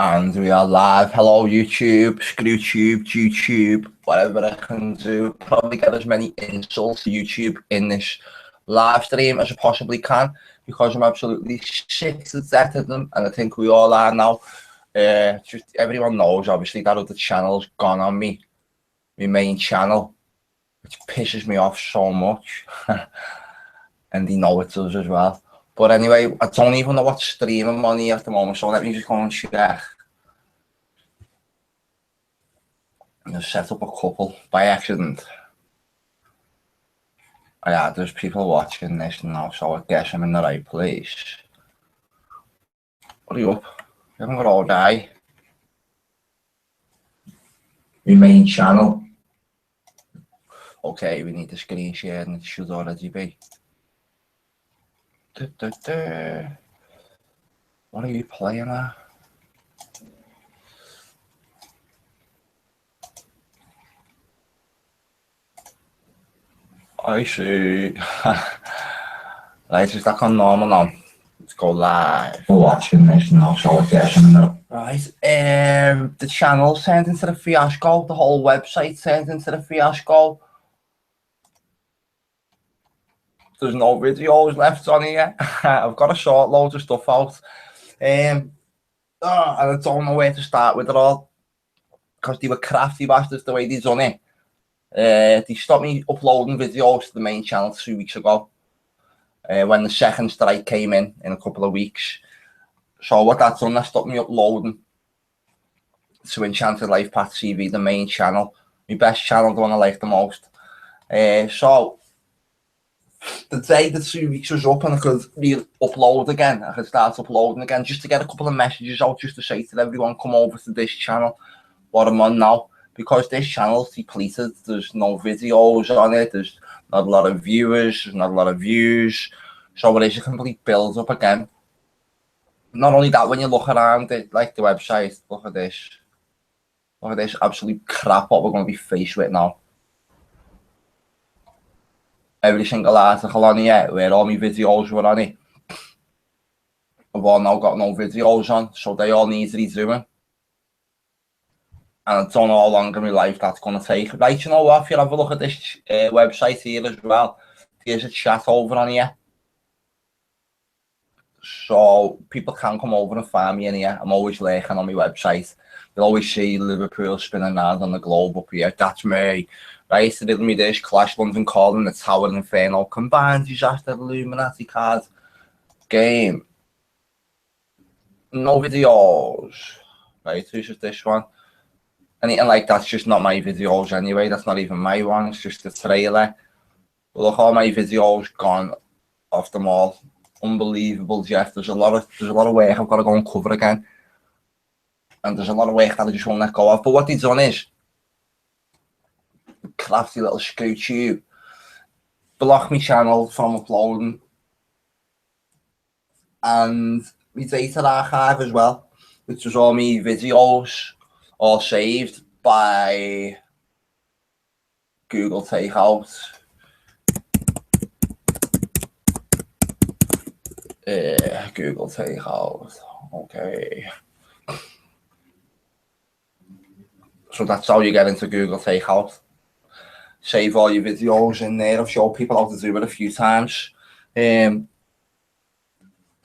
And we are live. Hello YouTube, Screwtube, YouTube, whatever I can do. Probably get as many insults to YouTube in this live stream as I possibly can, because I'm absolutely sick to death of them, and I think we all are now. Just everyone knows, obviously, that other channel's gone on me, my main channel, which pisses me off so much, and they know it does as well. But anyway, I don't even know what stream I'm on here at the moment, so let me just go and check. I set up a couple by accident. Oh yeah, there's people watching this now, so I guess I'm in the right place. Hurry up, you haven't got all day. My main channel. Okay, we need the screen share and it should already be. What are you playing at? I see. Right, is that on normal now? Let's go live. We're watching this now, so I guess I'm in. Right, the channel turned into the fiasco, the whole website turned into the fiasco. There's no videos left on here. I've got to sort loads of stuff out. And I don't know where to start with it all, because they were crafty bastards the way they done it. They stopped me uploading videos to the main channel 2 weeks ago, when the second strike came in a couple of weeks. So what that's done, that stopped me uploading to Enchanted LifePath TV, the main channel, my best channel, the one I like the most. So the day the 2 weeks was up and I could re-upload again, I could start uploading again, just to get a couple of messages out, just to say to everyone, come over to this channel, what I'm on now. Because this channel's depleted, there's no videos on it, there's not a lot of viewers, there's not a lot of views, so it is a complete build up again. Not only that, when you look around it, like the website, look at this absolute crap what we're going to be faced with now. Every single article on here, where all my videos were on it, I've all now got no videos on, so they all need redoing. And I don't know how long in my life that's going to take. Right, you know what, if you have a look at this website here as well, there's a chat over on here. So people can come over and find me in here. I'm always lurking on my website. You'll always see Liverpool spinning around on the globe up here. That's me. Right, so me this, Clash London Calling, the Tower Inferno, combined disaster, Illuminati card, game. No videos. Right, who's just this one? Anything like that's just not my videos anyway. That's not even my one. It's just a trailer. But look, all my videos gone off them all. Unbelievable, Jeff. There's a lot of work I've got to go and cover again, and there's a lot of work that I just won't let go of. But what they've done is, crafty little Screwtube, block my channel from uploading, and my data archive as well, which was all my videos, all saved by Google Takeout. Google Takeout. Okay. So that's how you get into Google Takeout. Save all your videos in there. I've shown people how to do it a few times. So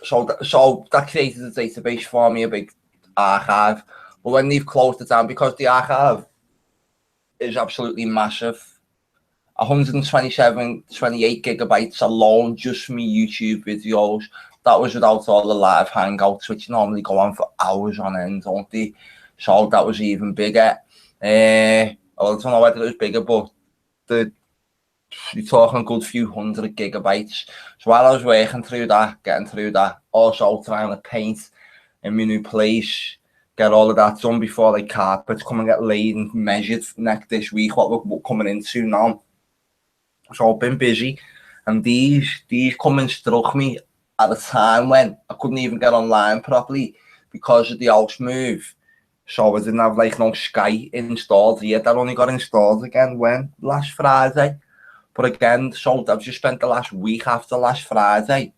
that created a database for me, a big archive. But when they've closed it down, because the archive is absolutely massive, 28 gigabytes alone just for me YouTube videos. That was without all the live hangouts, which normally go on for hours on end, don't they? So that was even bigger. I don't know whether it was bigger, but you're talking a good few hundred gigabytes. So while I was working through that, getting through that, also trying to paint in my new place, get all of that done before like carpets come and get laid and measured next this week, what we're coming into now. So I've been busy, and these come and struck me at a time when I couldn't even get online properly because of the house move. So I didn't have like no Sky installed yet. That only got installed again when? Last Friday. But again, so I've just spent the last week after last Friday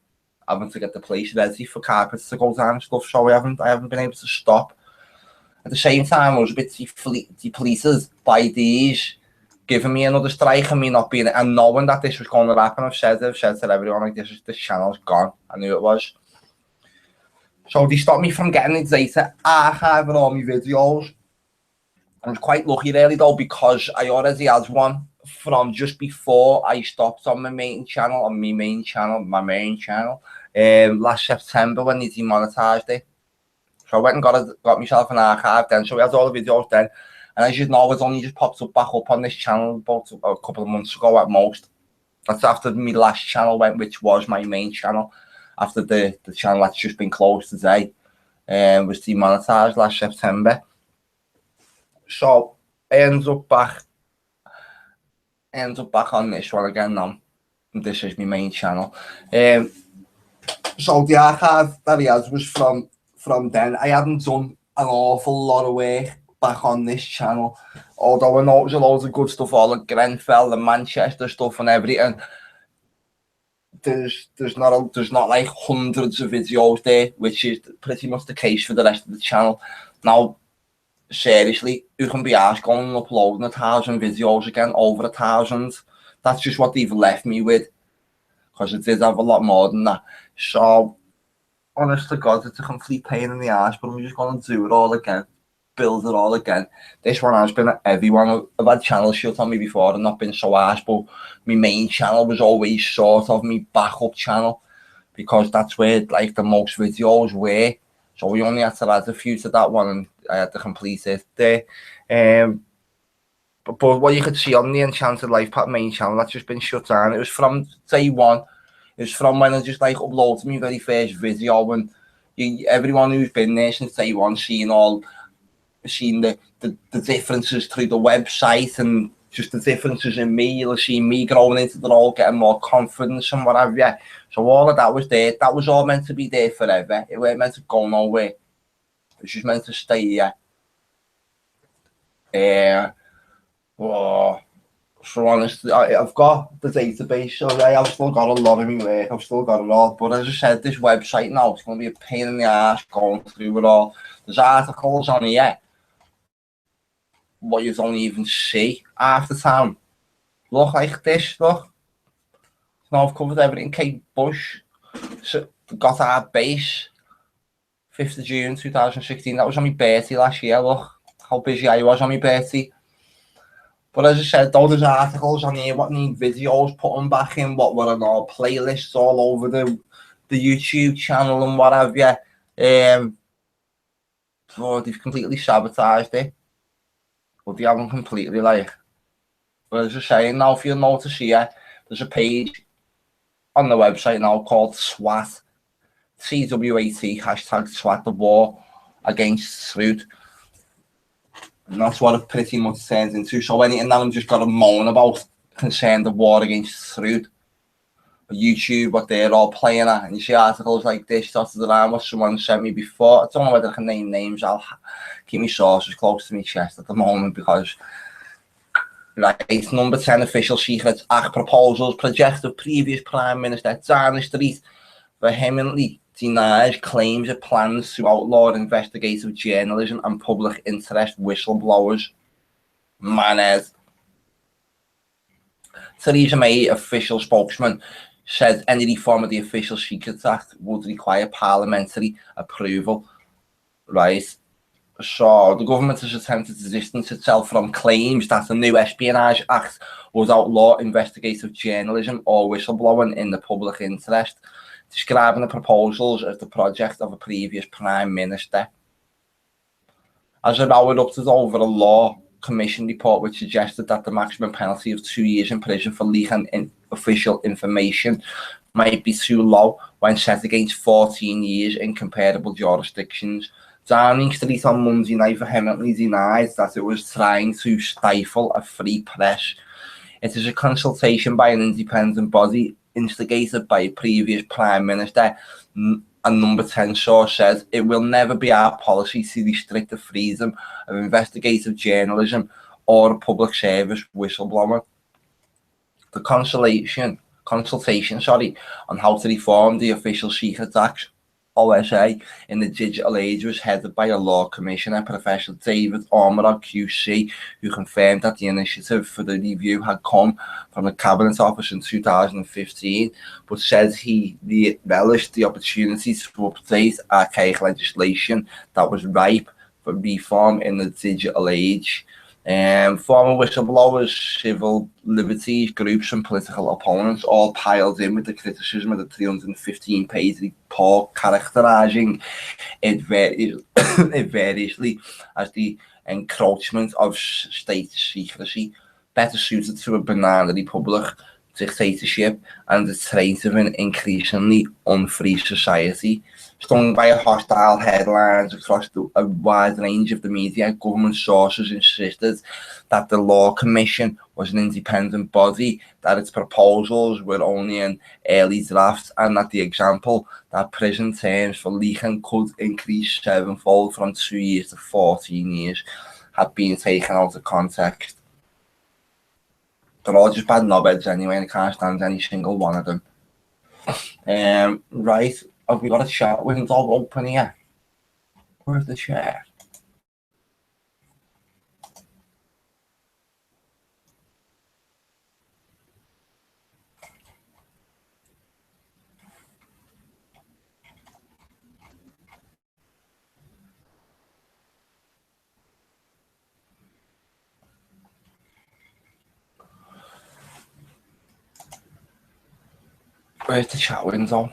having to get the place ready for carpets to go down and stuff. So I haven't been able to stop. At the same time, I was a bit depleted by these giving me another strike and me not being, and knowing that this was going to happen. I've said to everyone, like, this channel's gone. I knew it was. So they stopped me from getting the data archiving all my videos. I was quite lucky really though, because I already had one from just before I stopped on my main channel, last September when they demonetized it. So I went and got myself an archive then, so we had all the videos then. And as you know, it only just popped up back up on this channel about a couple of months ago at most. That's after my last channel went, which was my main channel, after the channel that's just been closed today, was demonetized last September. So I ends up back on this one again now. This is my main channel. So the archive that he has was from then. I hadn't done an awful lot of work back on this channel, although I know there's a loads of good stuff, all the Grenfell, the Manchester stuff and everything. There's not like hundreds of videos there, which is pretty much the case for the rest of the channel. Now, seriously, you can be asked going and uploading 1,000 videos again, over 1,000. That's just what they've left me with, because it did have a lot more than that. So, honest to God, it's a complete pain in the ass, but I'm just going to do it all again, build it all again. This one has been everyone. I've had channels shut on me before and not been so ass, but my main channel was always sort of my backup channel, because that's where like the most videos were. So we only had to add a few to that one, and I had to complete it there. But what you could see on the Enchanted LifePath main channel, that's just been shut down. It was from day one. It was from when I just like uploaded my very first video, and everyone who's been there since day one seen the differences through the website, and just the differences in me. You'll see me growing into the role, getting more confidence and what have you. So all of that was there. That was all meant to be there forever. It weren't meant to go nowhere. It was just meant to stay here. So honestly, I've got the database, so I've still got a lot of my work. I've still got it all. But as I said, this website now, it's going to be a pain in the ass going through it all. There's articles on here what you don't even see half the time. Look like this, look. Now I've covered everything. Kate Bush, so got our base, 5th of June 2016. That was on my birthday last year. Look how busy I was on my birthday. But as I said, though, there's articles on here what need videos putting back in, what were on our playlists all over the YouTube channel and what have you. So they've completely sabotaged it. But they haven't completely, like. But as I say, now if you'll notice here, there's a page on the website now called SWAT, TWAT, hashtag SWAT, the war against truth. And that's what it pretty much turns into. So anything that I'm just got to moan about concerned the war against truth, YouTube, what they're all playing at, and you see articles like this dotted around what someone sent me before. I don't know whether I can name names. I'll keep my sources close to my chest at the moment, because right, number 10 official secret act proposals project of previous Prime Minister Downing Street vehemently denies claims it plans to outlaw investigative journalism and public interest whistleblowers. Maned. Theresa May, official spokesman, said any reform of the Official Secrets Act would require parliamentary approval. Right. So the government has attempted to distance itself from claims that the new Espionage Act would outlaw investigative journalism or whistleblowing in the public interest, describing the proposals as the project of a previous Prime Minister. As a row, it up to over a law commission report which suggested that the maximum penalty of 2 years in prison for leaking official information might be too low when set against 14 years in comparable jurisdictions. Downing Street on Monday night vehemently denied that it was trying to stifle a free press. It is a consultation by an independent body instigated by a previous Prime Minister, and number 10 source says it will never be our policy to restrict the freedom of investigative journalism or public service whistleblowing. The consultation on how to reform the Official Secrets Act OSA in the digital age was headed by a law commissioner, Professor David Armour QC, who confirmed that the initiative for the review had come from the Cabinet Office in 2015, but said he relished the opportunity to update archaic legislation that was ripe for reform in the digital age. Former whistleblowers, civil liberties groups and political opponents all piled in with the criticism of the 315-page report, characterising it variously as the encroachment of state secrecy, better suited to a banana republic dictatorship and the trait of an increasingly unfree society. Stung by hostile headlines across a wide range of the media, government sources insisted that the Law Commission was an independent body, that its proposals were only an early draft, and that the example that prison terms for leaking could increase sevenfold from 2 years to 14 years had been taken out of context. They're all just bad knobheads anyway, and I can't stand any single one of them. Right, have we got a chat window open here? Where's the chat? Where's the chat window?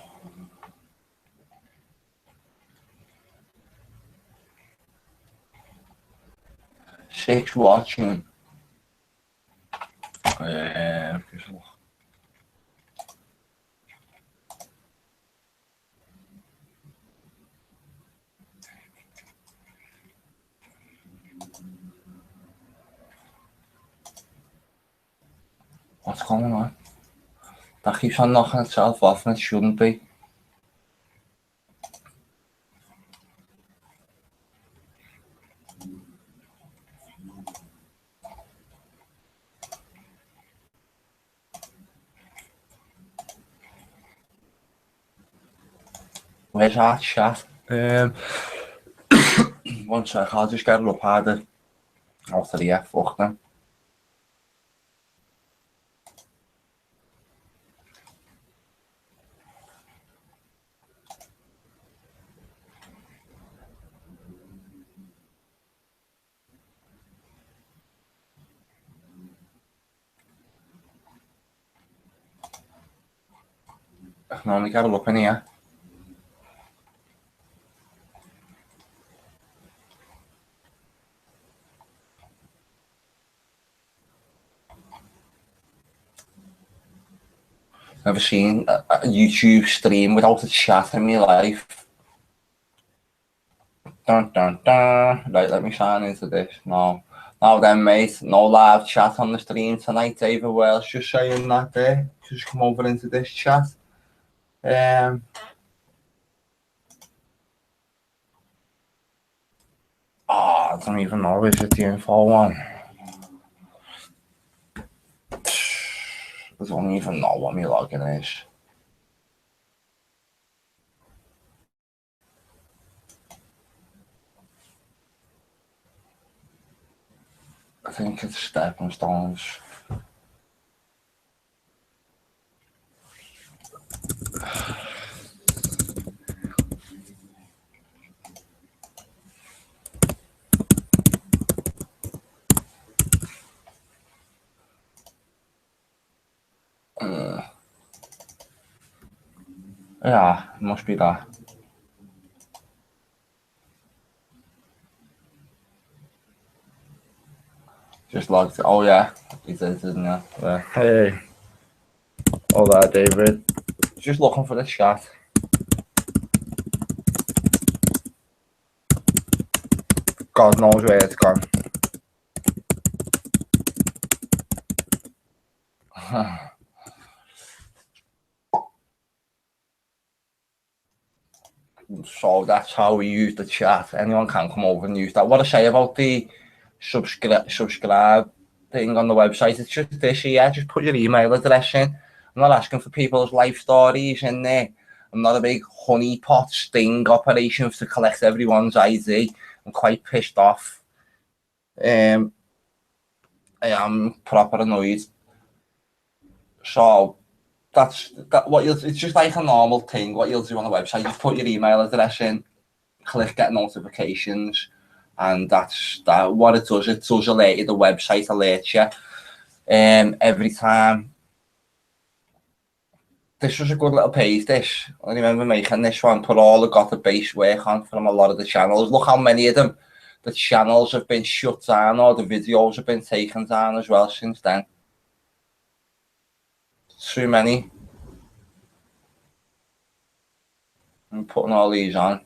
Six watching. What's going on? That keeps on knocking itself off and it shouldn't be. Where's our chat? One sec, I'll just get it up harder. After the fuck them. I can only get it up in here. Never seen a YouTube stream without a chat in my life. Dun dun dun. Right, let me sign into this. No then, mate. No live chat on the stream tonight. David Wells just saying that there. Just come over into this chat. I don't even know. Is it the info one? I don't even know what my login is. I think it's stepping stones. Yeah, it must be that. Just logged. Oh yeah, he did, didn't he? Yeah. Hey. Oh there, David. Just looking for the chat. God knows where it's gone. So that's how we use the chat. Anyone can come over and use that. What I say about the subscribe thing on the website, it's just this, yeah, just put your email address in. I'm not asking for people's life stories in there. I'm not a big honeypot sting operation to collect everyone's ID. I'm quite pissed off. I am proper annoyed. So that's what you'll. It's just like a normal thing. What you'll do on the website, you put your email address in, click get notifications, and that's that. What it does alert you. The website alerts you every time. This was a good little page, this. I remember making this one, put all the got the base work on from a lot of the channels. Look how many of them, the channels have been shut down or the videos have been taken down as well since then. Too many. I'm putting all these on.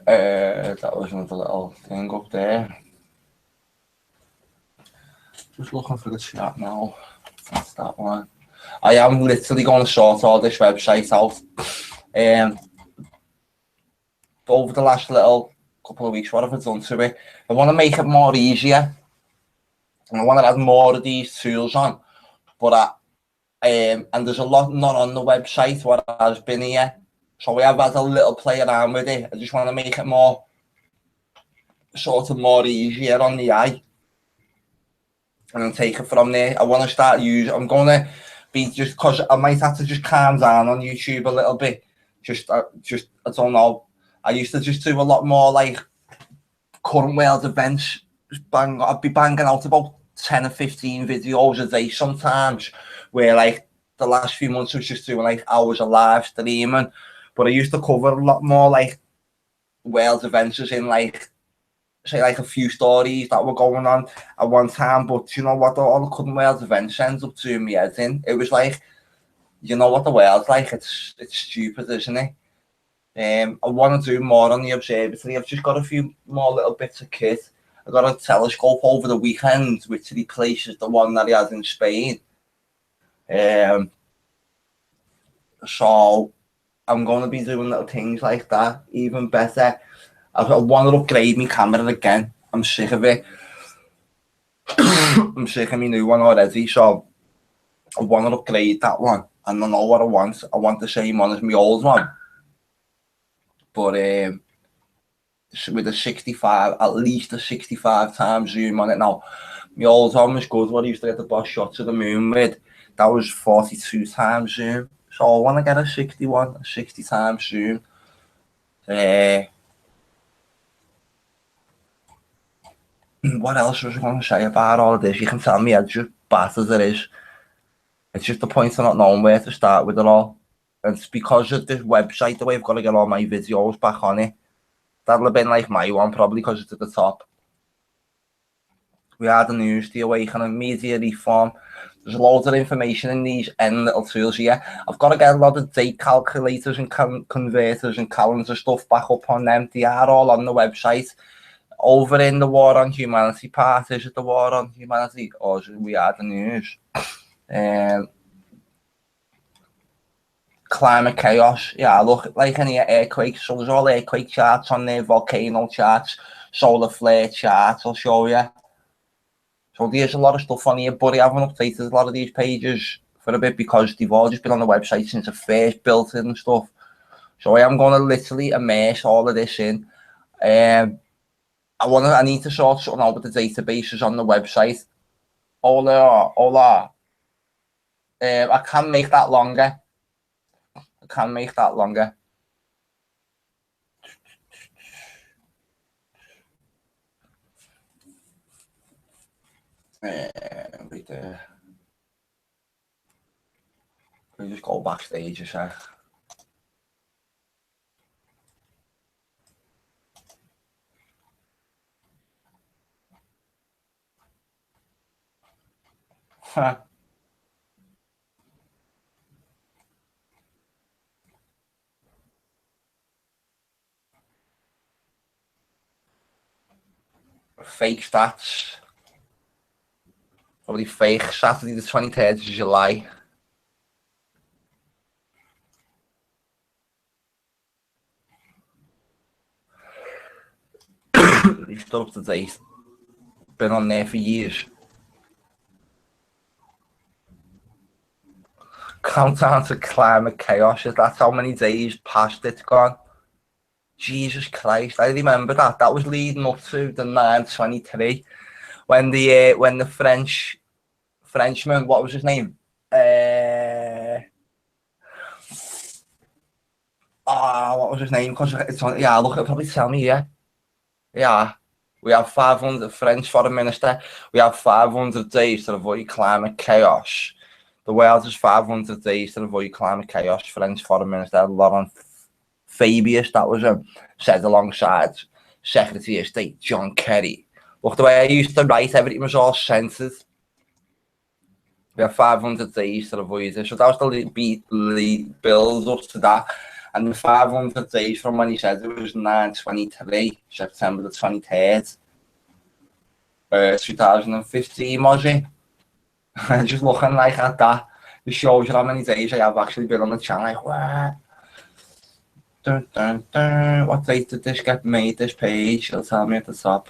That was another little thing up there. Just looking for the chat now. That's that one. I am literally going to sort all this website out. Over the last little couple of weeks, what have I done to it? I want to make it more easier. And I want to add more of these tools on. But and there's a lot not on the website what has been here. So we have had a little play around with it. I just want to make it more sort of more easier on the eye. And then take it from there. I want to start using. I'm gonna be just because I might have to just calm down on YouTube a little bit. Just I don't know. I used to just do a lot more like current world events. I'd be banging out about 10 or 15 videos a day sometimes. Where like the last few months I was just doing like hours of live streaming. But I used to cover a lot more like world events as in like say like a few stories that were going on at one time, but you know what, all the current world events ends up doing me head in. It was like, you know what the world's like, it's stupid, isn't it? I want to do more on the observatory. I've just got a few more little bits of kit. I got a telescope over the weekend which replaces the one that he has in Spain. So I'm going to be doing little things like that, even better. I want to upgrade my camera again. I'm sick of it. I'm sick of my new one already, so I want to upgrade that one. And I know what I want. I want the same one as my old one. But with a 65, at least a 65 times zoom on it now. My old one was good, what I used to get the boss shots of the moon with. That was 42 times zoom. So I want to get a 61, a 60 times zoom. What else was I going to say about all of this? You can tell me it's just bad as it is. It's just the point of not knowing where to start with it all. And it's because of this website, the way I've got to get all my videos back on it. That'll have been like my one, probably because it's at the top. We had the news, the awakening, media reform. There's loads of information in these end little tools here. I've got to get a lot of date calculators and converters and calendar stuff back up on them. They are all on the website. Over in the War on Humanity part, is it the War on Humanity or is it We Are the News? Climate chaos, yeah, look, like any earthquakes, so there's all earthquake charts on there, volcano charts, solar flare charts, I'll show you. So there's a lot of stuff on here, but I haven't updated a lot of these pages for a bit because they've all just been on the website since I first built it and stuff. So I am going to literally immerse all of this in. I need to sort something out with the databases on the website. Hola. I can make that longer. Right there. Can we just go backstage a sec? Fake stats. Probably fake. Saturday the 23rd of July. He's still up to date. been on there for years. Countdown to climate chaos. That's how many days past it's gone. Jesus Christ, I remember that. That was leading up to the 9/23 when the Frenchman, what was his name? What was his name? Because it's on. Yeah, look, it'll probably tell me. Yeah, yeah. We have 500 French foreign minister. We have 500 days to avoid climate chaos. The world has 500 days to avoid climate chaos. French foreign minister Laurent Fabius, that was said alongside Secretary of State John Kerry. Look, the way I used to write, everything was all censored. We have 500 days to avoid it. So that was the build up to that. And the 500 days from when he said it was 9/23, September the 23rd, 2015, was it? Just looking like at that, it shows you how many days I have actually been on the channel. Like, what? Dun, dun, dun. What date did this get made, this page? It'll tell me at the top.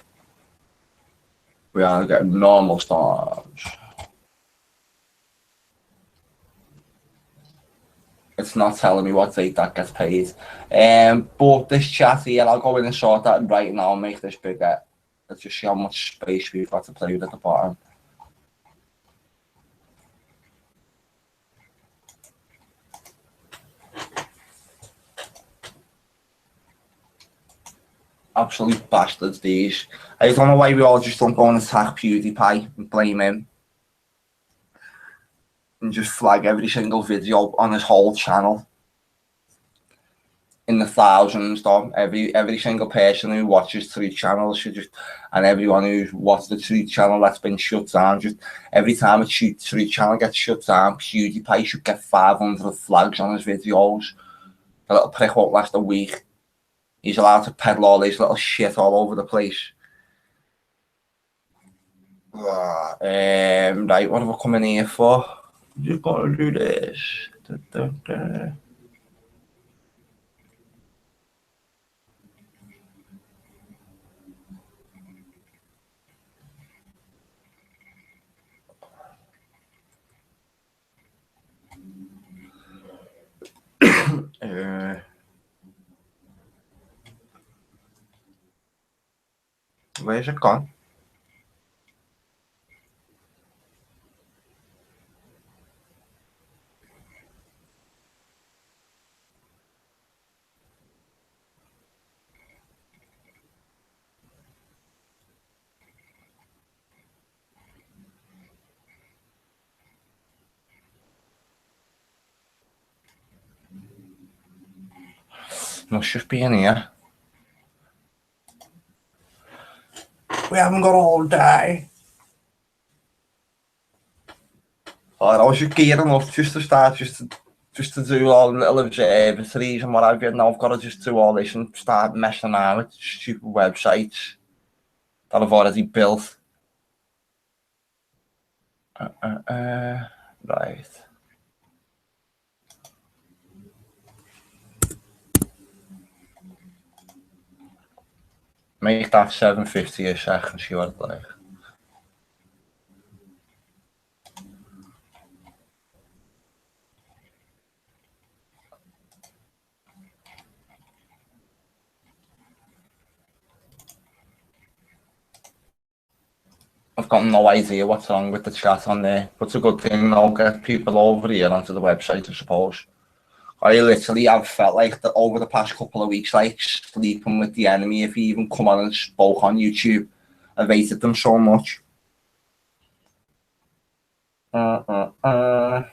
We are getting normal stars. It's not telling me what date that gets paid. But this chat here, I'll go in and sort that right now and make this bigger. Let's just see how much space we've got to play with at the bottom. Absolute bastards, these. I don't know why we all just don't go and attack PewDiePie and blame him. And just flag every single video on his whole channel. In the thousands, though. Every single person who watches Truth channel should just, and everyone who's watched the Truth channel that's been shut down, just every time a Truth channel gets shut down, PewDiePie should get 500 flags on his videos. The little prick won't last a week. He's allowed to peddle all this little shit all over the place. Right, what have I come in here for? Just gotta do this. Da, da, da. Where's it gone? Must just be in here. We haven't got all day. I was just gearing up just to start, just to do all the little observatories and what have you. Now I've got to just do all this and start messing around with stupid websites that I've already built. Right. Make that 750 a second, see what it's like. I've got no idea what's wrong with the chat on there, but it's a good thing I'll get people over here onto the website, I suppose. I literally have felt like that over the past couple of weeks, like sleeping with the enemy. If he even come on and spoke on YouTube, I've hated them so much. Does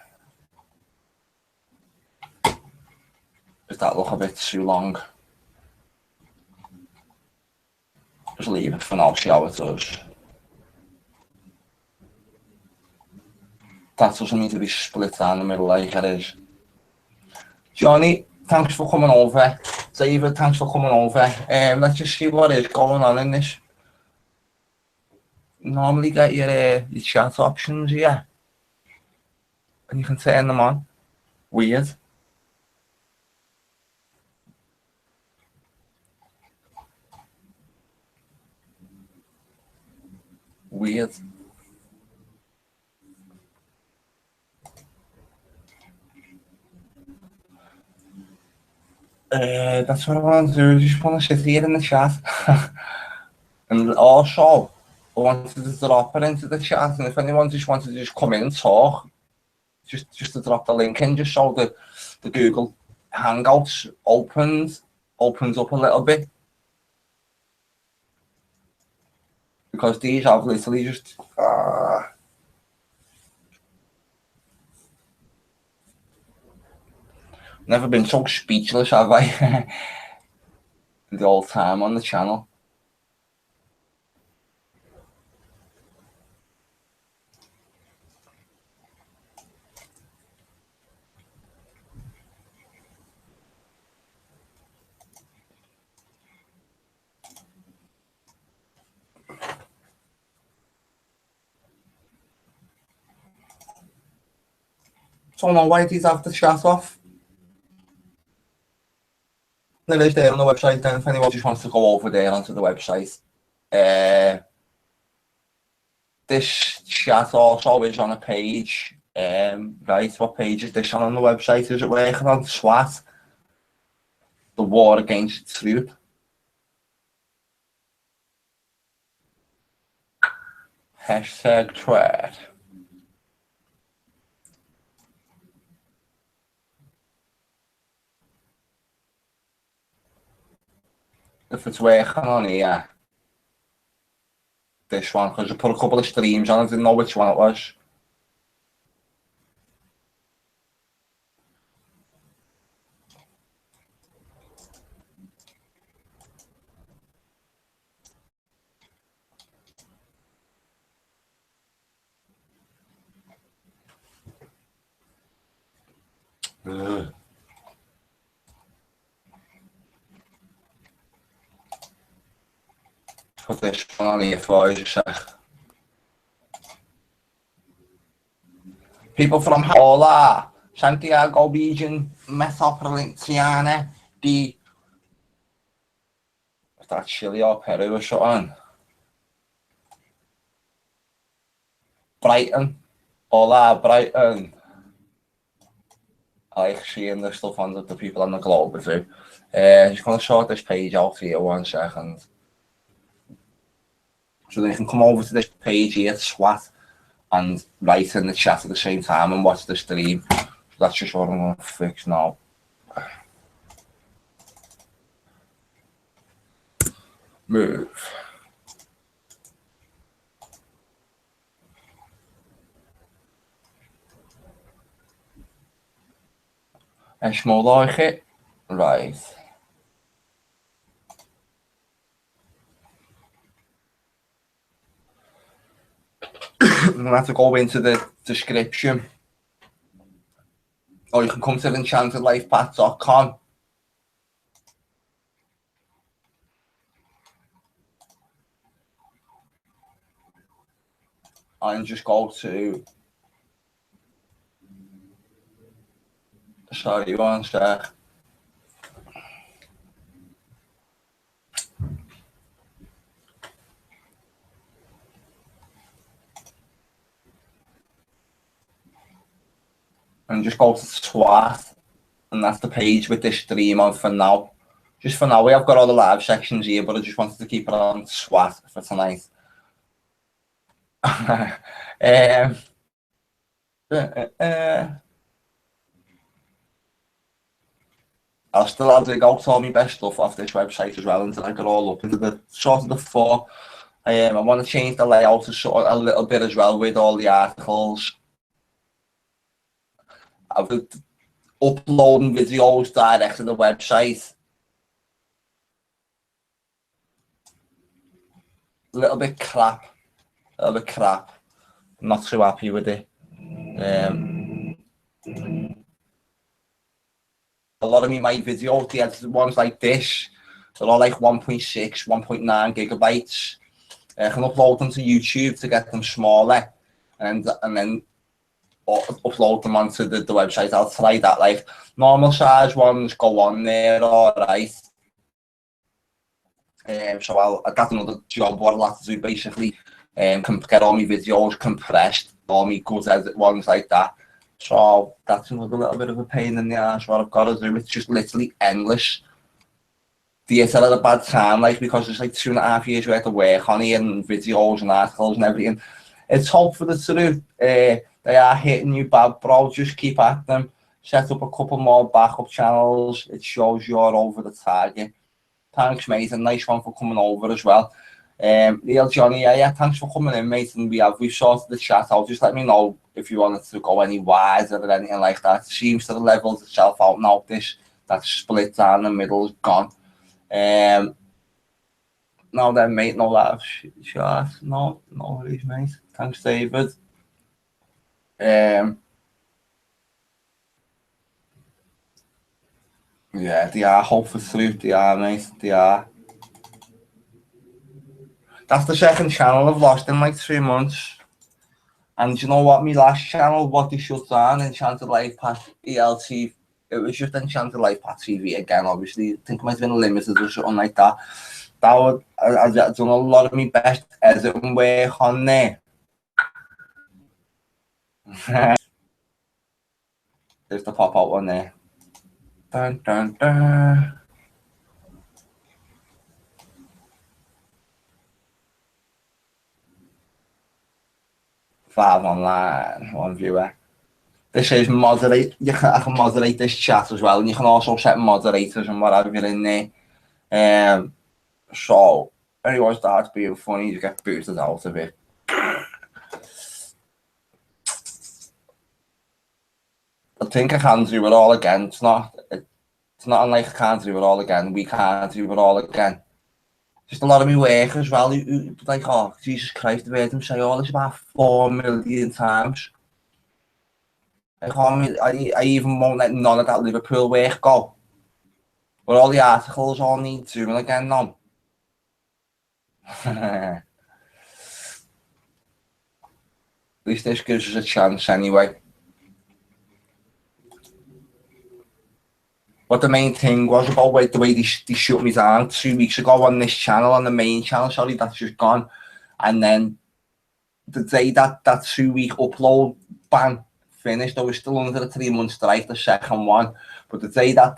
that look a bit too long? Just leave it for now, see how it does. That doesn't need to be split down the middle like it is. Johnny, thanks for coming over. David, thanks for coming over. Let's just see what is going on in this. Normally get your chat options here. And you can turn them on. Weird. Weird. That's what I want to do. I just want to sit here in the chat. And also, I wanted to drop it into the chat, and if anyone just wanted to just come in and talk, just to drop the link in, just so the Google Hangouts opens up a little bit. Because these have literally just never been so speechless, have I? The whole time on the channel. So no, why these have the chat off? There is there on the website then, if anyone just wants to go over there onto the website. This chat also is on a page. Right, what page is this on the website? Is it working on SWAT? The War Against Truth. #thread. If it's working on here, this one, because I put a couple of streams on, I didn't know which one it was. Put this one on here for you, people from Hola, Santiago region metropolitana di... Is that Chile or Peru or something? Brighton. Hola, Brighton. I like seeing the stuff on the people on the globe too. Just going to sort this page out for you 1 second. So they can come over to this page here, SWAT, and write in the chat at the same time and watch the stream. So that's just what I'm going to fix now. Move. Is more like it? Right. I'm going to have to go into the description. Or you can come to enchantedlifepath.com. And just go to... Sorry, 1 sec. And just go to SWAT, and that's the page with this stream on for now. Just for now, I've got all the live sections here, but I just wanted to keep it on SWAT for tonight. I'll still have to go to all my best stuff off this website as well until I get all up into the sort of the four. I want to change the layout a little bit as well with all the articles. I've been uploading videos direct to the website. A little bit crap. I'm not too happy with it. A lot of my videos, the ones like this, they're all like 1.6, 1.9 gigabytes. I can upload them to YouTube to get them smaller, and then upload them onto the website. I'll try that. Like normal size ones go on there, all right. So that's another job what I'll have to do basically. Can get all my videos compressed, all my good edit ones like that. So that's another little bit of a pain in the ass. What I've got to do, it's just literally endless. The it's at a bad time, like, because it's like 2.5 years worth of work on it and videos and articles and everything. It's hope for the truth. They are hitting you bad, bro. Just keep at them. Set up a couple more backup channels. It shows you're over the target. Thanks, mate. A nice one for coming over as well. Real Johnny, yeah, thanks for coming in, mate. And we've sorted the chat out. Just let me know if you wanted to go any wiser or anything like that. It seems to have leveled itself out now. That split down the middle is gone. Now then, mate, no laugh shot. No worries, mate. Thanks, David. Yeah, they are hope for truth. They are, mate. They are. That's the second channel I've lost in like 3 months. And you know what? My last channel, what they shut down, Enchanted LifePath ELT. It was just Enchanted LifePath TV again, obviously. I think it might have been limited or something like that. I've done a lot of my best editing work on there. There's the pop out one there. Dun, dun, dun. Five online, 1 viewer. This is moderate. I can moderate this chat as well, and you can also set moderators and whatever in there. So anyone starts being funny, you get booted out of it. I think I can do it all again. It's not unlike I can't do it all again. We can't do it all again. Just a lot of me work as well. Like, oh, Jesus Christ, I've heard him say all this about 4 million times. I even won't let none of that Liverpool work go. But all the articles all need doing again now. At least this gives us a chance anyway. But the main thing was about the way they shut me down 2 weeks ago on this channel, on the main channel, sorry, that's just gone. And then the day that 2-week upload ban finished, I was still under the 3-month strike, the second one. But the day that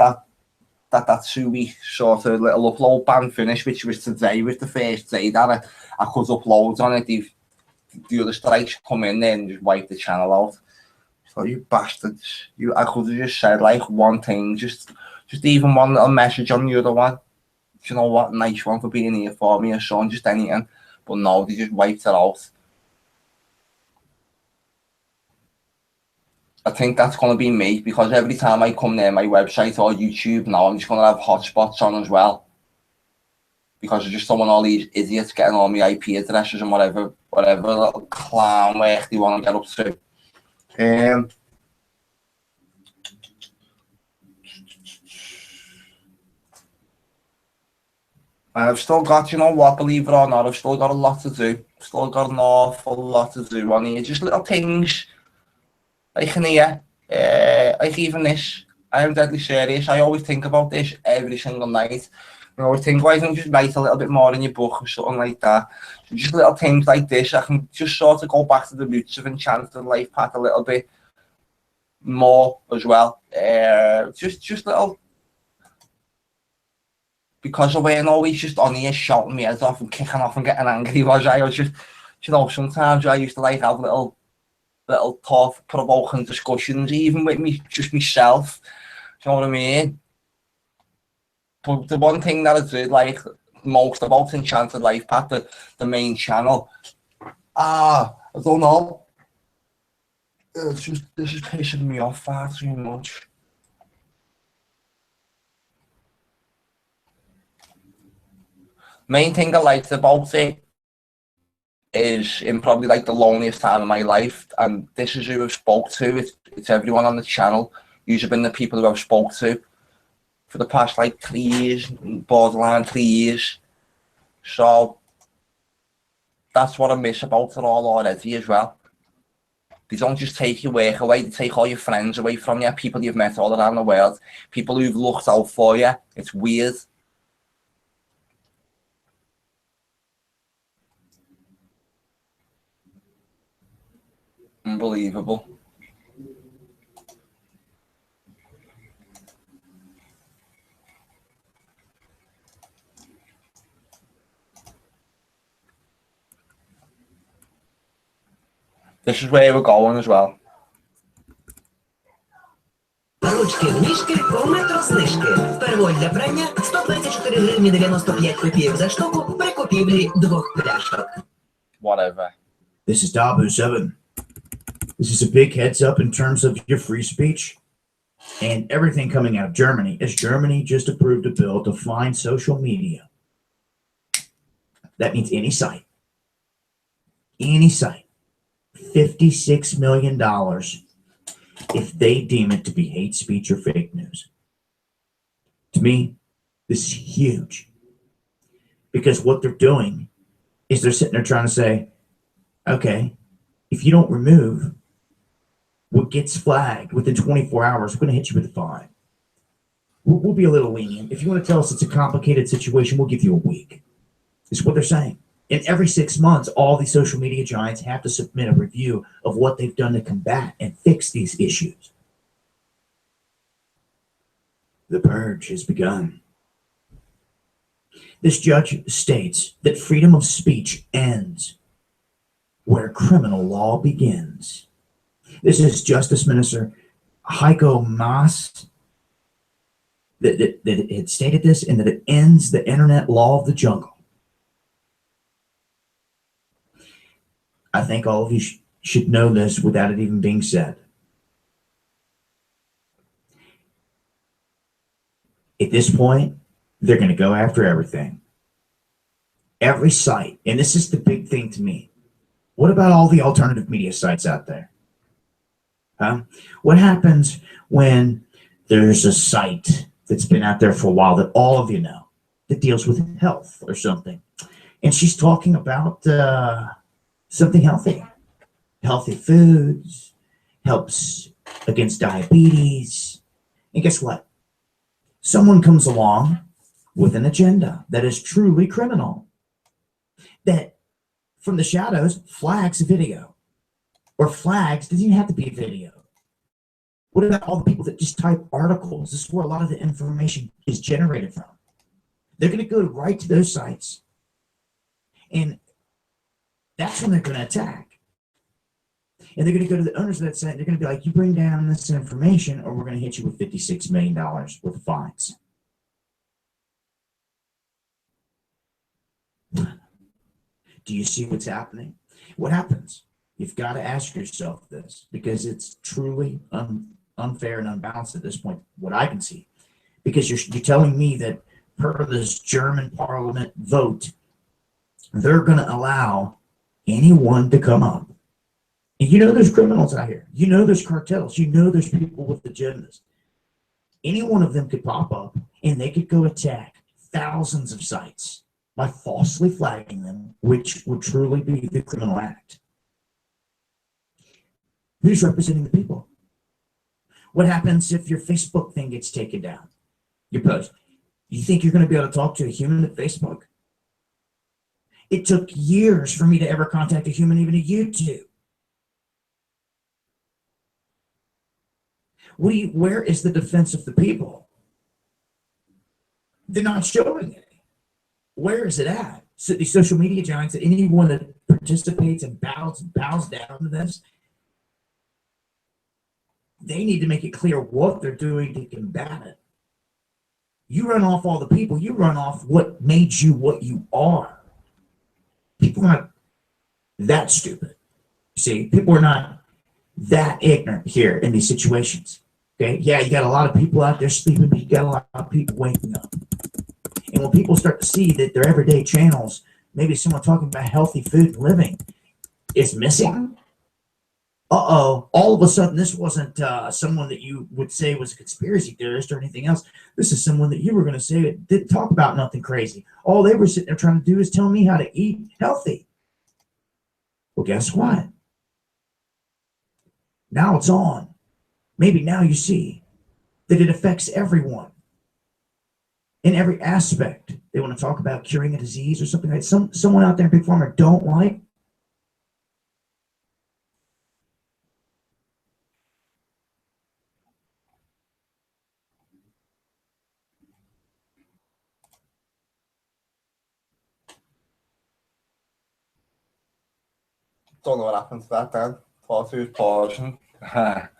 2-week sort of little upload ban finished, which was today, was the first day that I could upload on it. The other strikes come in there and just wipe the channel out. So you bastards, I could have just said like one thing, just even one little message on the other one. You know what, nice one for being here for me or son, just anything. But no, they just wiped it out. I think that's going to be me, because every time I come near my website or YouTube now, I'm just going to have hotspots on as well. Because I just don't want all these idiots getting all my IP addresses and whatever little clown work they want to get up to. I've still got, you know what, believe it or not, I've still got a lot to do. Still got an awful lot to do on here. Just little things. Like in here, like even this. I am deadly serious. I always think about this every single night. I always think, why don't you just write a little bit more in your book or something like that? So just little things like this. I can just sort of go back to the roots of Enchanted LifePath a little bit more as well. Just little, because I weren't always just on here shouting me head off and kicking off and getting angry, was I? I was just, you know, sometimes I used to like have little thought-provoking discussions, even with me, just myself. Do you know what I mean? But the one thing that I did like most about Enchanted LifePath, the main channel, I don't know. It's just, this is pissing me off far too much. Main thing I liked about it is in probably like the loneliest time of my life, and this is who I've spoke to. It's everyone on the channel. These have been the people who I've spoke to for the past like 3 years, borderline 3 years. So that's what I miss about it all already as well. They don't just take your work away, they take all your friends away from you, people you've met all around the world, people who've looked out for you. It's weird. Unbelievable. This is where we're going as well. Ручки книжки по метро знижки. Переводь для прання 124 гривні 95 копійок за штуку при купівлі 2 пляшок. Whatever. This is Dabu7. This is a big heads up in terms of your free speech and everything coming out of Germany, as Germany just approved a bill to fine social media. That means any site, $56 million if they deem it to be hate speech or fake news. To me, this is huge, because what they're doing is they're sitting there trying to say, okay, if you don't remove what gets flagged within 24 hours, we're going to hit you with a fine. We'll be a little lenient. If you want to tell us it's a complicated situation, we'll give you a week. Is what they're saying. And every 6 months, all these social media giants have to submit a review of what they've done to combat and fix these issues. The purge has begun. This judge states that freedom of speech ends where criminal law begins. This is Justice Minister Heiko Maas that had stated this, and that it ends the internet law of the jungle. I think all of you should know this without it even being said. At this point, they're going to go after everything. Every site, and this is the big thing to me. What about all the alternative media sites out there? Huh? What happens when there's a site that's been out there for a while that all of you know, that deals with health or something, and she's talking about something healthy. Healthy foods, helps against diabetes. And guess what? Someone comes along with an agenda that is truly criminal, that from the shadows flags a video, or flags, doesn't even have to be a video. What about all the people that just type articles? This is where a lot of the information is generated from. They're going to go right to those sites, and that's when they're going to attack. And they're going to go to the owners of that site. They're going to be like, you bring down this information, or we're going to hit you with $56 million worth of fines. Do you see what's happening? What happens? You've got to ask yourself this, because it's truly unfair and unbalanced at this point, what I can see. Because you're telling me that per this German parliament vote, they're going to allow anyone to come up. And you know there's criminals out here. You know there's cartels. You know there's people with agendas. Any one of them could pop up, and they could go attack thousands of sites by falsely flagging them, which would truly be the criminal act. Who's representing the people? What happens if your Facebook thing gets taken down? Your post. You think you're going to be able to talk to a human at Facebook? It took years for me to ever contact a human, even at YouTube. Where is the defense of the people? They're not showing it. Where is it at? So these social media giants, anyone that participates and bows down to this, they need to make it clear what they're doing to combat it. You run off all the people. You run off what made you what you are. People are not that stupid. See, people are not that ignorant here in these situations. Okay, yeah, you got a lot of people out there sleeping, but you got a lot of people waking up. And when people start to see that their everyday channels, maybe someone talking about healthy food and living, is missing. All of a sudden, this wasn't someone that you would say was a conspiracy theorist or anything else. This is someone that you were going to say that didn't talk about nothing crazy. All they were sitting there trying to do is tell me how to eat healthy. Well, guess what? Now it's on. Maybe now you see that it affects everyone in every aspect. They want to talk about curing a disease or something like that. Someone out there in Big Pharma don't like. Don't know what happened to that then. Thought it was pausing. But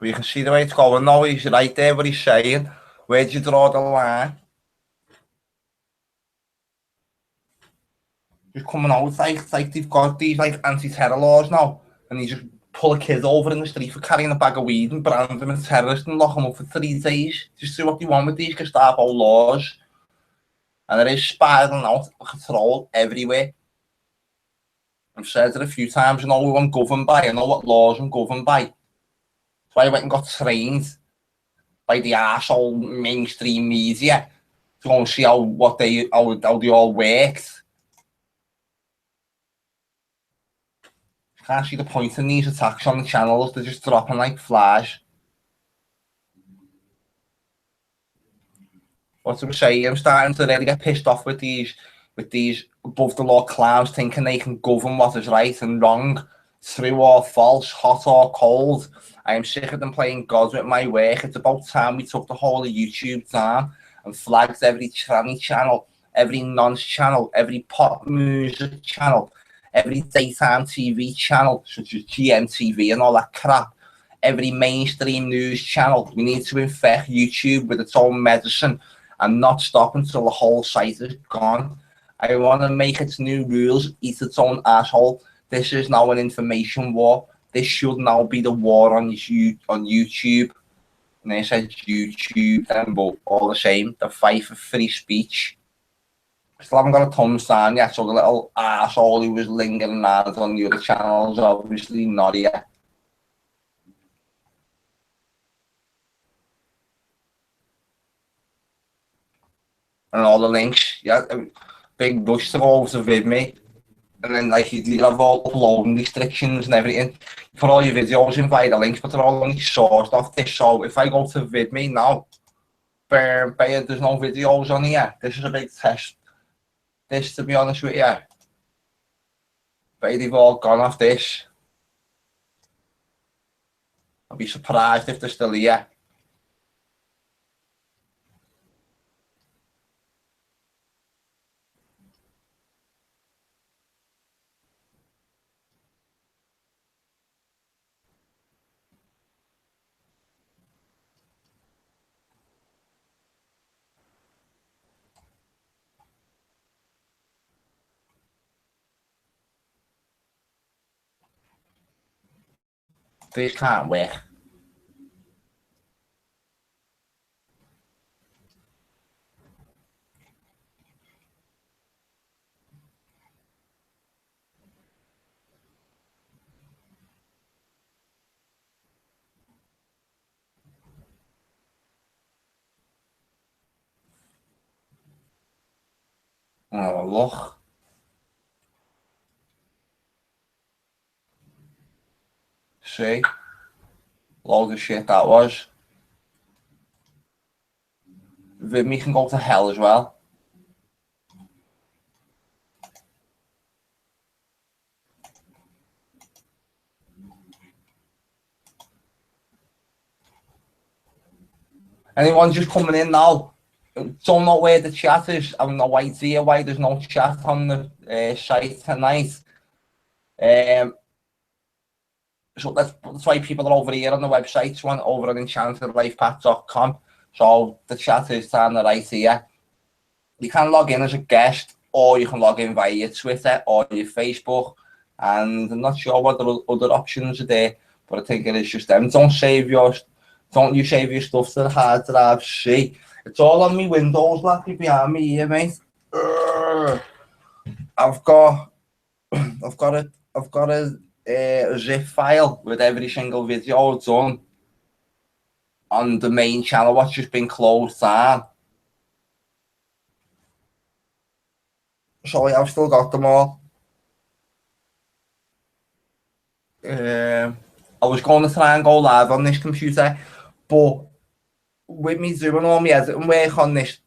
you can see the way it's going now. He's right there what he's saying. Where do you draw the line? Just coming out like they've got these like anti-terror laws now, and you just pull a kid over in the street for carrying a bag of weed and brand them as a terrorist and lock them up for 3 days. Just do what they want with these Gestapo laws. And it is spiraling out of control everywhere. I've said it a few times, I know who I'm governed by, I know what laws I'm governed by. That's why I went and got trained by the arsehole mainstream media to go and see how they all worked. Can't see the point in these attacks on the channels, they're just dropping like flies. What I was saying, I'm starting to really get pissed off with these above the law clowns thinking they can govern what is right and wrong, true or false, hot or cold. I am sick of them playing God with my work. It's about time we took the whole of YouTube down and flagged every tranny channel, every nonce channel, every pop music channel, every daytime TV channel such as GMTV and all that crap, every mainstream news channel. We need to infect YouTube with its own medicine and not stop until the whole site is gone. I want to make its new rules eat its own asshole. This is now an information war. This should now be the war on YouTube. And they said YouTube, but all the same, the fight for free speech. Still haven't got a thumbs down yet, so the little arsehole who was lingering around on the other channels, obviously not yet. And all the links, yeah, big rush to go over to Vimeo, and then like you have all uploading restrictions and everything. You put all your videos in via the links, but they're all only sourced off this. So if I go to Vimeo now, there's no videos on here. This is a big test. This, to be honest with you, they've all gone off this. I'll be surprised if they're still here. This can't work. Oh, look. See? Load of shit that was. Vimeo can go to hell as well. Anyone just coming in now, don't know where the chat is. I have no idea why there's no chat on the site tonight. So that's why people are over here on the website, one over on enchantedlifepath.com. So the chat is down the right here. You can log in as a guest, or you can log in via your Twitter or your Facebook. And I'm not sure what the other options are there, but I think it is just them. Don't you save your stuff to the hard drive. See, it's all on me Windows, like behind me here, mate. I've got a zip file with every single video done on the main channel, what's just been closed down. So yeah, I've still got them all. I was going to try and go live on this computer, but with me doing all my editing work on this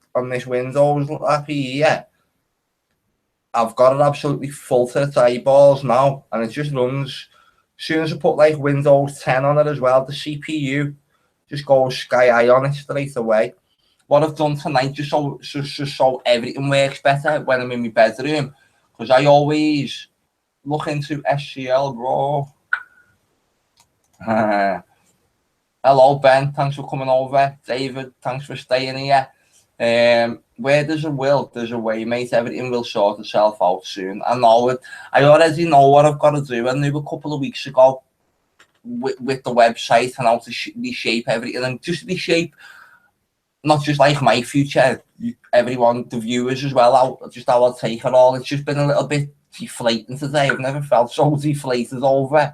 Windows app here, I've got it absolutely full to its eyeballs now, and it just runs. As soon as I put like Windows 10 on it as well, the CPU just goes sky high on it straight away. What I've done tonight, just so everything works better when I'm in my bedroom, because I always look into SGL, bro. Hello, Ben. Thanks for coming over. David, thanks for staying here. Where there's a will, there's a way, mate. Everything will sort itself out soon. I know it. I already know what I've got to do. I knew a couple of weeks ago with the website and how to reshape everything, and just reshape not just like my future, everyone, the viewers as well, how I'll take it all. It's just been a little bit deflating today. I've never felt so deflated over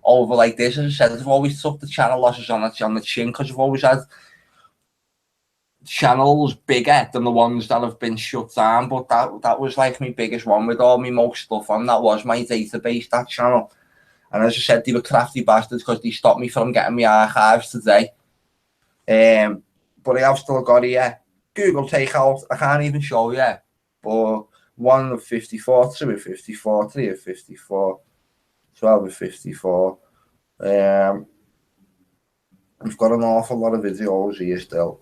like this. As I said, I've always took the channel losses on the chin, because I've always had channels bigger than the ones that have been shut down, but that was like my biggest one with all my most stuff on. That was my database, that channel. And as I said, they were crafty bastards because they stopped me from getting my archives today. But I have still got here Google takeout. I can't even show you, but 1 of 54, 2 of 54, 3 of 54, 12 of 54. We've got an awful lot of videos here still.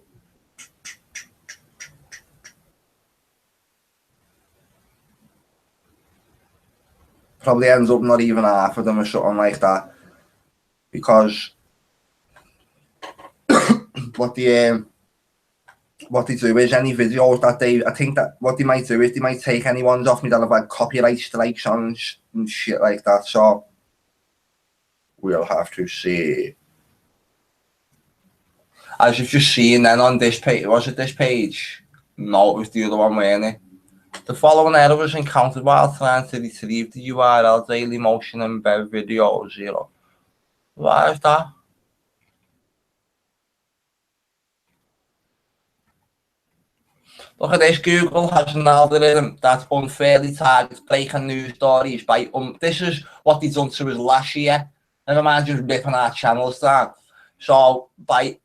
Probably ends up not even half of them or something like that, because what they do is any videos that I think that what they might do is they might take any ones off me that have had copyright strikes on and shit like that. So we'll have to see. As you've just seen then on this page, was it this page? No, it was the other one, wasn't it? The following error was encountered while trying to retrieve the URL Daily Motion Embed Video 0. Why is that? Look at this. Google has an algorithm that unfairly targets breaking news stories by this is what they done to us last year. Never mind just ripping our channels down. So by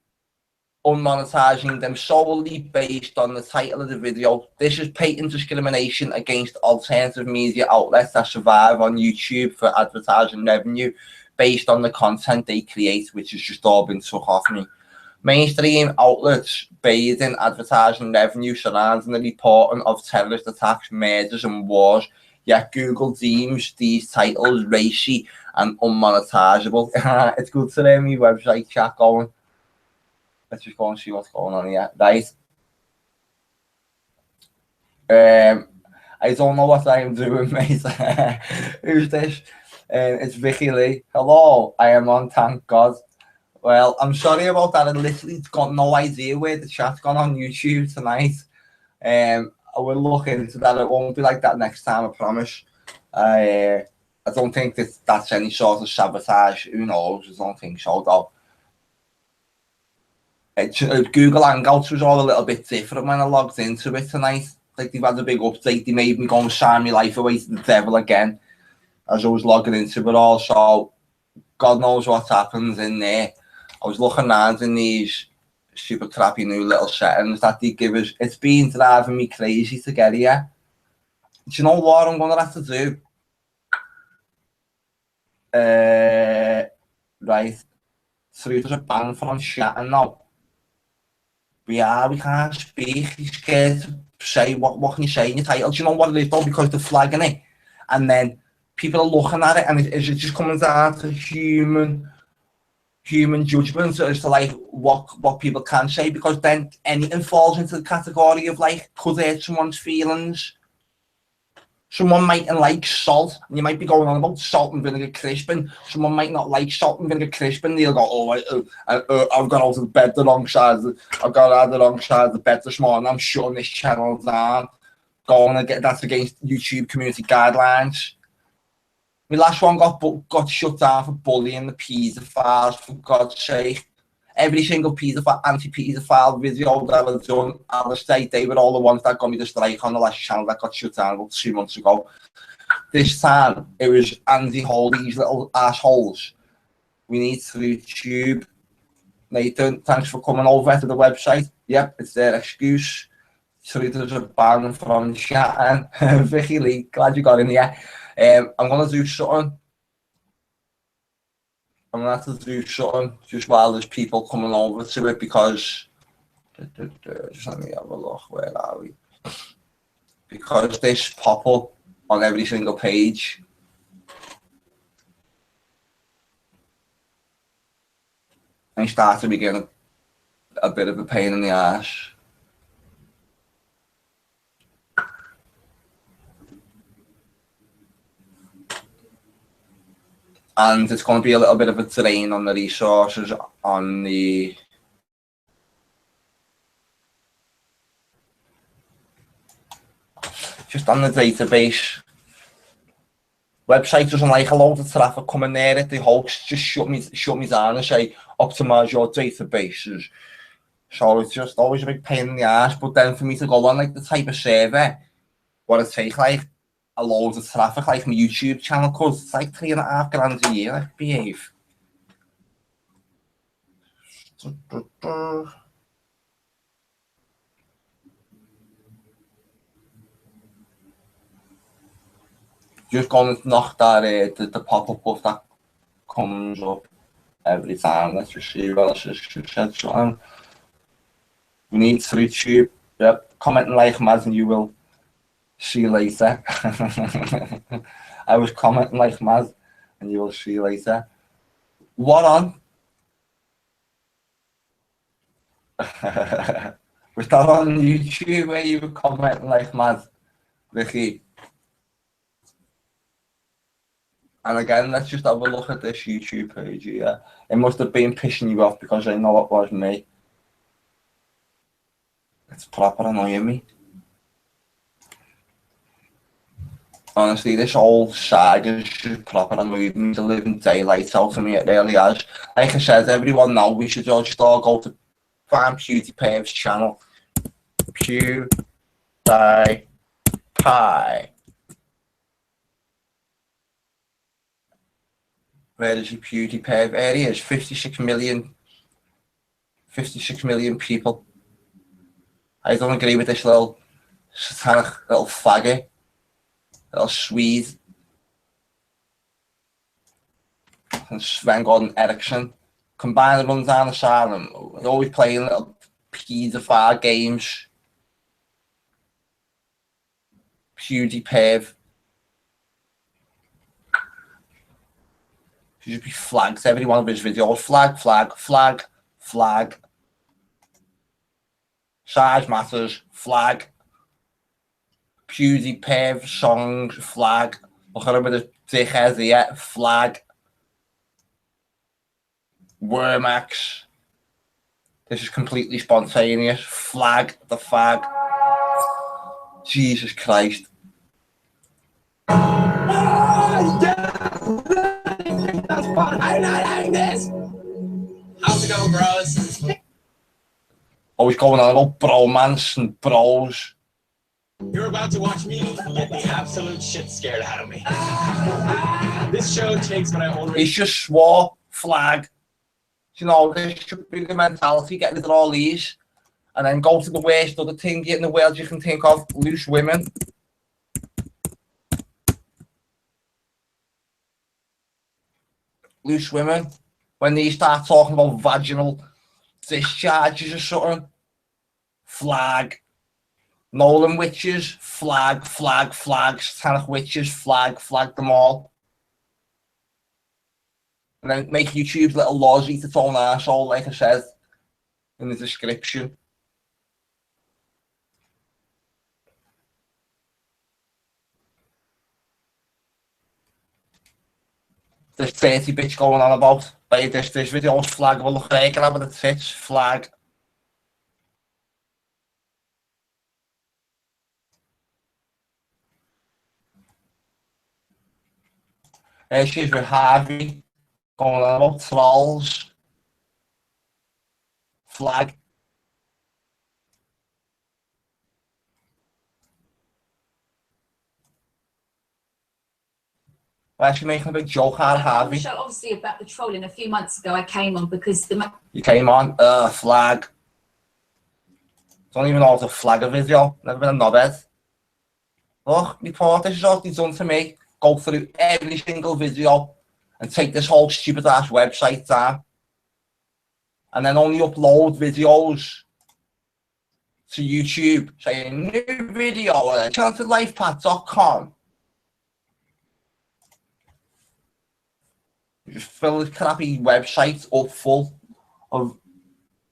unmonetizing them solely based on the title of the video, this is patent discrimination against alternative media outlets that survive on YouTube for advertising revenue based on the content they create, which has just all been took off me. Mainstream outlets bathe in advertising revenue surrounding the reporting of terrorist attacks, murders and wars, yet Google deems these titles racy and unmonetizable. It's good to hear my website chat going. Let's just go and see what's going on here. Right. I don't know what I'm doing, mate. Who's this? It's Vicky Lee. Hello, I am on, thank God. Well, I'm sorry about that. I literally got no idea where the chat's gone on YouTube tonight. I will look into that. It won't be like that next time, I promise. I don't think that's any sort of sabotage. Who knows? I don't think so, though. Google Hangouts was all a little bit different when I logged into it tonight. Like they've had a big update. They made me go and sign my life away to the devil again as I was logging into it all. So God knows what happens in there. I was looking around in these super crappy new little settings that they give us. It's been driving me crazy to get here. Do you know what I'm going to have to do? Right. So there's a ban from chatting now. We can't speak. He's scared to say what can you say in your title. Do you know what it is though? Because they're flagging it, and then people are looking at it, and is it just coming down to human judgment as to like what people can say? Because then anything falls into the category of like could hurt someone's feelings. Someone mightn't like salt, and you might be going on about salt and vinegar crisp, and someone might not like salt and vinegar crisp, and they'll go, oh, I've got out of the bed the wrong side. I've got out of the wrong side of the bed this morning. I'm shutting this channel down. Going to get that's against YouTube community guidelines. My last one got shut down for bullying the paedophiles, for God's sake. Every single anti-paedophile video that I've done, I'll say they were all the ones that got me the strike on the last channel that got shut down about 2 months ago. This time, it was Andy Hall, these little assholes. We need to YouTube. Nathan, thanks for coming over to the website. Yep, it's their excuse. So there's a ban from chatting. Vicky Lee, glad you got in here. I'm going to do something. I'm going to have to do something just while there's people coming over to it, because just let me have a look, where are we? Because this pop-up on every single page. And he started becoming a bit of a pain in the arse. And it's going to be a little bit of a drain on the resources on the just on the database. Website doesn't like a load of traffic coming near it. The hosts just shut me down and say optimize your databases. So it's just always a big pain in the ass. But then for me to go on like the type of server where it take like a load of traffic, like my YouTube channel, cause it's like $3.5 grand a year. Like, behave. Just going to knock that the pop-up of that comes up every time. Let's just see what else is said. So, we need to YouTube. Yep, comment and like Maz and you will see you later. I was commenting like Maz and you will see you later. What on? Was that on YouTube where you were commenting like Maz, Vicky? And again, let's just have a look at this YouTube page here. It must have been pissing you off because I know it was me. It's proper annoying me. Honestly, this whole saga is just proper annoying me. The living daylight out of me, it really has. Like I said, everyone knows we should all just all go to find PewDiePie's channel. PewDiePie. Where is he, PewDiePie? There he is, 56 million people. I don't agree with this little satanic little faggot, little Swede. And Sven Gordon Eriksson. Combined runs down the side of him. They're always playing little pedophile games. PewDiePie. Should just be flagged. Every one of his videos. Flag, flag, flag, flag. Size matters. Flag. PewDiePie songs. Flag. Look at him with his dickhead here. Flag. Wormax. This is completely spontaneous. Flag the fag. Jesus Christ. I like this. How's it going, bros? Always going on about bromance and bros. You're about to watch me get the absolute shit scared out of me. This show takes what I already. He's just swore. Flag. You know, this should be the mentality, get rid of all these, and then go to the worst other thing in the world you can think of, loose women. Loose women. When they start talking about vaginal discharges or something, flag. Nolan witches, flag, flag, flag. Satanic witches, flag, flag them all. And then make YouTube's little laws eat its own arsehole, like I said in the description. This dirty bitch going on about, but this video's flag, well look at it, with the tits, flag. There she is with Harvey, going on about trolls. Flag. We're actually making a big joke out of Harvey. Show obviously about the trolling a few months ago. I came on because the. You came on, flag. Don't even know how to flag a video. Never been a knobhead. Look, report this is what he's done to me. Go through every single video and take this whole stupid ass website down. And then only upload videos to YouTube saying new video at enchantedlifepath.com. just fill this crappy website up full of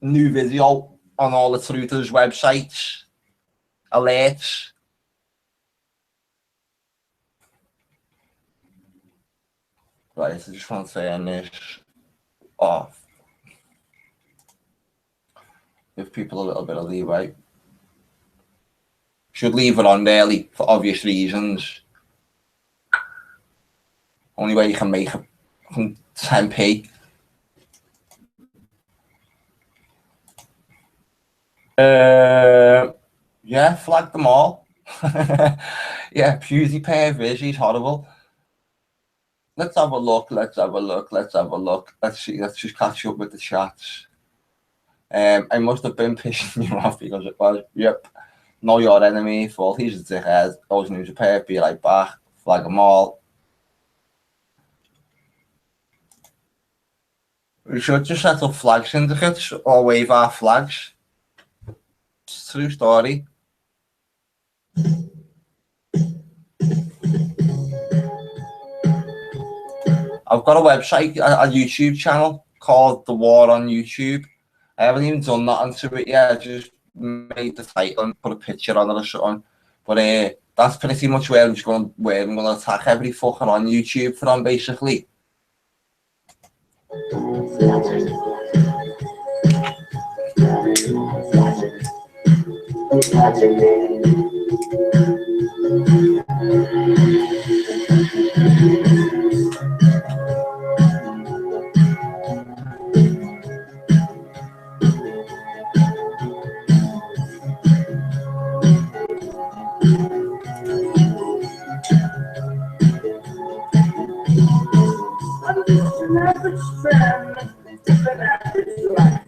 new video on all the truthers' websites, alerts. Right, so I just want to turn this off. Give people a little bit of leeway. Should leave it on daily for obvious reasons. Only way you can make it from 10p. Yeah, flag them all. Yeah, PewDiePie Vizzy's horrible. Let's have a look. Let's see. Let's just catch up with the chats. I must have been pissing you off because it was. Yep. Know your enemy. Fault. He's a dickhead. Those news a pair. Be right back. Flag them all. We should just set up flag syndicates or wave our flags. It's a true story. I've got a website, a YouTube channel called The War on YouTube. I haven't even done nothing to it yet. I just made the title and put a picture on it or something. But that's pretty much where I'm gonna attack every fucker on YouTube from, basically. I'm just an average friend, just an average life.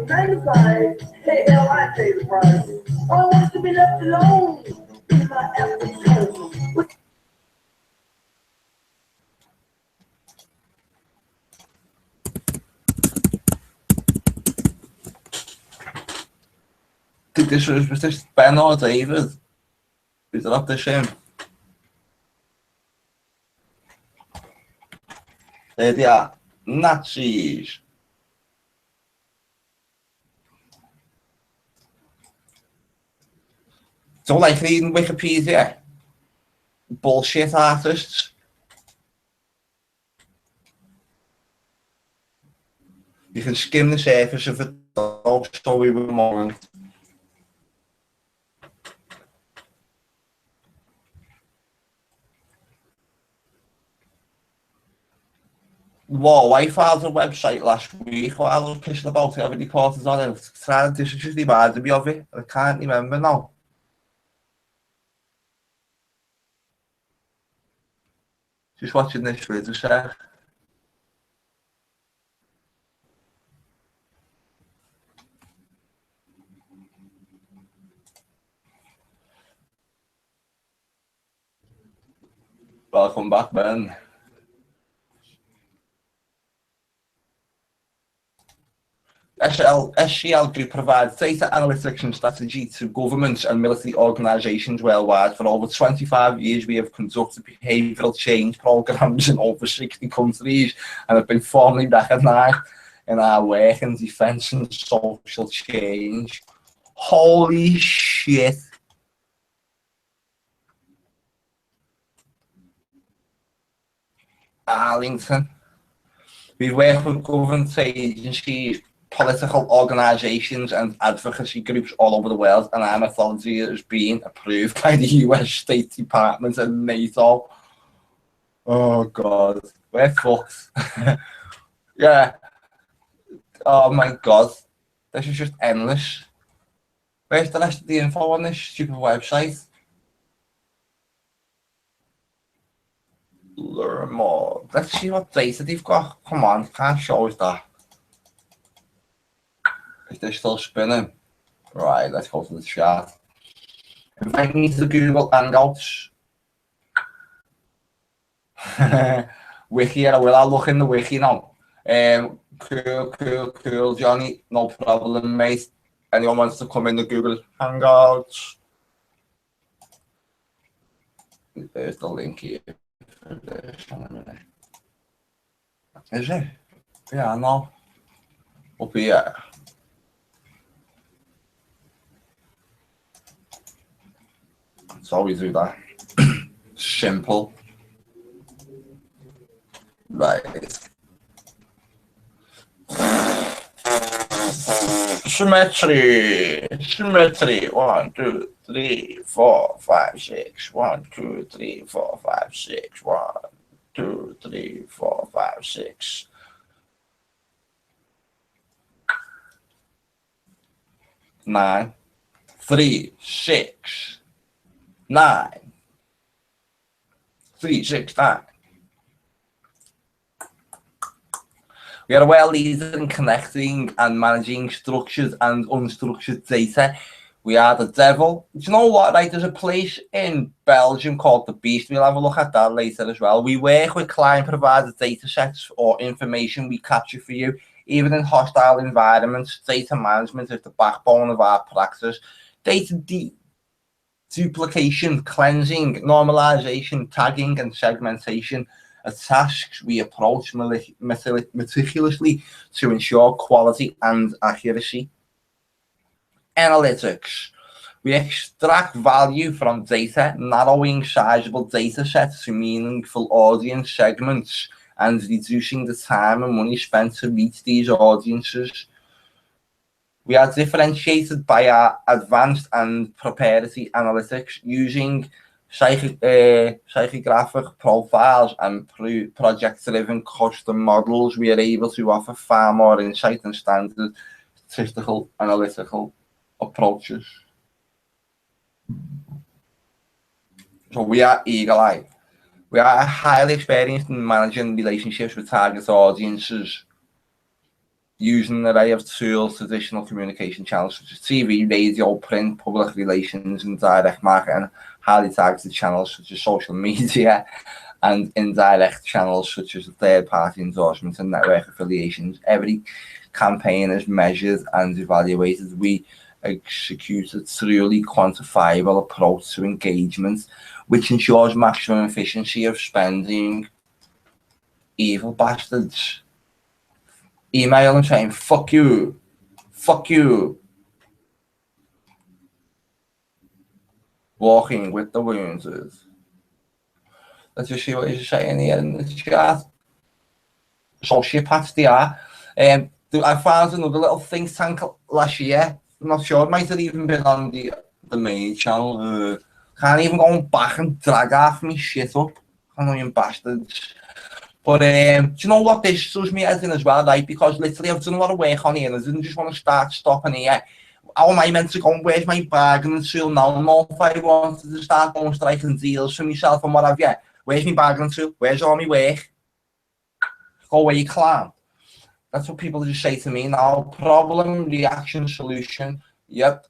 95, hey, hell, I pay the price. All I want is to be left alone in my average home. I think this was this Ben or David. Is it up this him? There they are. Nazis. Don't like reading Wikipedia. Bullshit artists. You can skim the surface of it, so we will moment. Whoa, I filed a website last week while I was pissing about it, having reporters on it. This is just reminded me of it. I can't remember now. Just watching this video set. Welcome back, Ben. SCL Group provides data analytics and strategy to governments and military organisations worldwide. For over 25 years, we have conducted behavioural change programmes in over 60 countries and have been formally recognised in our work in defence and social change. Holy shit. Arlington. We work with government agencies, political organisations and advocacy groups all over the world, and our methodology is being approved by the US State Department and NATO. Oh God, we're fucked. Yeah. Oh my God, this is just endless. Where's the rest of the info on this stupid website? Learn more. Let's see what data they've got. Come on, can't show us that. Is this still spinning? Right, let's go to the chat. Invite me to the Google Hangouts. Wiki, I will. I'll look in the wiki now. Cool, Johnny. No problem, mate. Anyone wants to come in the Google Hangouts? There's the link here. Is it? Yeah, I know. Up here. So we do that. Simple. Right. Symmetry. Symmetry. 1, 2, 3, 4, 5, 6. 1, 2, 3, 4, 5, 6. 1, 2, 3, 4, 5, 6. 9, 3, 6, 9, 3, 6, 9. We are a well leader in connecting and managing structured and unstructured data. We are the devil. Do you know what? Right, there's a place in Belgium called the Beast. We'll have a look at that later as well. We work with client-provided data sets or information we capture for you, even in hostile environments. Data management is the backbone of our practice. Data duplication, cleansing, normalization, tagging, and segmentation are tasks we approach meticulously to ensure quality and accuracy. Analytics. We extract value from data, narrowing sizable data sets to meaningful audience segments and reducing the time and money spent to reach these audiences. We are differentiated by our advanced and proprietary analytics using psychographic profiles and project-driven custom models. We are able to offer far more insight and standard statistical analytical approaches. So we are eagle-eyed. We are highly experienced in managing relationships with target audiences, using an array of tools, traditional communication channels such as TV, radio, print, public relations, and direct marketing, highly targeted channels such as social media, and indirect channels such as third-party endorsements and network affiliations. Every campaign is measured and evaluated. We execute a truly quantifiable approach to engagement, which ensures maximum efficiency of spending. Evil bastards. Email and saying, fuck you, fuck you. Walking with the wounded. Let's just see what he's saying here in the chat. Sociopaths they are. I found another little think tank last year. I'm not sure, it might have even been on the main channel. Can't even go back and drag half me shit up. Annoying bastards. But do you know what this does me as in as well, right? Because literally I've done a lot of work on here and I didn't just want to stopping here. How am I meant to go and where's my bargaining tool now? No, if I wanted to start going striking deals for myself and what have you. Where's my bargaining tool? Where's all my work? Go away, you clown. That's what people just say to me now. Problem, reaction, solution. Yep.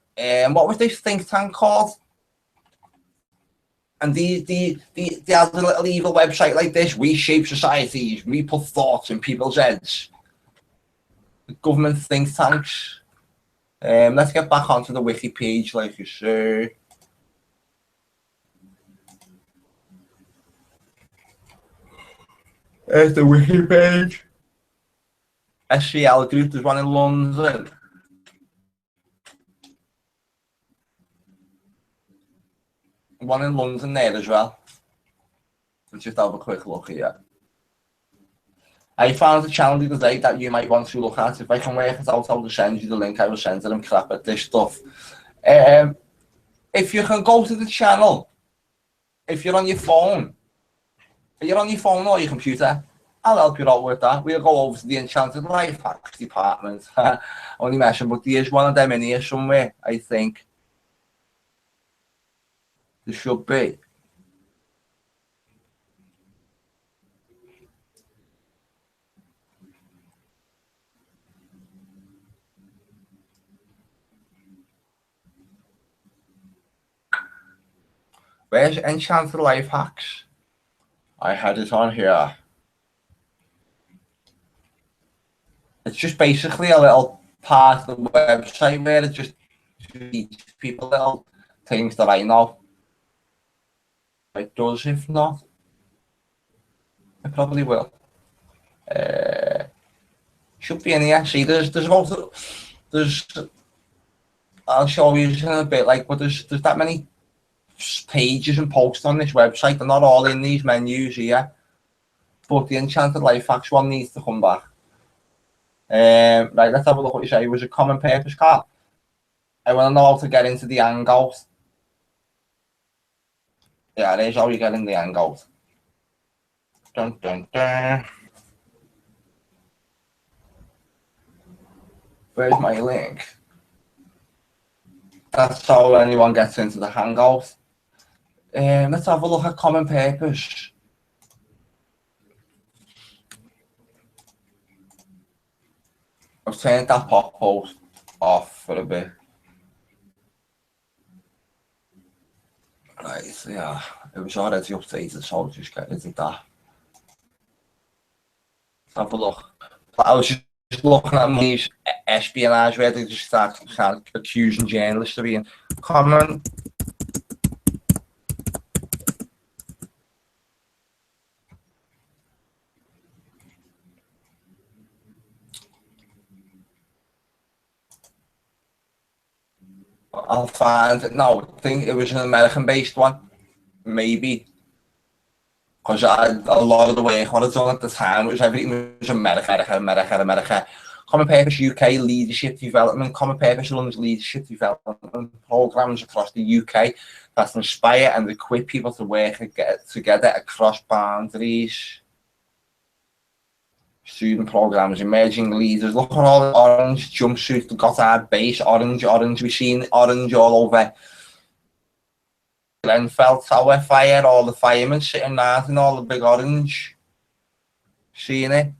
What was this think tank called? And they have a little evil website like this. We shape societies. We put thoughts in people's heads. The government think tanks. Let's get back onto the wiki page, like you say. There's the wiki page. SCL group. There's one in London. One in London there as well. Let's just have a quick look here. I found a channel the other day that you might want to look at. If I can work it out, I'll just send you the link. I will send them crap at this stuff. If you can go to the channel, if you're on your phone or your computer, I'll help you out with that. We'll go over to the Enchanted LifePath department. Only mention, but there's one of them in here somewhere, I think. There should be. Where's Enchanted Life Hacks? I had it on here. It's just basically a little part of the website where it just teaches people little things that I know. It does, if not, it probably will. Should be in here. See, there's about, I'll show you in a bit, like, but there's that many pages and posts on this website. They're not all in these menus here, but the Enchanted Life Facts one needs to come back. Right, let's have a look what you say. It was a common purpose car. I want to know how to get into the hangout. Yeah, there's how you get in the hangout. Dun, dun, dun. Where's my link? That's how anyone gets into the hangout. Let's have a look at common purpose. I've turned that pop post off for a bit. Right, so yeah, it was already updated, so I'll just get rid of that. Let's have a look. I was just looking at these espionage where they just start accusing journalists of being common. I'll find it. No, I think it was an American-based one, maybe. Because a lot of the work what I done at the time was everything was America. Common Purpose UK Leadership Development. Common Purpose runs leadership development programs across the UK that inspire and equip people to work together across boundaries. Student programs, emerging leaders. Look at all the orange jumpsuits. They've got our base orange. We've seen orange all over Grenfell Tower fire. All the firemen sitting there in all the big orange. Seeing it.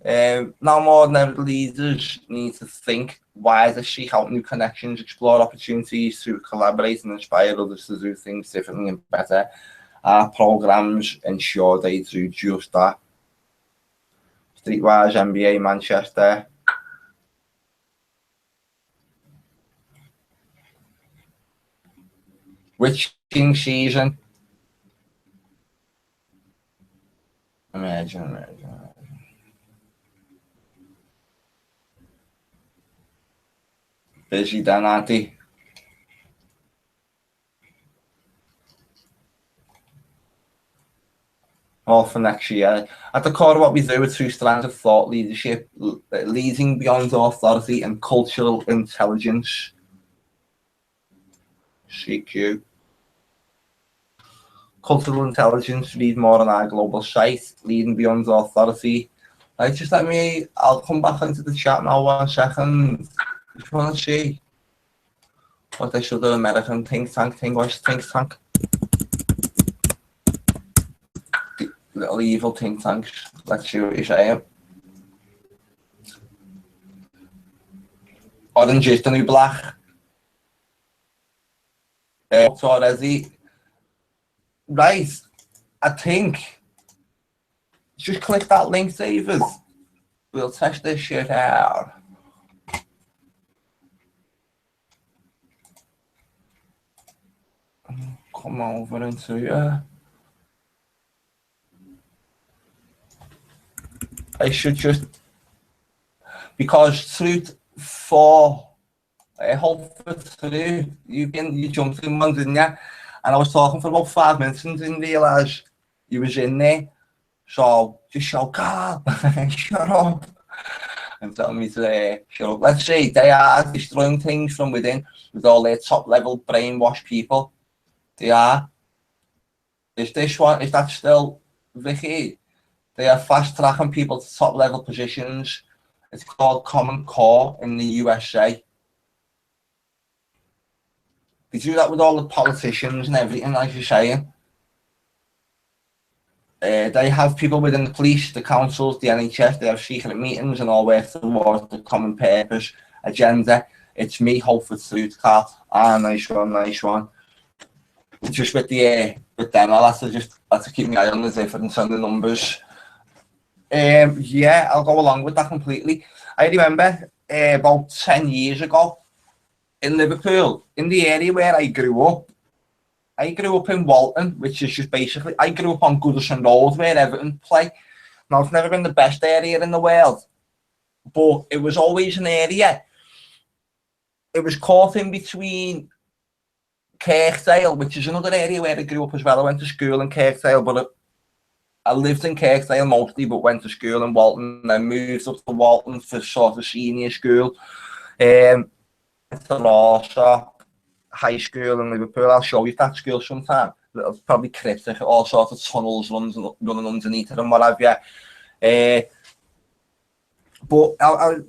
Now more than ever, leaders need to think wiser, seek out new connections, explore opportunities to collaborate and inspire others to do things differently and better. Our programs ensure they do just that. Streetwise NBA Manchester. Witching season. Imagine. Busy then, aren't they? All for next year. At the core of what we do with two strands of thought leadership, leading beyond authority and cultural intelligence. CQ. Cultural intelligence, read more on our global site, leading beyond authority. Right, just let me, I'll come back into the chat now 1 second. Just want to see what they should do, American think tank, English think tank. Little evil think tanks. Let's see what you're saying. Orange is the new black. Already. Right. I think. Just click that link, David. We'll test this shit out. Come over into here. I should just, because truth for, I hope for truth, you jumped in one, didn't you? And I was talking for about 5 minutes and didn't realise you was in there. So just shout, Carl, shut up. And tell me to shut up. Let's see, they are destroying things from within with all their top level brainwashed people. They are. Is this one, is that still Vicky? They are fast tracking people to top level positions. It's called Common Core in the USA. They do that with all the politicians and everything, like you're saying. They have people within the police, the councils, the NHS, they have secret meetings and all work towards the common purpose agenda. It's me, hope for truth, Carl. Ah, nice one. Just with with them, I'll have to keep my eye on the difference on the numbers. Yeah, I'll go along with that completely. I remember about 10 years ago in Liverpool, in the area where I grew up in Walton, which is just basically, I grew up on Goodison Road where Everton play. Now, it's never been the best area in the world, but it was always an area. It was caught in between Kirkdale, which is another area where I grew up as well. I went to school in Kirkdale, but I lived in Kirkdale mostly, but went to school in Walton, and then moved up to Walton for sort of senior school. To Arse High School in Liverpool. I'll show you that school sometime. It's probably cryptic, all sorts of tunnels running underneath it and what have you. But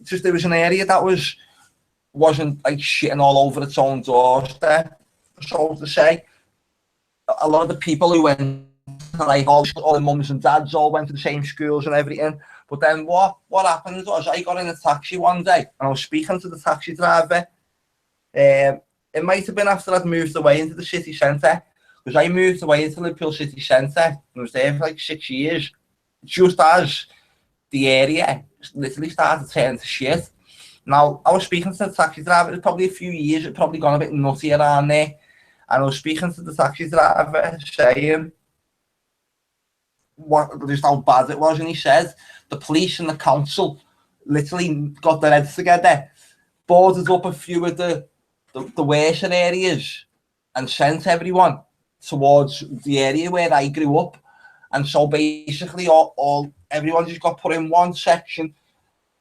just there was an area that wasn't like shitting all over its own doorstep, so to say. A lot of the people who went, like all the mums and dads all went to the same schools and everything. But then what happened was I got in a taxi one day and I was speaking to the taxi driver. It might have been after I'd moved away into the city centre, because I moved away into Liverpool city centre and was there for like 6 years, just as the area literally started to turn to shit. Now, I was speaking to the taxi driver, it was probably a few years, it probably gone a bit nutty around there, and I was speaking to the taxi driver saying just how bad it was, and he said the police and the council literally got their heads together, boarded up a few of the worst areas and sent everyone towards the area where I grew up. And so basically everyone just got put in one section,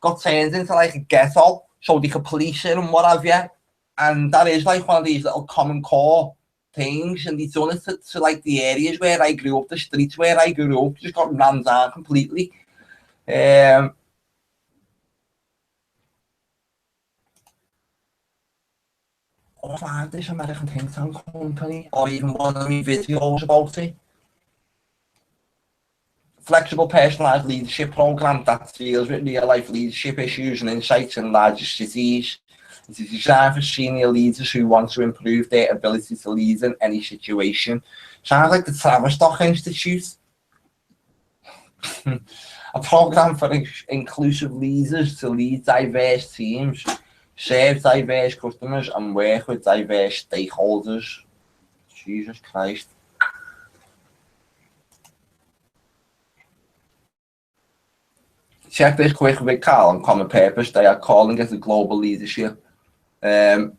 got turned into like a ghetto so they could police it and what have you. And that is like one of these little common core things, and they've done it to like the areas where I grew up, the streets where I grew up, just got ran down completely. I'll find this American think tank company, or even one of my videos about it. Flexible personalised leadership program that deals with real life leadership issues and insights in larger cities. It is designed for senior leaders who want to improve their ability to lead in any situation. Sounds like the Tavistock Institute. A program for inclusive leaders to lead diverse teams, serve diverse customers and work with diverse stakeholders. Jesus Christ. Check this quick with Carl on Common Purpose. They are calling it the global leadership. Is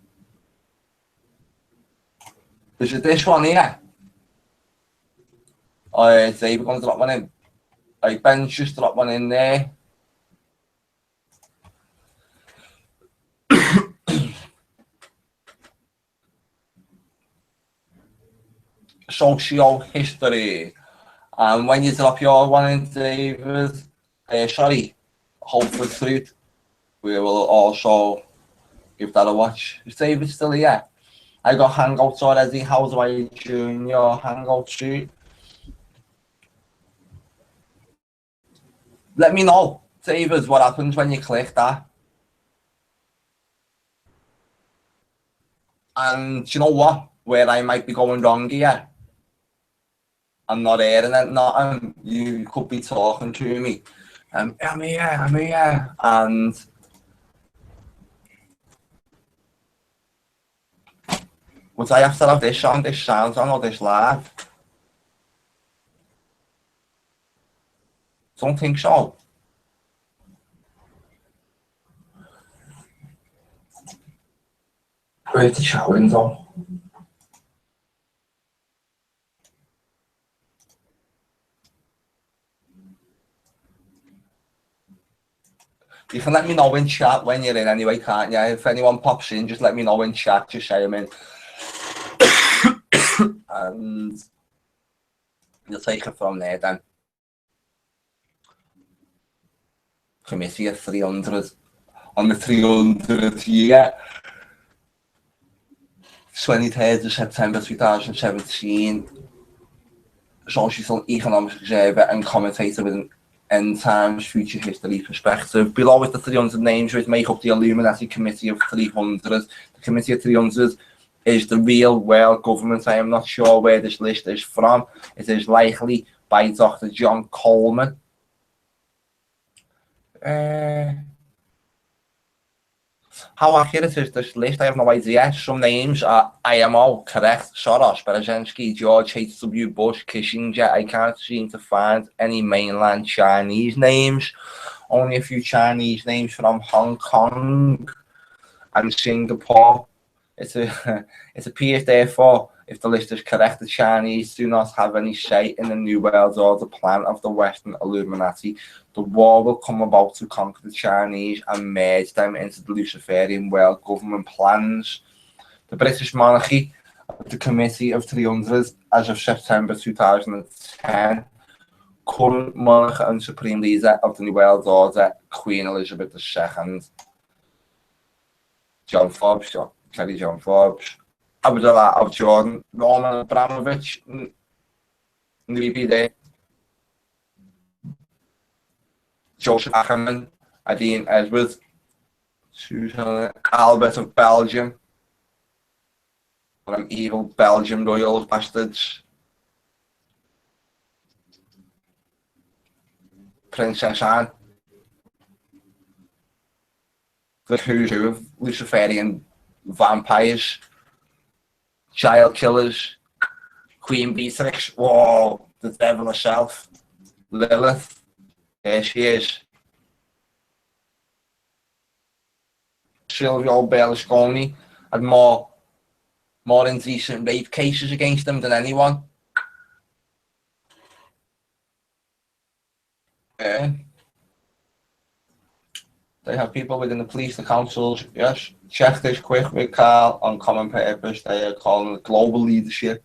it this one here? David going to drop one in. Ben's just dropped one in there. Social history. And when you drop your one in, David, Hopeful Truth, we will also give that a watch. Is David still here? I got Hangouts already. How do I join your Hangout sheet? Let me know, David, what happens when you click that. And do you know what? Where I might be going wrong here. I'm not hearing it, nothing. You could be talking to me. I'm here. And would I have to have this on, this sound on, or this live? Don't think so. Where's the chat window? You can let me know in chat when you're in anyway, can't you? If anyone pops in, just let me know in chat, just say I'm in. And you'll take it from there then. Committee of 300. On the 300th year. 23rd of September 2017. Social Economics Observer and commentator with an end times future history perspective. Below is the 300 names which make up the Illuminati Committee of 300. The Committee of 300 is the real world government. I am not sure where this list is from. It is likely by Dr. John Coleman. How accurate is this list? I have no idea. Some names are IMO, correct, Soros, Berezensky, George H.W. Bush, Kissinger. I can't seem to find any mainland Chinese names only a few Chinese names from Hong Kong and Singapore. It's a PS therefore, if the list is correct, the Chinese do not have any say in the New World Order plan of the Western Illuminati. The war will come about to conquer the Chinese and merge them into the Luciferian world government plans. The British monarchy, the Committee of 300 as of September 2010, current monarch and supreme leader of the New World Order, Queen Elizabeth II. John Forbes, Kelly John Forbes, Abdullah Jordan, Roman Abramovich, Nibide, Joseph Ackerman, Adine Edward, Susan Albert of Belgium, them evil Belgian royal bastards, Princess Anne, the who's who of Luciferian vampires, child killers, Queen Beatrix, whoa, the devil herself, Lilith, there she is, Silvio Berlusconi had more indecent rape cases against them than anyone. They have people within the police, the councils. Yes, check this quick with Carl on Common Purpose. They are calling it global leadership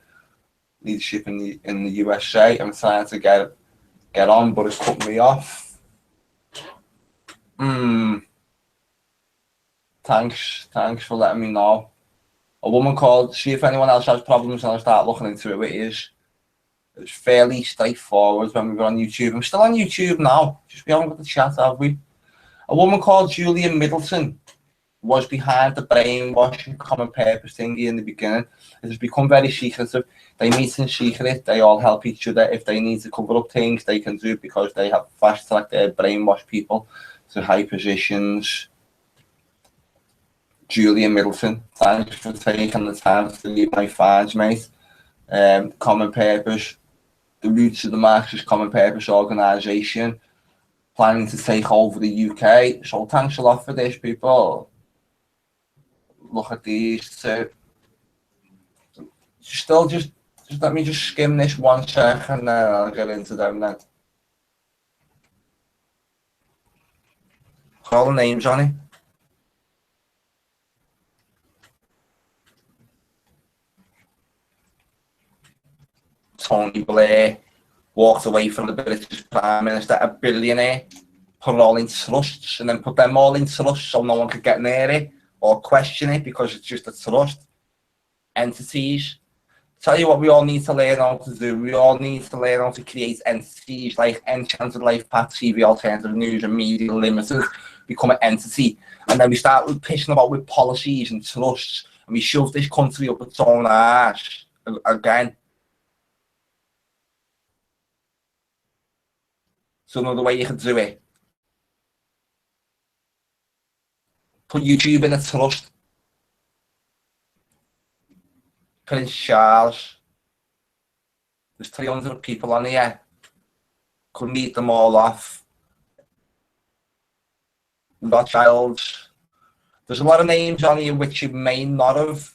in the USA. I'm trying to get on, but it's cutting me off. Thanks for letting me know. A woman called. See if anyone else has problems, and I'll start looking into it. It's fairly straightforward when we were on YouTube. I'm still on YouTube now. Just we haven't got the chat, have we? A woman called Julia Middleton was behind the brainwashing Common Purpose thingy in the beginning. It has become very secretive. They meet in secret. They all help each other. If they need to cover up things, they can do it because they have fast-tracked their brainwash people to high positions. Julia Middleton, thanks for taking the time to read my finds, mate. Common Purpose, the roots of the Marxist Common Purpose organisation, planning to take over the UK. So thanks a lot for this, people. Look at these two. Still, just let me just skim this 1 second, and then I'll get into them then. All the names on it. Tony Blair walked away from the British Prime Minister, a billionaire, put it all in trusts, and then put them all in trusts so no one could get near it or question it because it's just a trust. Entities. Tell you what we all need to learn how to do. We all need to learn how to create entities like Enchanted, LifePath, TV Alternative News and Media Limited, become an entity. And then we start pissing about with policies and trusts, and we shove this country up its own arse again. So another way you can do it. Put YouTube in a trust. Prince Charles. There's 300 people on here. Could meet them all off. Rothschilds. There's a lot of names on here which you may not have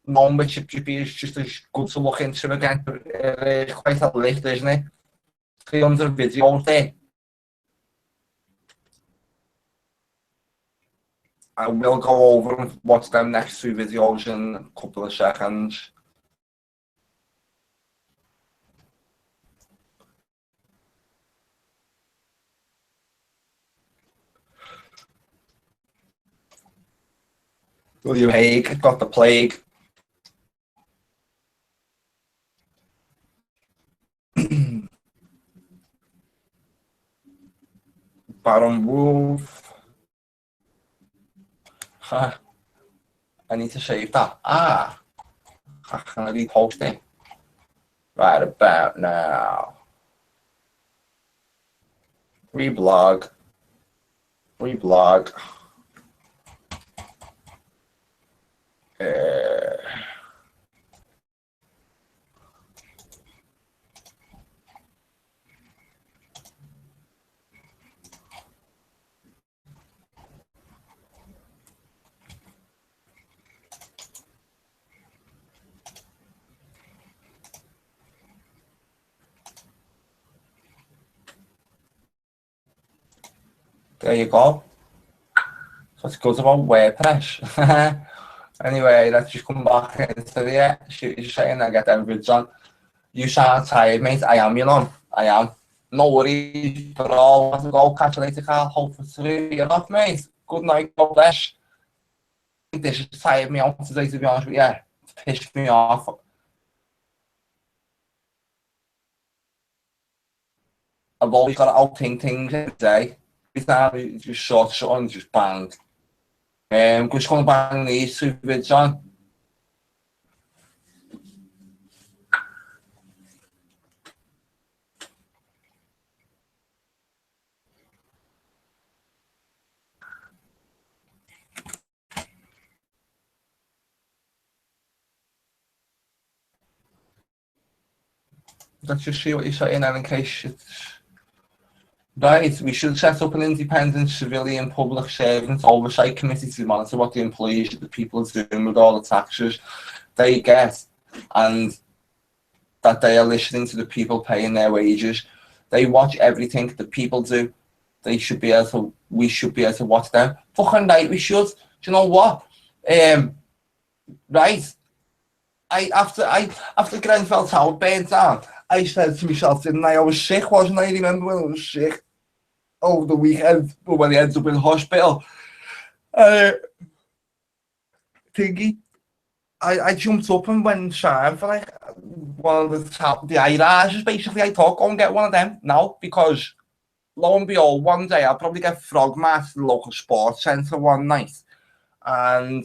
known, which is just as good to look into again. It's quite a list, isn't it? 300 videos there. I will go over and watch them next 2 videos in a couple of seconds. William Hague got the plague. Baron Wolf. I need to save that. How can I repost it? Right about now. Reblog. There you go. So it's good about WordPress. Anyway, let's just come back into the shoot you're saying I get them vids on. You sound tired, mate. I am, you know. I am. No worries, but all want to go catch you later, Carl. Hope for 3 you're off, mate. Good night, God bless. This has tired me out today, to be honest with you. It's pissed me off. I've always got to outthink things every day. Every time you just sort something, just bang. Just going to bang these 2 vids on. Let's just see what you're saying then in case it's... Right, we should set up an independent civilian public servant oversight committee to monitor what the employees, the people are doing with all the taxes they get, and that they are listening to the people paying their wages. They watch everything the people do. They should be able to, we should be able to watch them. Fucking right, we should. Do you know what? Right. After Grenfell Tower burnt down, I said to myself, didn't I was sick, wasn't I? Remember when I was sick over the weekend, when I ended up in hospital? Thingy, I jumped up and went inside for like one of the eye basically. I thought, go and get one of them now, because lo and behold, one day I'll probably get frog match at the local sports centre one night, and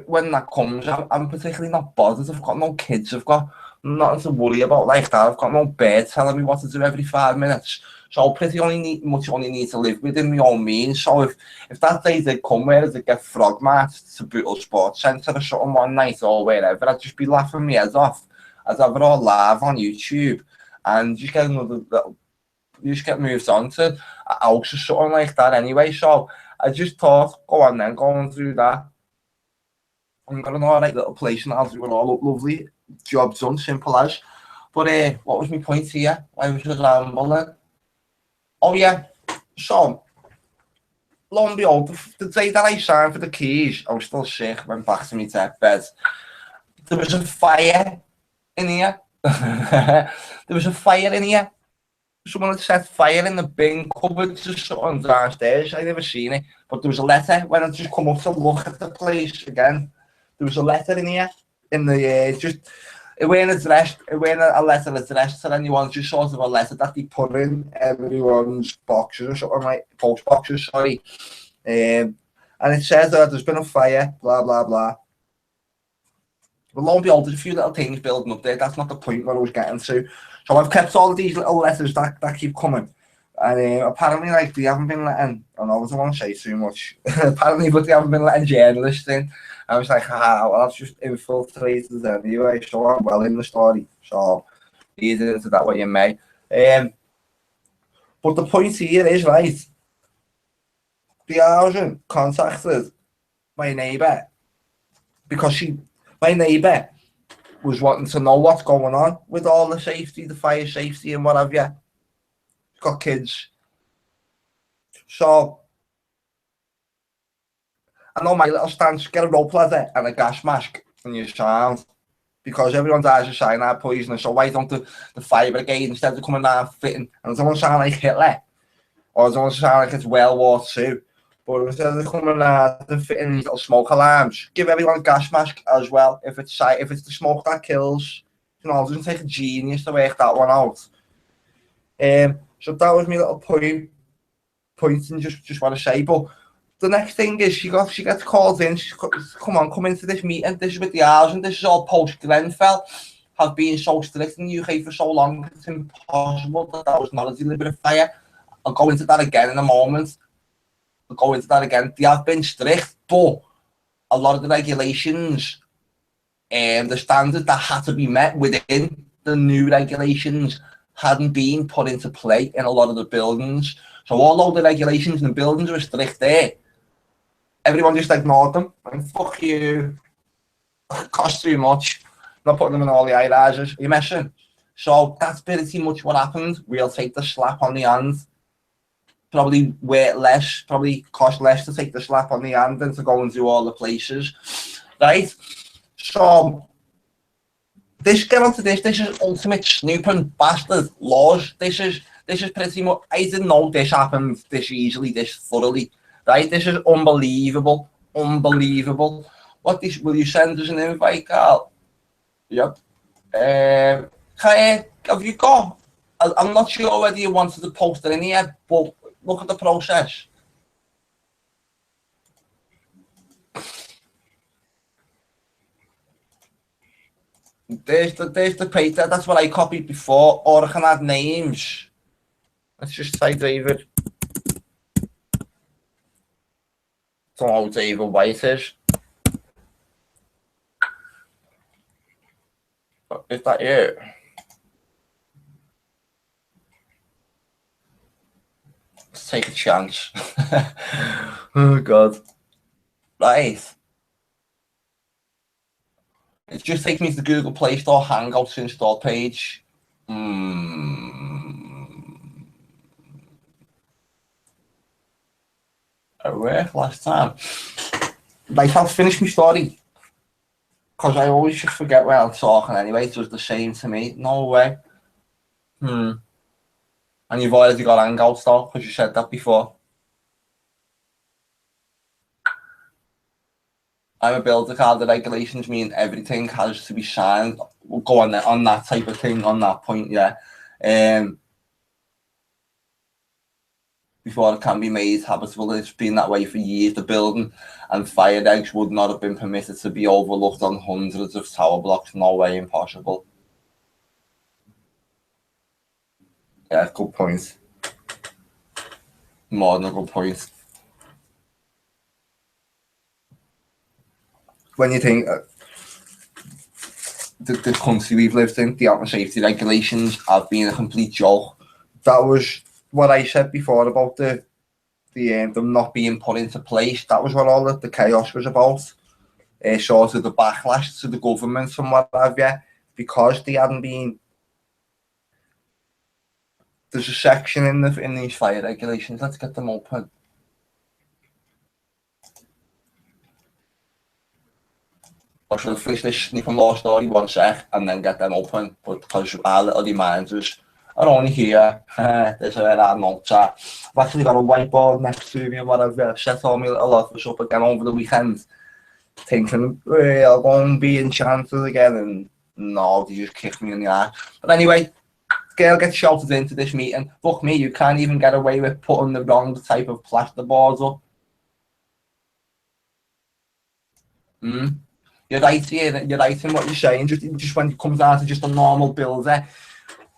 when that comes, I'm particularly not bothered. I've got no kids, I've got nothing to worry about like that. I've got no bird telling me what to do every 5 minutes. So I only need to live within my own means. So if that day did come where I get frog matched to Bootle Sports Centre or something one night or wherever, I'd just be laughing my head off. I'd have it all live on YouTube and just get you just get moved on to a house or something like that anyway. So I just thought, go on then, go and do that. I've got an alright little place and I'll do it all up lovely. Job done, simple as. But what was my point here? I was just rambling. Oh yeah, so lo and behold, the day that I signed for the keys, I was still sick, went back to my deathbed. There was a fire in here. There was a fire in here. Someone had set fire in the bin cupboards or something downstairs. I never seen it, but there was a letter when I just come up to look at the place again. There was a letter in here, in the just it weren't addressed. It weren't a letter addressed to anyone. Just sort of a letter that they put in everyone's boxes or something, like post boxes. Sorry, and it says that there's been a fire. Blah blah blah. But lo and behold, there's a few little things building up there. That's not the point where I was getting to. So I've kept all of these little letters that keep coming. And apparently, like, they haven't been letting, I don't want to say too much. Apparently, but they haven't been letting journalists in. I was like, well, that's just infiltrated anyway. So I'm well in the story. So, read into that what you may. But the point here is, right, the agent contacted my neighbour because my neighbour was wanting to know what's going on with all the safety, the fire safety and what have you. Got kids. So I know my little stance, get a rope ladder and a gas mask and you sound, because everyone's eyes are cyanide poisonous. So why don't the fire brigade, instead of coming down fitting, and it doesn't sound like Hitler or it doesn't sound like it's World War II, but instead of coming down and fitting these little smoke alarms, give everyone a gas mask as well. If it's the smoke that kills, you know, it doesn't take a genius to work that one out. So that was my little point and just want to say. But the next thing is she gets called in. She's come into this meeting. This is with the hours, and this is all post Grenfell have been so strict in the UK for so long. It's impossible that was not a deliberate fire. I'll go into that again in a moment. They have been strict, but a lot of the regulations and the standards that had to be met within the new regulations hadn't been put into play in a lot of the buildings. So although the regulations in the buildings were strict there, everyone just ignored them. And fuck you, it costs too much. Not putting them in all the high rises. Are you messing? So that's pretty much what happened. We'll take the slap on the hand. probably weight less, probably cost less to take the slap on the hand than to go and do all the places, right? So this get onto this is ultimate snooping bastard laws. This is pretty much, I didn't know this happened this easily, this thoroughly, right? This is unbelievable, unbelievable. What this, will you send us an invite, Carl? Yep. Have you got, I'm not sure whether you wanted to post it in here, but look at the process. There's the paper, that's what I copied before, or I can add names. Let's just say David. Don't know who David White is. Is that you? Let's take a chance. Oh God. Right. It just takes me to the Google Play Store Hangouts install page. It worked last time. Right, I'll finish my story. Because I always just forget where I'm talking anyway. It was the same to me. No way. And you've already got Hangouts though, because you said that before. I'm a builder card. The regulations mean everything has to be signed. We'll go on that type of thing, on that point, yeah. Before it can be made habitable, it's been that way for years. The building and fire eggs would not have been permitted to be overlooked on hundreds of tower blocks. No way, impossible. Yeah, good point. More than a good point. When you think the country we've lived in, the health and safety regulations have been a complete joke. That was what I said before about them not being put into place. That was what all the chaos was about. Sort of the backlash to the government and what have you, because they hadn't been. There's a section in these fire regulations. Let's get them open. I should have finished this sneaking law story one sec and then get them open, but because our little reminders are only here, there's where our notes are. I've actually got a whiteboard next to me and what I've set all my little office up again over the weekend, thinking, I'll go and be Enchanted again, and no, they just kicked me in the eye. But anyway, girl gets shouted into this meeting. Fuck me, you can't even get away with putting the wrong type of plasterboards up. You're right here, you're right in what you're saying, just when it comes down to just a normal builder,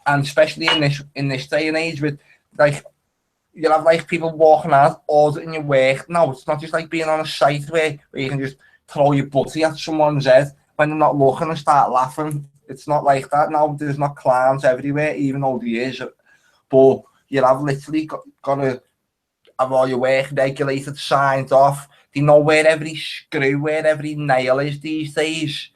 and especially in this day and age with, like, you have like people walking out auditing your work. No, it's not just like being on a site where you can just throw your butty at someone's head when they're not looking and start laughing. It's not like that now. There's not clowns everywhere, even though there is, but you have literally got to have all your work regulated, signed off. They know where every screw, where every nail is these days.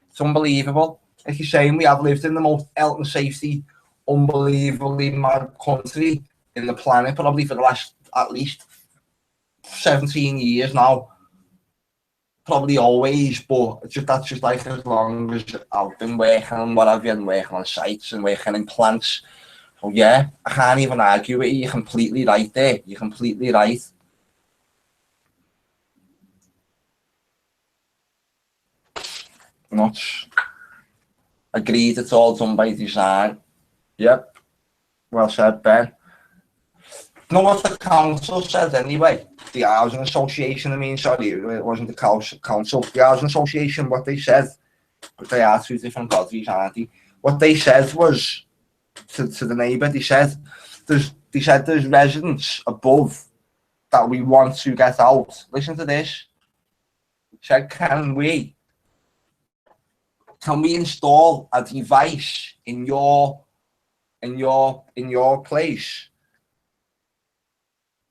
It's unbelievable. Like you're saying, we have lived in the most health and safety, unbelievably mad country in the planet, probably for the last at least 17 years now. Probably always, but that's just like as long as I've been working on whatever, and working on sites and working in plants. So yeah, I can't even argue with you. You're completely right there. You're completely right. Nuts. Agreed, it's all done by design. Yep. Well said, Ben. You know what the council said anyway? The Housing Association, sorry, it wasn't the council. The Housing Association, what they said, but they are two different bodies, aren't they? What they said was, to the neighbour, they said there's residents above that we want to get out. Listen to this. They said, can we install a device in your place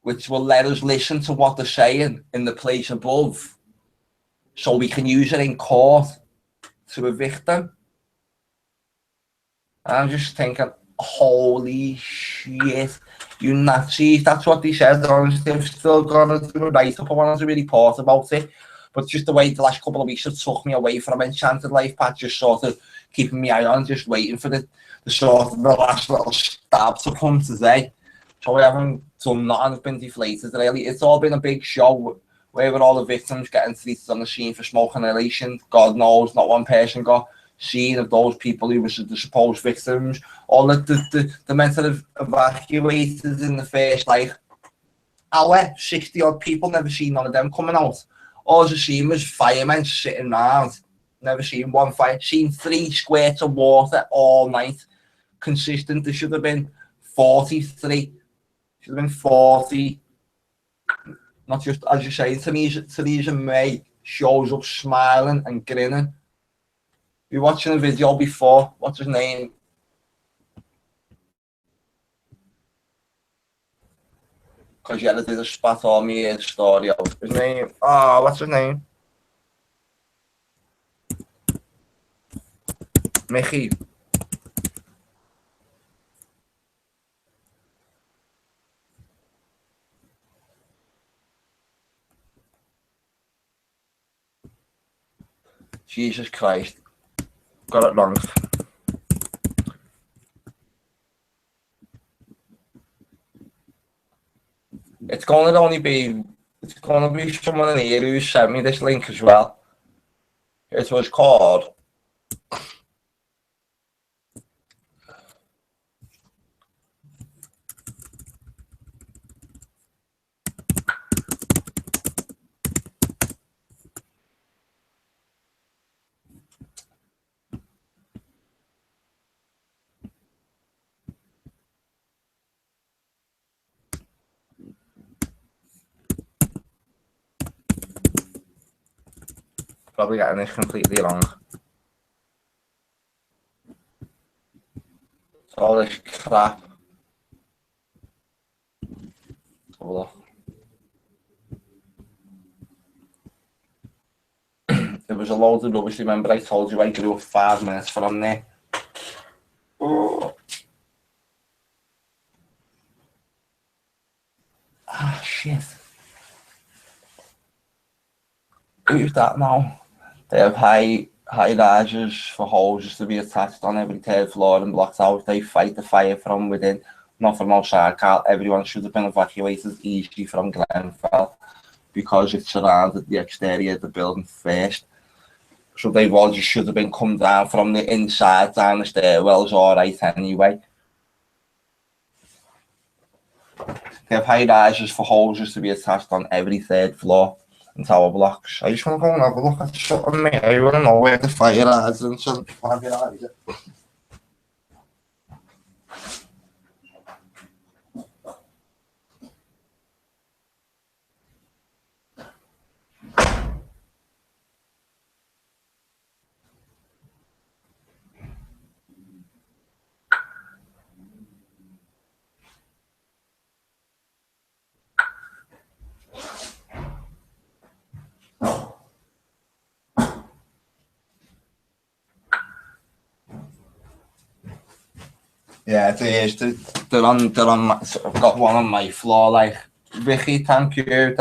which will let us listen to what they're saying in the place above, so we can use it in court to evict them? And I'm just thinking, holy shit, you Nazis. That's what they said. Honestly, I'm still gonna do a write-up. I wanted to really report about it. But just the way the last couple of weeks have took me away from Enchanted LifePath, just sort of keeping my eye on, just waiting for the sort of the last little stab to come today. So I haven't done nothing, I've been deflated really. It's all been a big show where all the victims getting treated on the scene for smoke inhalation. God knows, not one person got seen of those people who were the supposed victims. All the mental evacuated in the first like hour, 60 odd people, never seen none of them coming out. All I've seen was firemen sitting around. Never seen one fire. Seen 3 squirts of water all night. Consistent. There should have been 43. Should have been 40. Not just, as you say, Theresa May shows up smiling and grinning. You're watching a video before. What's his name? Because yeah, there's a spot on me in the story of his name. Oh, what's his name? Mickey. Jesus Christ. Got it wrong. It's going to be someone in here who sent me this link as well. It was called probably getting this completely wrong. It's all this crap. Have a look. There was a load of rubbish. Remember I told you I grew up 5 minutes from there. Oh. Ah, shit. Who's that now? They have high rises for hoses to be attached on every 3rd floor and blocked out. They fight the fire from within, not from outside. Carl, everyone should have been evacuated easily from Glenfell because it surrounded the exterior of the building first. So they all just should have been come down from the inside down the stairwells all right anyway. They have high rises for hoses to be attached on every 3rd floor and tower blocks. I just want to go and have a look at something, mate. I want to know where the fire hydrants and something like that. Yeah, it is. They're on my, I've got one on my floor, like, Vicky, thank you.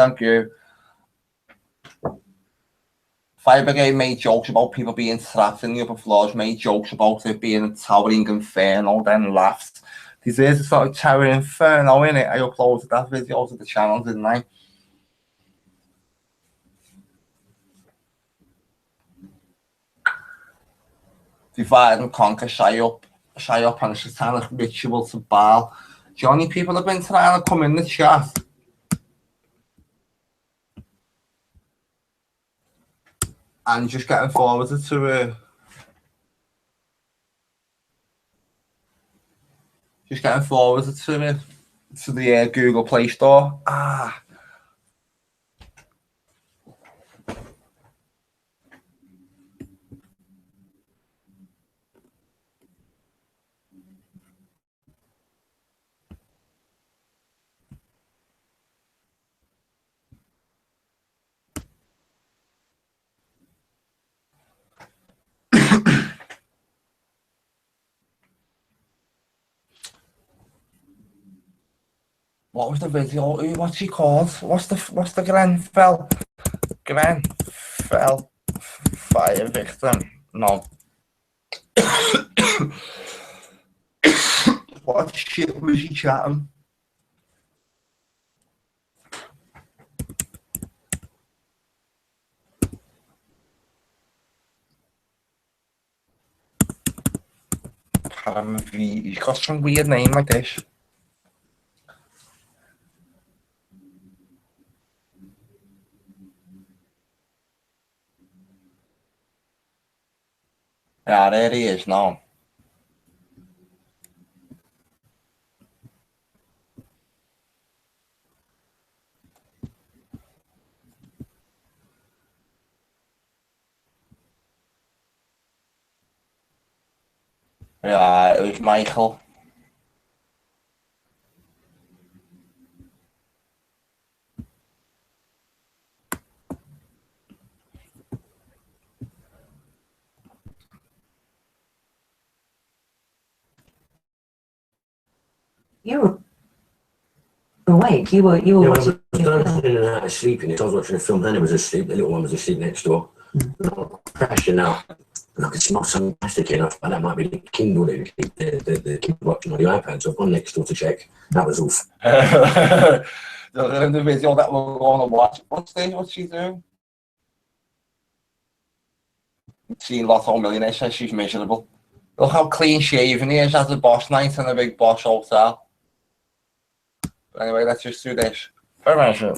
Fire Brigade made jokes about people being trapped in the upper floors, made jokes about it being a towering inferno, then laughed. This is a sort of towering inferno, innit? I uploaded that video to the channel, didn't I? Divide and conquer, shy up on a satanic ritual to Baal. Johnny, people have been trying to come in the chat. And just getting forwarded to the Google Play Store. Ah. What was the video? What's she called? What's the Grenfell fire victim? No. What shit was he chatting? He's got some weird name like this. Yeah, there he is now. Yeah, it was Michael. You were awake. You were Yeah, well, I watching. was dancing in and out of sleeping. I was watching a film, Hannah was asleep, the little one was asleep next door. And I'm crashing out. And I could smell some plastic enough, and that might be the Kindle that the kid watching on the iPad. So I've gone next door to check. That was off. The individual that we're going to watch. What's she doing? Seen Lotto Millionaire says she's miserable. Look how clean shaven he is as a boss night in a big boss hotel. But anyway, let's just do this. Permission.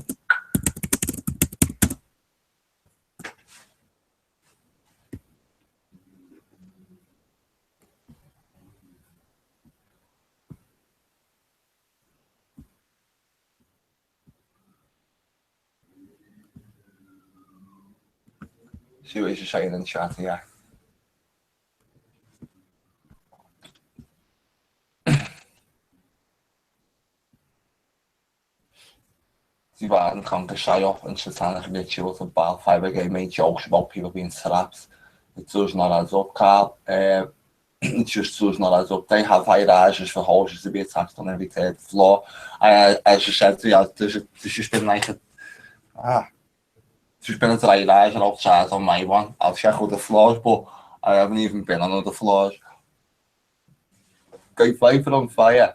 See what he's saying in chat here. Divine conquer psyop and satanic ritual to Baal Fiber game made jokes about people being trapped. It does not add up, Carl. It just does not add up. They have hierarchies for houses to be attached on every third floor. As you said, there's just been like there's just been a dry riser outside on my one. I'll check out the floors, but I haven't even been on other floors. They fight on fire.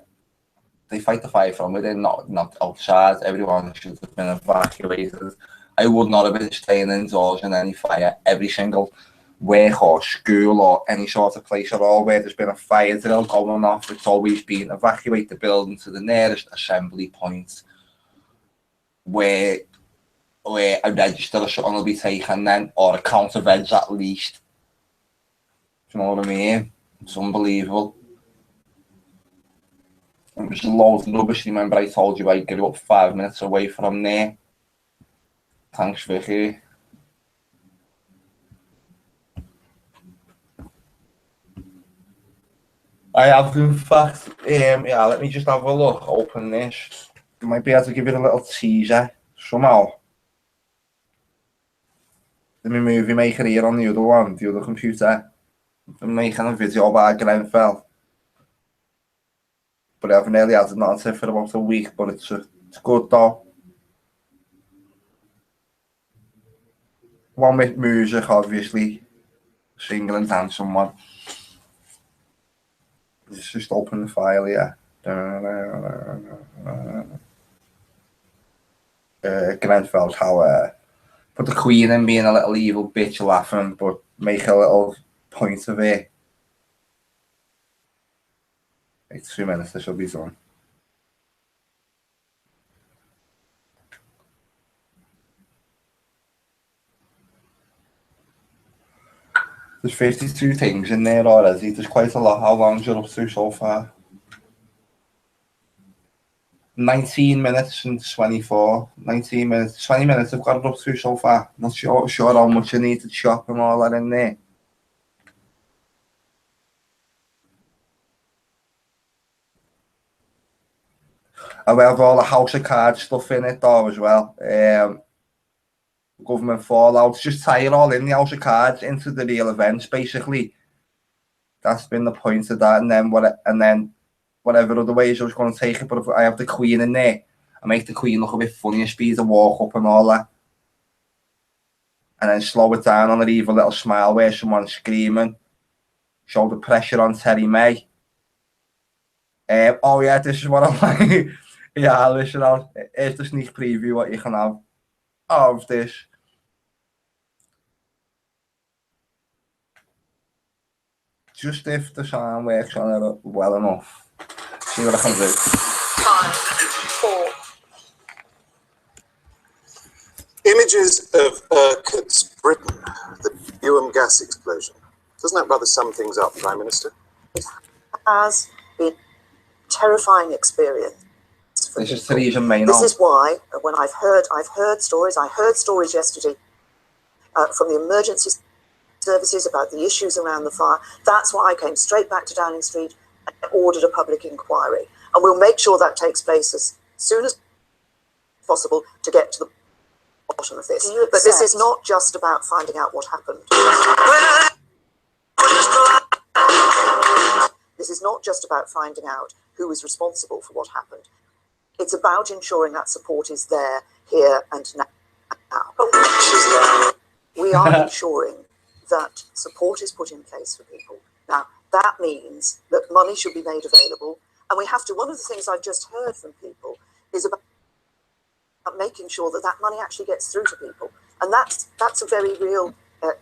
They fight the fire from within, not outside. Everyone should have been evacuated. I would not have been staying indoors in any fire. Every single work or school or any sort of place at all where there's been a fire drill going off, it's always been evacuate the building to the nearest assembly point where a register or something will be taken then, or a count of heads at least. Do you know what I mean? It's unbelievable. It was loads of rubbish. Remember I told you I'd get up 5 minutes away from there. Thanks, Vicky. I have, in fact, yeah, let me just have a look, open this. I might be able to give it a little teaser, somehow. Let me movie maker here on the other one, the other computer. I'm making a video about Grenfell. But I've nearly had it nonce for about a week, but it's good though. One with music, obviously. Single and dancing one. Let's just open the file here. Grenfell's how put the Queen in being a little evil bitch laughing, but make a little point of it. It's 2 minutes, this will be done. There's 52 things in there already. There's quite a lot. How long's you're up to so far? 19 minutes and 24. 19 minutes, 20 minutes I've got it up to so far. Not sure how much I need to chop and all that in there. I will have all the House of Cards stuff in it though as well. Government fallout, just tie it all in the House of Cards into the real events basically. That's been the point of that, and then whatever other ways I was going to take it, but if I have the Queen in there, and make the Queen look a bit funny and speed the walk up and all that. And then slow it down on an evil little smile where someone's screaming. Show the pressure on Terry May. Oh yeah, this is what I'm like. Yeah, listen out. Here's the sneak preview what you can have of this. Just if the sound works on it well enough. See what I can do. 5, 4. Images of Urquhart's Britain, the Buam gas explosion. Doesn't that rather sum things up, Prime Minister? It has been a terrifying experience. This is Theresa May. This is why, when I've heard stories. I heard stories yesterday from the emergency services about the issues around the fire. That's why I came straight back to Downing Street and ordered a public inquiry. And we'll make sure that takes place as soon as possible to get to the bottom of this. But this is not just about finding out what happened. This is not just about finding out who is responsible for what happened. It's about ensuring that support is there, here and now. We are ensuring that support is put in place for people. Now, that means that money should be made available. And we have to, one of the things I've just heard from people is about making sure that that money actually gets through to people. And that's a very real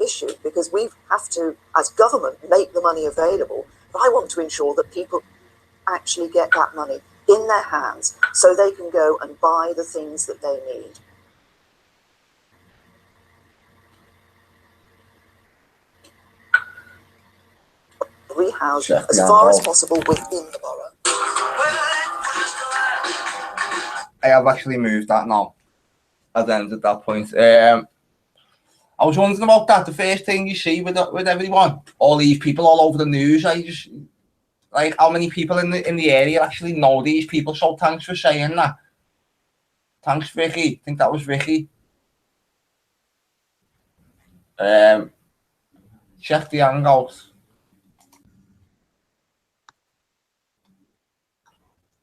issue, because we have to, as government, make the money available. But I want to ensure that people actually get that money in their hands so they can go and buy the things that they need. Rehoused as far as possible within the borough. I have actually moved that now. I've ended that point. I was wondering about that. The first thing you see with everyone, all these people all over the news, I just like how many people in the area actually know these people. So thanks for saying that. Thanks, Vicky. I think that was Vicky. Check the hangout.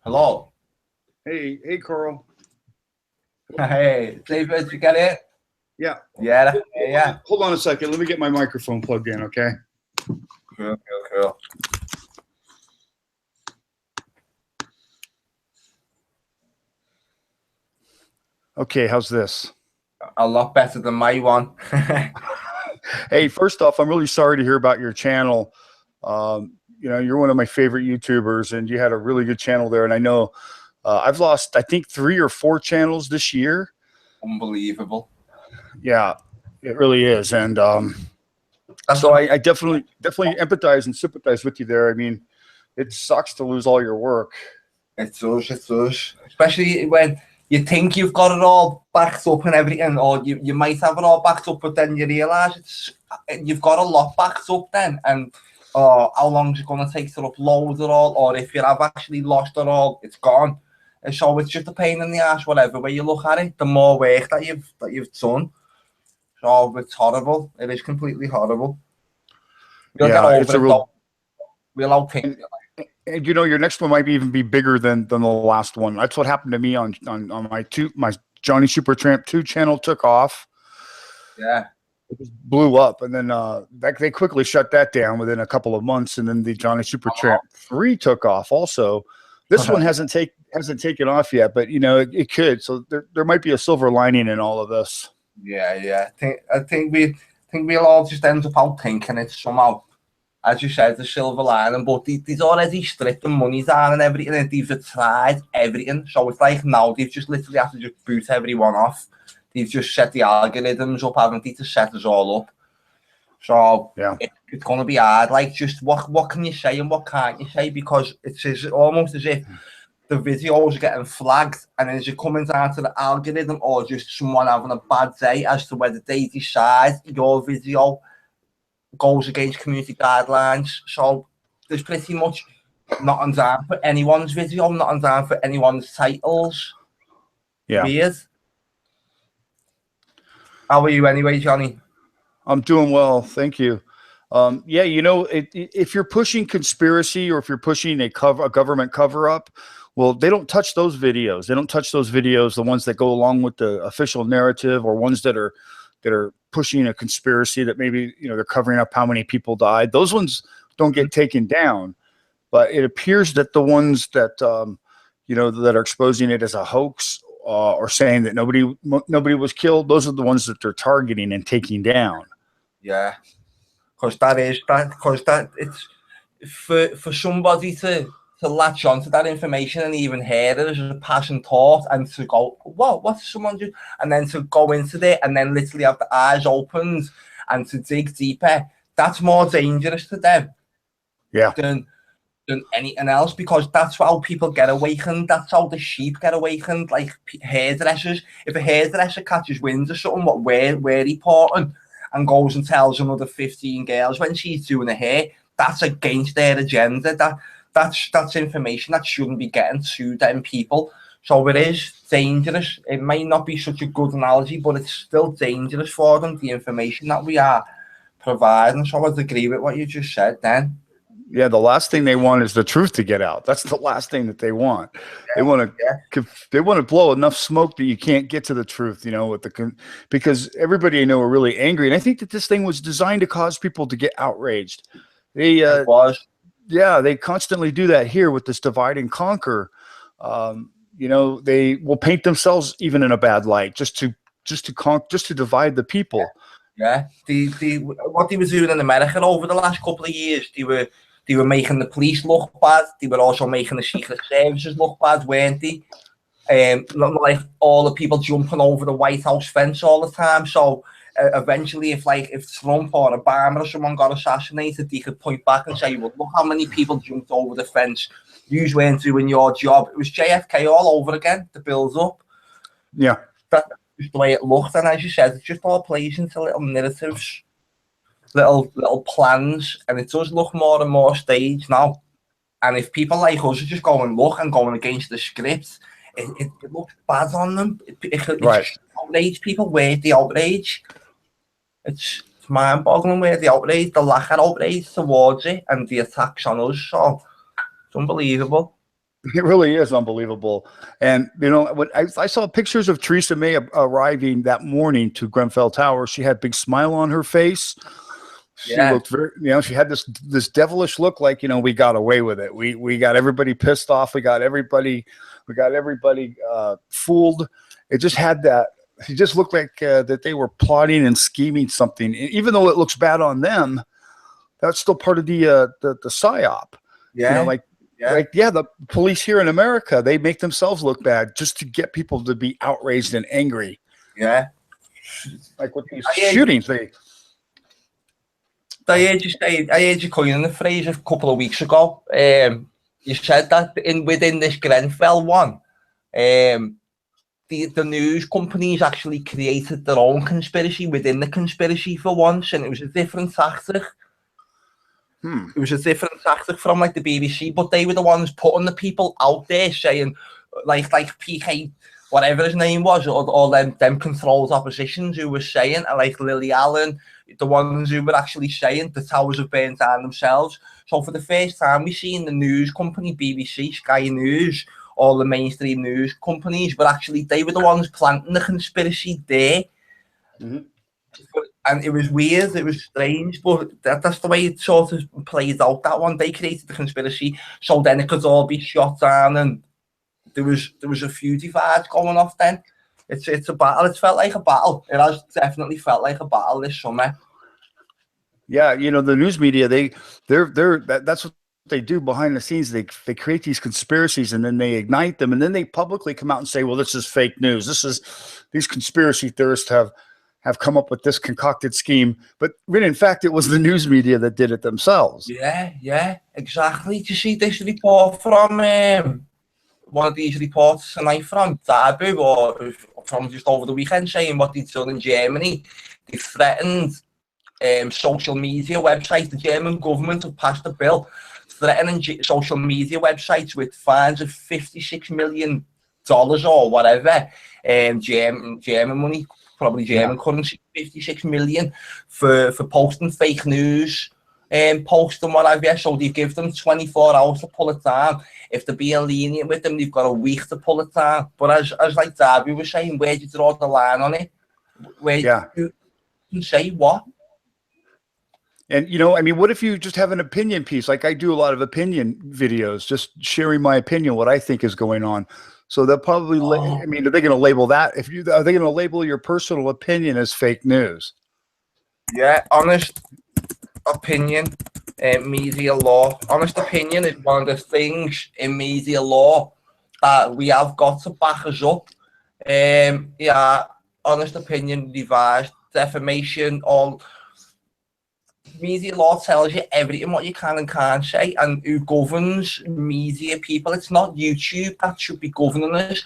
Hello. Hey, Carl. Hey, David, did you get it? Yeah. Yeah. Hold on a second. Let me get my microphone plugged in, okay? Cool. Okay, how's this? A lot better than my one. Hey, first off, I'm really sorry to hear about your channel. You know, you're one of my favorite YouTubers, and you had a really good channel there. And I know I've lost, I think, 3 or 4 channels this year. Unbelievable. Yeah, it really is. And so I definitely empathize and sympathize with you there. I mean, it sucks to lose all your work. It does. Especially when you think you've got it all backed up and everything, or you might have it all backed up, but then you realise you've got a lot backed up then, and how long is it going to take to upload it all, or if you have actually lost it all, it's gone. And so it's just a pain in the ass, whatever way you look at it, the more work that you've done. So it's horrible. It is completely horrible. We'll get over it though. We'll all think. And you know, your next one might even be bigger than the last one. That's what happened to me on my Johnny Supertramp 2 channel took off. Yeah. It just blew up, and then they quickly shut that down within a couple of months, and then the Johnny Supertramp 3 took off also. This one hasn't taken off yet, but you know, it could. So there might be a silver lining in all of this. Yeah. I think we'll all just end up out thinking it somehow. As you said, the silver lining, but they've already stripped the money down and everything, and they've tried everything. So it's like now they've just literally have to just boot everyone off. They've just set the algorithms up, haven't they, to set us all up. So yeah, it's going to be hard. Like, just what can you say and what can't you say? Because it's almost as if the videos are getting flagged, and then is it coming down to the algorithm or just someone having a bad day as to whether they decide your video goes against community guidelines. So there's pretty much nothing down for anyone's video, nothing down for anyone's titles. Yeah. Weird. How are you anyway, Johnny? I'm doing well, thank you. Yeah, you know, if you're pushing conspiracy or if you're pushing a government cover-up, Well, they don't touch those videos. They don't touch those videos, the ones that go along with the official narrative, or ones that are pushing a conspiracy that maybe, you know, they're covering up how many people died. Those ones don't get taken down. But it appears that the ones that you know, that are exposing it as a hoax, or saying that nobody was killed, those are the ones that they're targeting and taking down. Yeah, because it's for somebody to latch onto that information and even hear it as a passing thought, and to go, whoa, what's someone do? And then to go into there and then literally have the eyes opened and to dig deeper, that's more dangerous to them, yeah, than anything else, because that's how people get awakened. That's how the sheep get awakened, like hairdressers. If a hairdresser catches wind of something what we're reporting and goes and tells another 15 girls when she's doing her hair, that's against their agenda. That's information that shouldn't be getting to them people. So it is dangerous. It might not be such a good analogy, but it's still dangerous for them, the information that we are providing. So I'd agree with what you just said then. Yeah, the last thing they want is the truth to get out. That's the last thing that they want. Yeah, they want to blow enough smoke that you can't get to the truth, you know, with because everybody I know are really angry. And I think that this thing was designed to cause people to get outraged. It was. Yeah, they constantly do that here with this divide and conquer. You know, they will paint themselves even in a bad light just to divide the people. Yeah, what they were doing in America over the last couple of years, they were making the police look bad. They were also making the secret services look bad, weren't they? Like all the people jumping over the White House fence all the time. So eventually, if Trump or Obama or someone got assassinated, they could point back and say, well, look how many people jumped over the fence. You weren't doing your job. It was JFK all over again, the build up. Yeah. That's just the way it looked. And as you said, it just all plays into little narratives, little plans, and it does look more and more staged now. And if people like us are just going against the script, it looks bad on them. It right. Outrage people. Where the outrage? It's mind-boggling where the outrage, the lack of outrage towards it, and the attacks on us. So it's unbelievable. It really is unbelievable. And, you know, when I saw pictures of Theresa May arriving that morning to Grenfell Tower, she had a big smile on her face. She looked very, you know, she had this devilish look, like, you know, we got away with it. We got everybody pissed off. We got everybody fooled. It just had that. It just looked like that they were plotting and scheming something. Even though it looks bad on them, that's still part of the psyop. Yeah. You know, the police here in America, they make themselves look bad just to get people to be outraged and angry. Yeah. Like with these shootings, I heard you coining the phrase a couple of weeks ago. You said that within this Grenfell one, the news companies actually created their own conspiracy within the conspiracy for once, and it was a different tactic. It was a different tactic from like the BBC, but they were the ones putting the people out there saying, like PK, whatever his name was, or them controlled oppositions who were saying, and like Lily Allen, the ones who were actually saying the towers have burned down themselves. So for the first time, we seen the news company, BBC, Sky News, all the mainstream news companies, but actually they were the ones planting the conspiracy there. Mm-hmm. And it was weird, it was strange, but that's the way it sort of played out. That one, they created the conspiracy, so then it could all be shot down, and there was a few divides going off then. It's a battle. It's felt like a battle. It has definitely felt like a battle this summer. Yeah, you know, the news media, that's what they do behind the scenes. They create these conspiracies and then they ignite them, and then they publicly come out and say, well, this is fake news. These conspiracy theorists have come up with this concocted scheme, but really, in fact, it was the news media that did it themselves. Yeah, exactly. Did you see this report from one of these reports tonight from Darby, or from just over the weekend, saying what they'd done in Germany? They threatened social media websites. The German government have passed a bill threatening social media websites with fines of $56 million or whatever, German money. Probably German currency, 56 million for posting fake news post and what have you, so they give them 24 hours to pull it down. If they're being lenient with them, they've got a week to pull it down. But as like Darby was saying, where do you draw the line on it? Where you say what? And, you know, I mean, what if you just have an opinion piece? Like I do a lot of opinion videos, just sharing my opinion, what I think is going on. So they'll probably, I mean, are they going to label that? Are they going to label your personal opinion as fake news? Yeah, honest opinion, media law. Honest opinion is one of the things in media law that we have got to back us up. Yeah, honest opinion, revised, defamation, all. Media law tells you everything what you can and can't say, and who governs media people. It's not YouTube that should be governing us.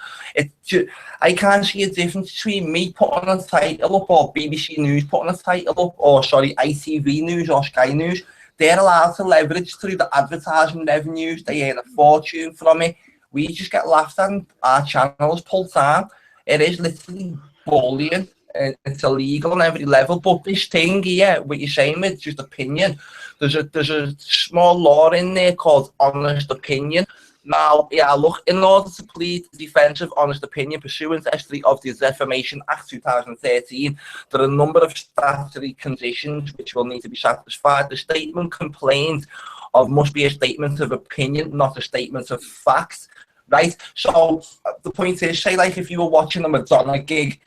I can't see a difference between me putting a title up or BBC News putting a title up, or sorry, ITV News or Sky News. They're allowed to leverage through the advertising revenues. They earn a fortune from it. We just get laughed at and our channels pulled down. It is literally bullying. It's illegal on every level, but this thing here, what you're saying with just opinion, there's a small law in there called honest opinion. Now, yeah, look, in order to plead the defence of honest opinion pursuant to S3 of the Defamation Act 2013, there are a number of statutory conditions which will need to be satisfied. The statement complained of must be a statement of opinion, not a statement of fact, right? So the point is, say like if you were watching a Madonna gig,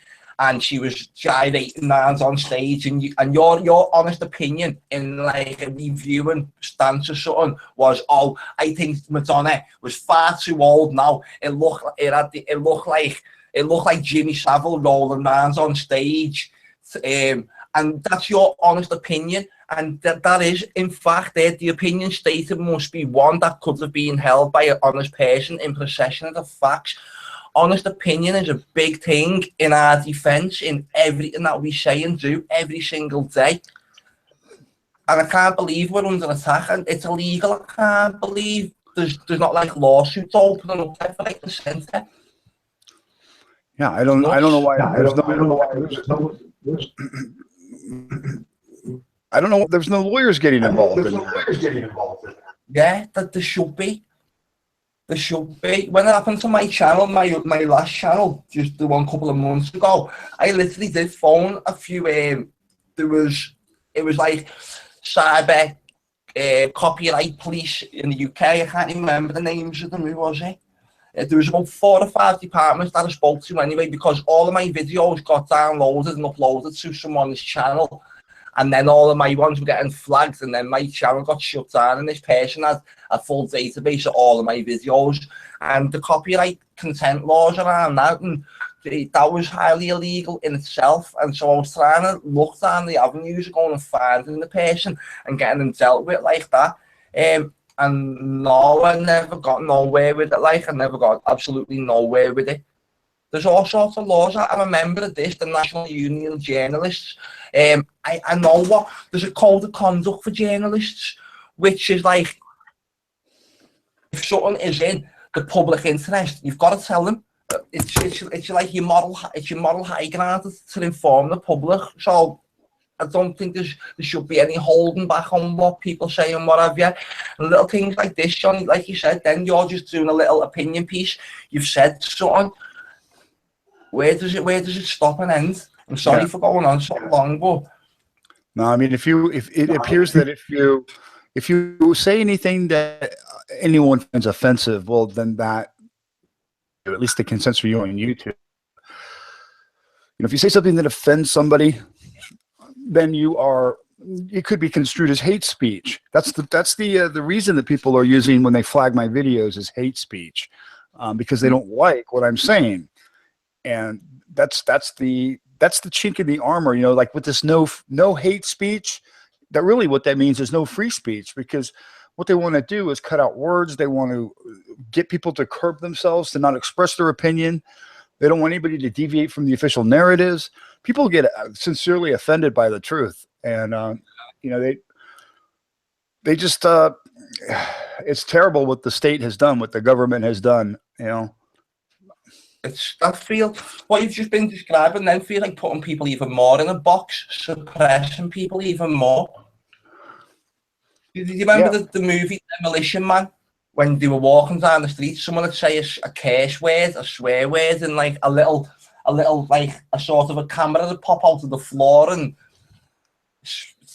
and she was gyrating around on stage, and your honest opinion in like a reviewing stance or something was, oh, I think Madonna was far too old now. It looked like Jimmy Savile rolling around on stage, and that's your honest opinion. And that is, in fact, the opinion stated must be one that could have been held by an honest person in possession of the facts. Honest opinion is a big thing in our defence, in everything that we say and do every single day. And I can't believe we're under attack, and it's illegal. I can't believe there's not like lawsuits opening up left, right, and centre. Yeah, I don't know why. I don't know. There's no lawyers getting involved in that. Yeah, that there should be. There should be. When it happened to my channel, my last channel, just the one couple of months ago, I literally did phone a few. It was like cyber copyright police in the UK. I can't even remember the names of them. Who was it? There was about 4 or 5 departments that I spoke to anyway, because all of my videos got downloaded and uploaded to someone's channel. And then all of my ones were getting flagged, and then my channel got shut down, and this person had a full database of all of my videos. And the copyright consent laws around that, and that was highly illegal in itself. And so I was trying to look down the avenues of going and finding the person and getting them dealt with like that. And no, I never got nowhere with it. Like, I never got absolutely nowhere with it. There's all sorts of laws. I'm a member of this, the National Union of Journalists. I know what, there's a code of conduct for journalists, which is like, if something is in the public interest, you've got to tell them. It's like your moral high ground to inform the public. So I don't think there should be any holding back on what people say and what have you. And little things like this, Johnny, like you said, then you're just doing a little opinion piece. You've said something. Where does it stop and end? I'm sorry for going on so long, but no, I mean, if it appears that if you say anything that anyone finds offensive, well, then that, at least the consent's for you on YouTube. You know, if you say something that offends somebody, then it could be construed as hate speech. That's the reason that people are using when they flag my videos is hate speech, because they don't like what I'm saying. And that's the chink in the armor, you know, like with this no hate speech, that really what that means is no free speech, because what they want to do is cut out words. They want to get people to curb themselves, to not express their opinion. They don't want anybody to deviate from the official narratives. People get sincerely offended by the truth. And, you know, they just, it's terrible what the state has done, what the government has done, you know. I feel what you've just been describing then feel like putting people even more in a box, suppressing people even more. Do you remember the movie Demolition Man? When they were walking down the street, someone would say a curse word, a swear word, and like a little like a sort of a camera would pop out of the floor and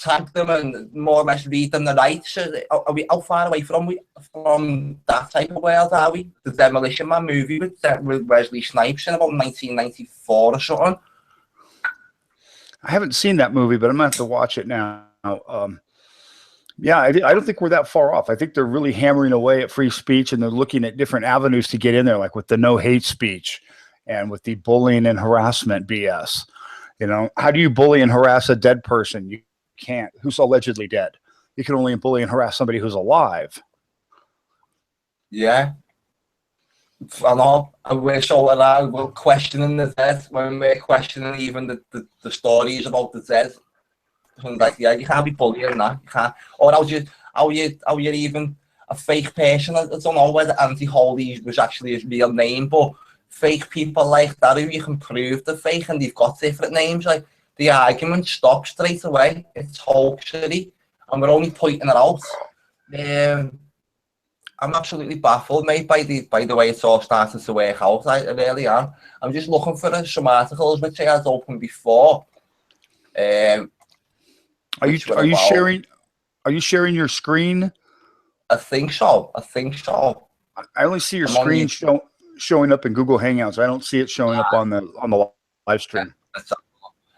tag them and more or less read them the rights. So how far away from that type of world are we? The Demolition Man movie with Wesley Snipes in about 1994 or something. I haven't seen that movie, but I'm gonna have to watch it now. Yeah, I don't think we're that far off. I think they're really hammering away at free speech, and they're looking at different avenues to get in there, like with the no hate speech and with the bullying and harassment BS. You know, how do you bully and harass a dead person? You can't. Who's allegedly dead? You can only bully and harass somebody who's alive. Yeah. I know. And we're so around, we're questioning the dead when we're questioning even the stories about the dead. And like, yeah, you can't be bullying that. You can't. Or how you even a fake person. I don't know whether Anti-Holy was actually his real name, but fake people like that who you can prove they're fake and they've got different names, like the argument stops straight away. It's hoaxery, and we're only pointing it out. I'm absolutely baffled, mate, by the way it's all starting to work out. I really am. I'm just looking for some articles which I had open before. Are you sharing? Are you sharing your screen? I think so. I only see your screen showing up in Google Hangouts. I don't see it showing up on the live stream.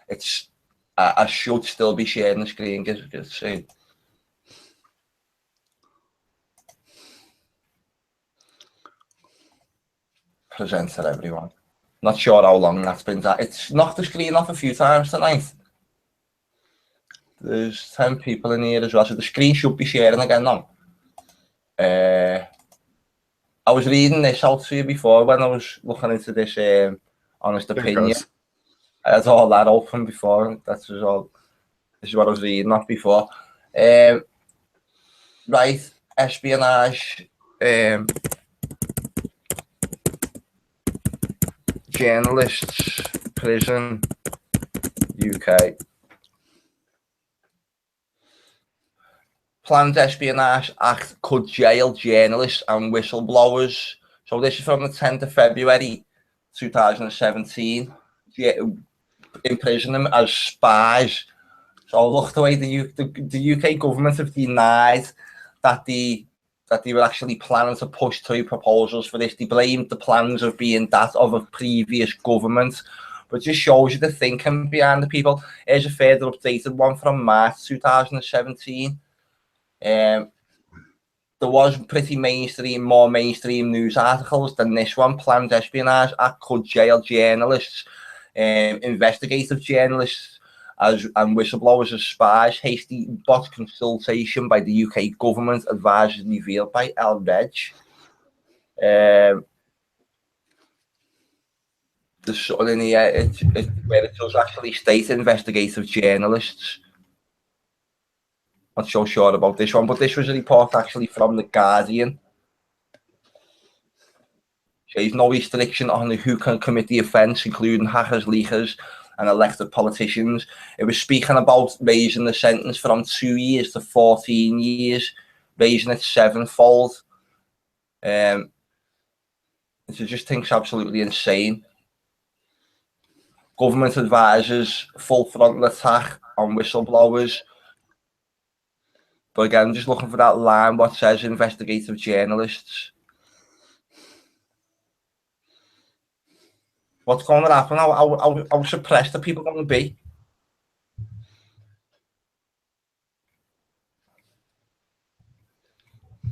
It's I should still be sharing the screen. Get see. Present to everyone. Not sure how long that's been. It's knocked the screen off a few times tonight. There's 10 people in here as well, so the screen should be sharing again now. I was reading this out to you before when I was looking into this honest opinion. I had all that open before. This is what I was reading off before. Right, espionage, journalists, prison, UK. Planned Espionage Act could jail journalists and whistleblowers. So this is from the 10th of February 2017. Imprison them as spies. So look, the way the UK government have denied that they were actually planning to push through proposals for this. They blamed the plans of being that of a previous government, but just shows you the thinking behind the people. Here's a further updated one from March 2017. There was more mainstream news articles than this one. Planned Espionage Act could jail journalists, investigative journalists and whistleblowers as spies. Hasty bot consultation by the UK government, advises revealed by Reg. There's something in here where it does actually state investigative journalists. Not so sure about this one, but this was a report actually from The Guardian. There's no restriction on who can commit the offence, including hackers, leakers, and elected politicians. It was speaking about raising the sentence from 2 years to 14 years, raising it sevenfold. It just thinks absolutely insane. Government advises full frontal attack on whistleblowers. But again, I'm just looking for that line, what says investigative journalists. What's going to happen? How suppressed are people going to be?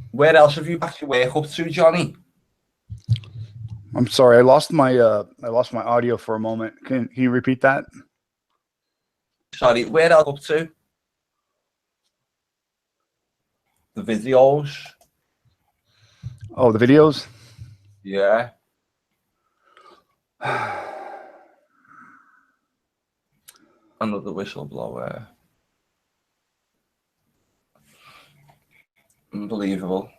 Where else have you backed your work up to, Johnny? I'm sorry, I lost my audio for a moment. Can you repeat that? Sorry, where else up to? The videos. Oh, the videos? Yeah. Another whistleblower. Unbelievable.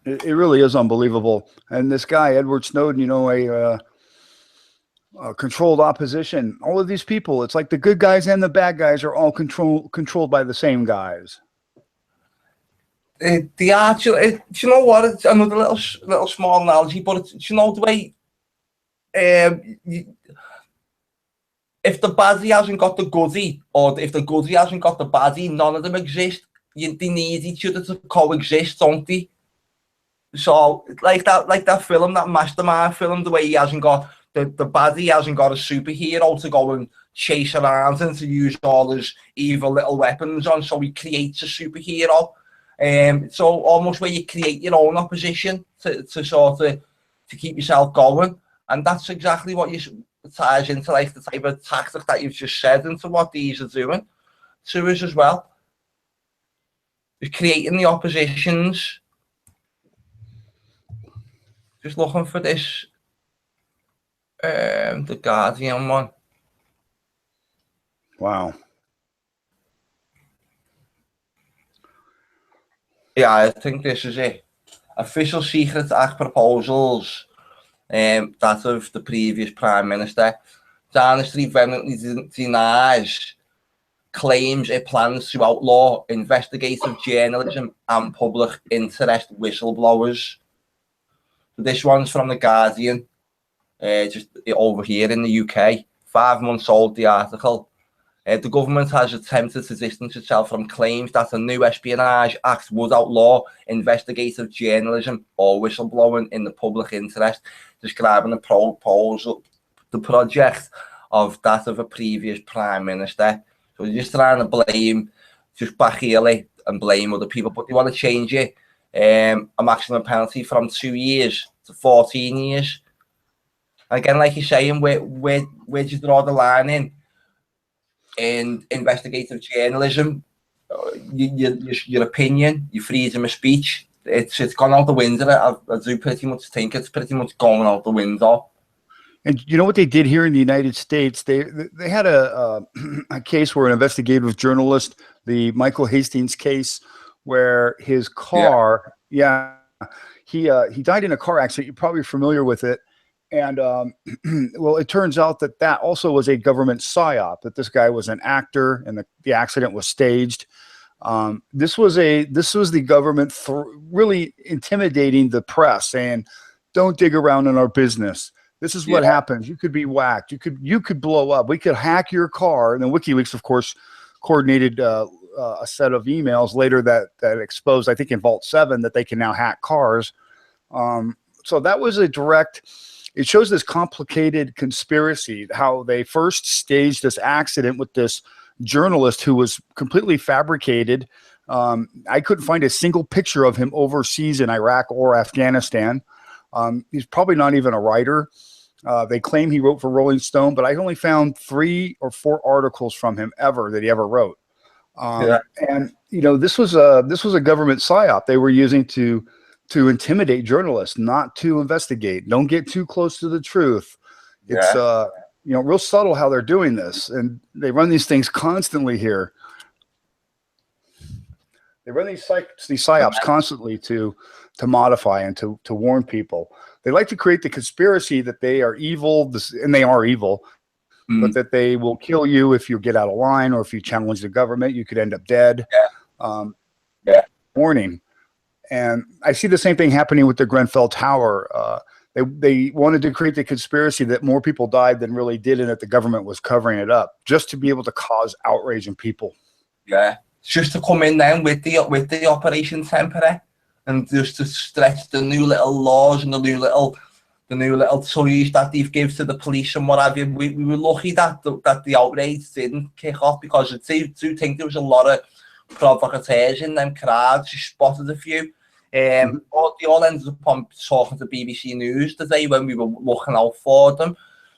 It really is unbelievable. And this guy, Edward Snowden, you know, a controlled opposition. All of these people, it's like the good guys and the bad guys are all controlled by the same guys. The actual, do you know what? It's another little small analogy, but it's, do you know the way, if the baddie hasn't got the goodie, or if the goodie hasn't got the baddie, none of them exist. They need each other to coexist, don't they? So, like that film, that Mastermind film, the way he hasn't got, the baddie hasn't got a superhero to go and chase around and to use all his evil little weapons on, so he creates a superhero. So almost where you create your own opposition to sort of to keep yourself going, and that's exactly what you ties into, like the type of tactic that you've just said, into what these are doing to us as well. Is creating the oppositions. Just looking for this, the Guardian one. Wow. Yeah, I think this is it. Official Secret Act proposals, that of the previous Prime Minister. Dana Street vehemently denies claims it plans to outlaw investigative journalism and public interest whistleblowers. So this one's from The Guardian, just over here in the UK. 5 months old, the article. The government has attempted to distance itself from claims that a new Espionage Act would outlaw investigative journalism or whistleblowing in the public interest, describing the proposal, the project of that of a previous Prime Minister. So they're just trying to blame, just back here and blame other people, but they want to change it. A maximum penalty from 2 years to 14 years. And again, like you're saying, where do you draw the line in investigative journalism? Your opinion, your freedom of speech, it's gone out the window. I do pretty much think it's pretty much going out the window. And you know what they did here in the United States? They had a case where an investigative journalist, the Michael Hastings case, where his car, he died in a car accident. You're probably familiar with it. And well, it turns out that also was a government psyop, that this guy was an actor and the accident was staged. This was the government really intimidating the press, saying, "Don't dig around in our business. This is what happens. You could be whacked. You could blow up. We could hack your car." And then WikiLeaks, of course, coordinated a set of emails later that exposed, I think in Vault 7, that they can now hack cars. So that was a direct. It shows this complicated conspiracy, how they first staged this accident with this journalist who was completely fabricated. I couldn't find a single picture of him overseas in Iraq or Afghanistan. He's probably not even a writer. They claim he wrote for Rolling Stone, but I only found 3 or 4 articles from him that he ever wrote. And this was a government psyop they were using to intimidate journalists, not to investigate. Don't get too close to the truth. It's real subtle how they're doing this, and they run these things constantly here. They run these psyops constantly to modify and to warn people. They like to create the conspiracy that they are evil, and they are evil, but that they will kill you if you get out of line, or if you challenge the government, you could end up dead. Warning. And I see the same thing happening with the Grenfell Tower. They wanted to create the conspiracy that more people died than really did, and that the government was covering it up, just to be able to cause outrage in people. Yeah, just to come in then with the Operation Temporary, and just to stretch the new little laws and the new little toys that they've given to the police and what have you. We were lucky that the outrage didn't kick off, because I do think there was a lot of provocateurs in them crowds. You spotted a few. They all ended up on talking to BBC News today when we were looking out for them.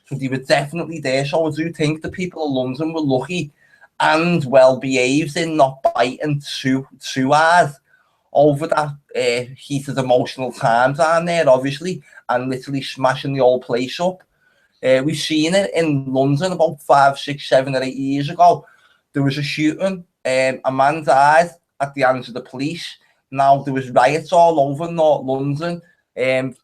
So they were definitely there. So I do think the people of London were lucky and well behaved in not biting too hard over that heated emotional time down there, obviously, and literally smashing the whole place up. We've seen it in London about 5, 6, 7 or 8 years ago. There was a shooting. A man died at the hands of the police. Now there was riots all over North London.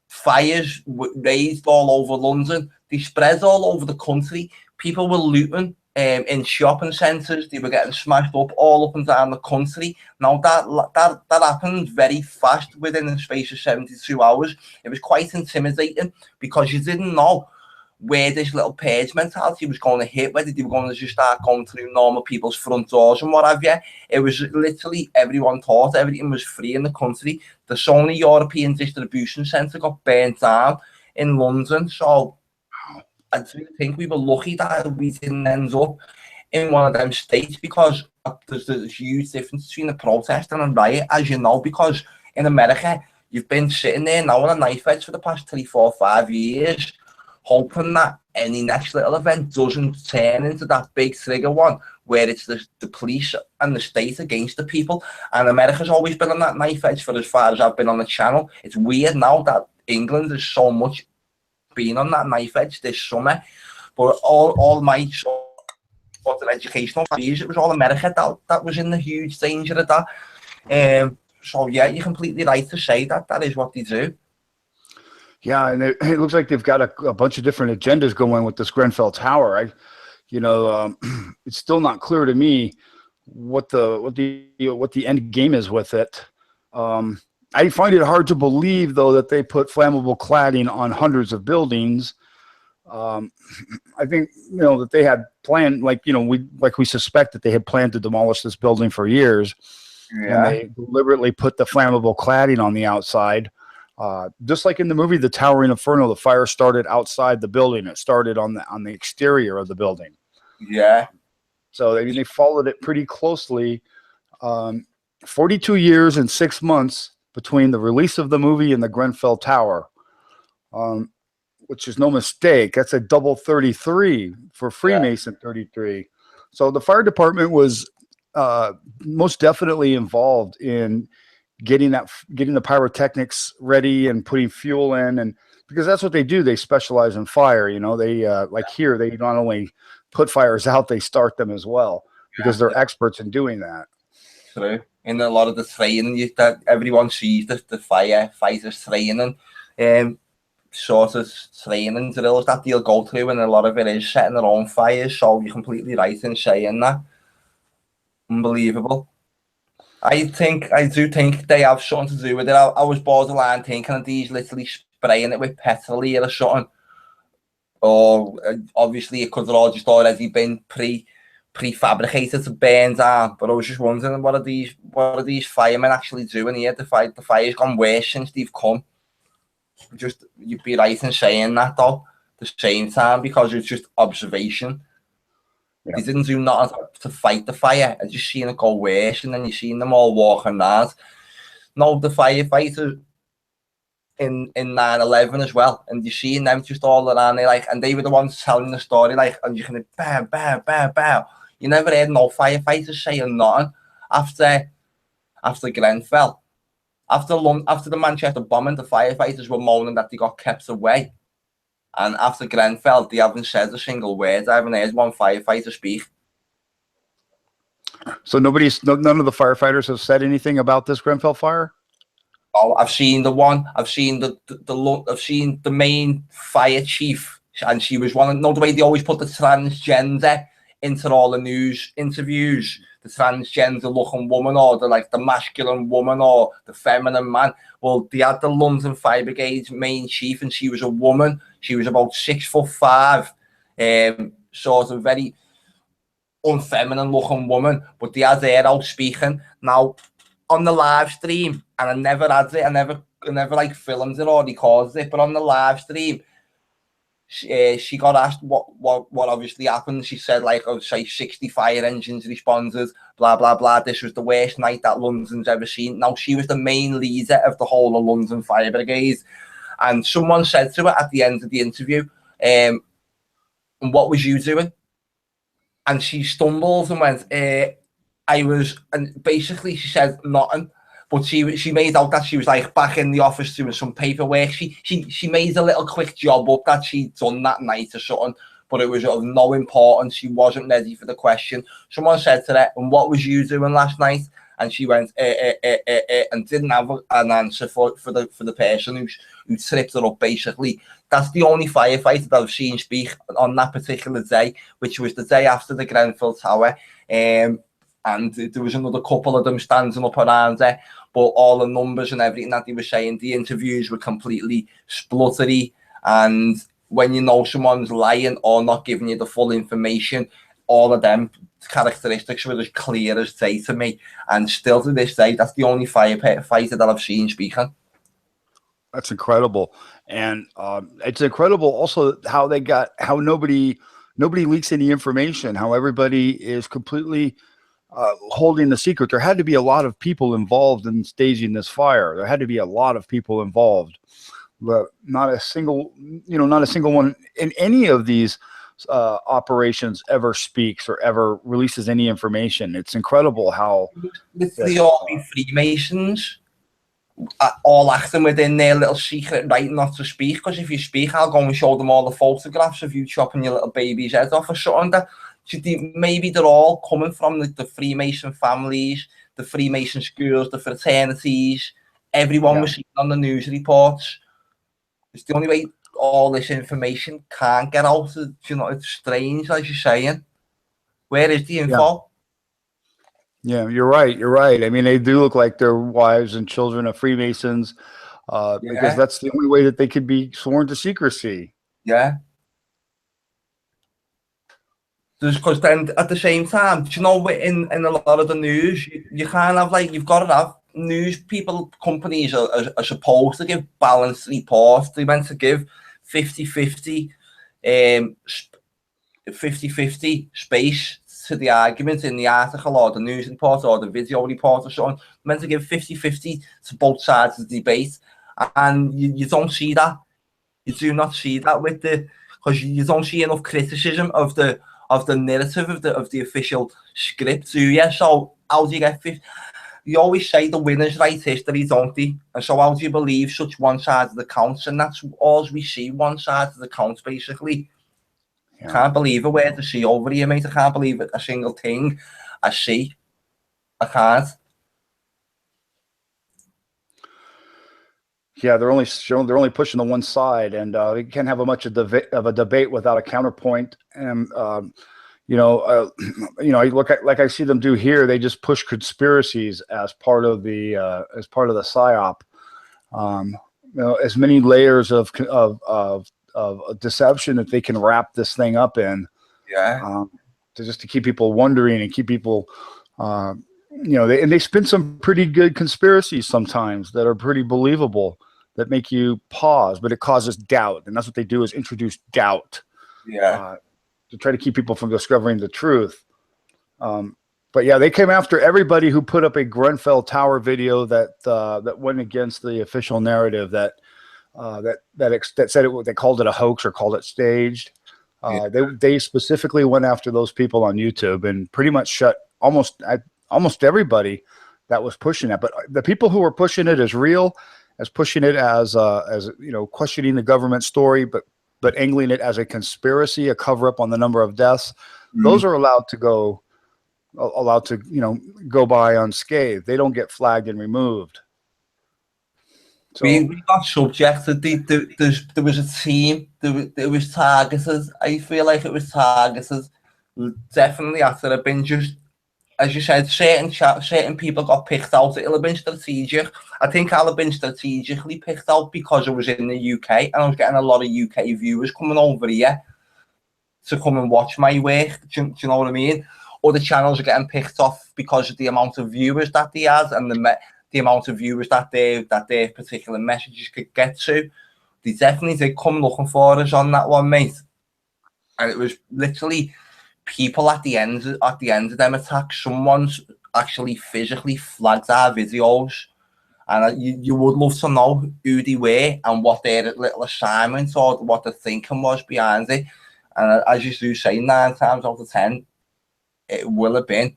Fires raised all over London. They spread all over the country. People were looting in shopping centres. They were getting smashed up all up and down the country. Now that happened very fast within the space of 72 hours. It was quite intimidating because you didn't know where this little purge mentality was going to hit, whether they were going to just start going through normal people's front doors and what have you. It was literally everyone thought everything was free in the country. The Sony European distribution centre got burnt down in London. So I do think we were lucky that we didn't end up in one of them states, because there's a huge difference between a protest and a riot, as you know, because in America, you've been sitting there now on a knife edge for the past 3, 4, 5 years, hoping that any next little event doesn't turn into that big trigger one where it's the police and the state against the people. And America's always been on that knife edge for as far as I've been on the channel. It's weird now that England is so much being on that knife edge this summer, but all my sort of educational views, it was all America that was in the huge danger of that. So yeah, you're completely right to say that is what they do. Yeah, and it looks like they've got a bunch of different agendas going with this Grenfell Tower. It's still not clear to me what the end game is with it. I find it hard to believe, though, that they put flammable cladding on hundreds of buildings. I think that they had planned, we suspect that they had planned to demolish this building for years. Yeah. And they deliberately put the flammable cladding on the outside. Just like in the movie The Towering Inferno, the fire started outside the building. It started on the exterior of the building. Yeah. So they followed it pretty closely. 42 years and 6 months between the release of the movie and the Grenfell Tower, which is no mistake. That's a double 33 for Freemason 33. So the fire department was most definitely involved in getting the pyrotechnics ready and putting fuel in, and because that's what they do. They specialize in fire. They here, they not only put fires out, they start them as well, because they're experts in doing that. True. In a lot of the training that everyone sees, the firefighters training, sort of training drills that they'll go through, and a lot of it is setting their own fires. So you're completely right in saying that. Unbelievable. I do think they have something to do with it. I was borderline thinking of these literally spraying it with petrol here or something. Or obviously it could have all just already been prefabricated to burn down. But I was just wondering, what are these firemen actually doing here? The fire's gone worse since they've come. You'd be right in saying that, though, at the same time, because it's just observation. Yeah. They didn't do nothing to fight the fire. I just seen it go worse, and then you seen them all walking around. No, the firefighters in 9/11 as well, and you seen them just all around there, and they were the ones telling the story, and you can bow, bow, bow, bow. You never heard no firefighters saying nothing after Grenfell. After the Manchester bombing, the firefighters were moaning that they got kept away. And after Grenfell, they haven't said a single word. I haven't heard one firefighter speak. So none of the firefighters have said anything about this Grenfell fire? Oh, I've seen the one. I've seen I've seen the main fire chief, and she was one. The way they always put the transgender into all the news interviews, the transgender-looking woman, or the masculine woman, or the feminine man. Well, they had the London Fire Brigade's main chief, and she was a woman. She was about 6'5", sort of very unfeminine-looking woman. But they had her out speaking. Now, on the live stream, and I never had it, I never filmed it or recorded it, but on the live stream, she got asked what obviously happened. She said, I would say 60 fire engines responded, blah, blah, blah. This was the worst night that London's ever seen. Now, she was the main leader of the whole of London Fire Brigade. And someone said to her at the end of the interview, and what was you doing? And she stumbled and went, and basically she said nothing. But she made out that she was back in the office doing some paperwork. She made a little quick job up that she'd done that night or something, but it was of no importance. She wasn't ready for the question. Someone said to her, and what was you doing last night? and she went and didn't have an answer for the person who tripped her up. Basically, that's the only firefighter that I've seen speak on that particular day, which was the day after the Grenfell Tower. And there was another couple of them standing up around there, but all the numbers and everything that they were saying, the interviews were completely spluttery. And when you know someone's lying or not giving you the full information, all of them characteristics were as clear as day to me. And still to this day, that's the only firefighter that I've seen speaking. That's incredible. And it's incredible also how nobody leaks any information, how everybody is completely holding the secret. There had to be a lot of people involved in staging this fire. There had to be a lot of people involved, but not a single one in any of these operations ever speaks or ever releases any information. It's incredible how literally all the Freemasons all acting within their little secret right not to speak, because if you speak, I'll go and show them all the photographs of you chopping your little baby's head off or something. That maybe they're all coming from the Freemason families, the Freemason schools, the fraternities. Everyone was seeing on the news reports. It's the only way all this information can't get out. You know, it's strange, as you're saying. Where is the info? Yeah, you're right. You're right. I mean, they do look like they're wives and children of Freemasons, because that's the only way that they could be sworn to secrecy. Yeah. Because then at the same time, you know, in a lot of the news, you kind of like, you've got to have news people, companies are supposed to give balanced reports. They meant to give 50-50 space to the argument in the article or the news report or the video report or something. They're meant to give 50-50 to both sides of the debate, and you don't see that. You do not see that with because you don't see enough criticism of the narrative of the official script, do you? So how do you get 50? You always say the winners write history, don't they? And so how do you believe such one side of the counts? And that's all we see, one side of the counts, basically. Can't believe a word I see over here, mate. I can't believe it. A single thing I see. I can't. Yeah, they're only pushing the one side, and they can't have much of a debate without a counterpoint. And like I see them do here, they just push conspiracies as part of the psyop. As many layers of deception that they can wrap this thing up in, to keep people wondering and keep people, they spin some pretty good conspiracies sometimes that are pretty believable, that make you pause, but it causes doubt, and that's what they do, is introduce doubt, to try to keep people from discovering the truth. But yeah, they came after everybody who put up a Grenfell Tower video that went against the official narrative, that said it. They called it a hoax or called it staged. They specifically went after those people on YouTube and pretty much shut almost everybody that was pushing it. But the people who were pushing it as real, as pushing it as questioning the government story, but angling it as a conspiracy, a cover up on the number of deaths, those are allowed to go by unscathed. They don't get flagged and removed. So we got subjected. There was a team. There was targeted. I feel like it was targeted. Definitely after have been just, as you said, certain people got picked out. It'll have been strategic. I think I'll have been strategically picked out because I was in the UK and I was getting a lot of UK viewers coming over here to come and watch my work. Do you know what I mean? Other channels are getting picked off because of the amount of viewers that they had and the amount of viewers that their particular messages could get to. They definitely did come looking for us on that one, mate. And it was literally people at the end of them attacks. Someone's actually physically flagged our videos, and you would love to know who they were and what their little assignment or what the thinking was behind it. And as you do say, 9 times out of 10, it will have been.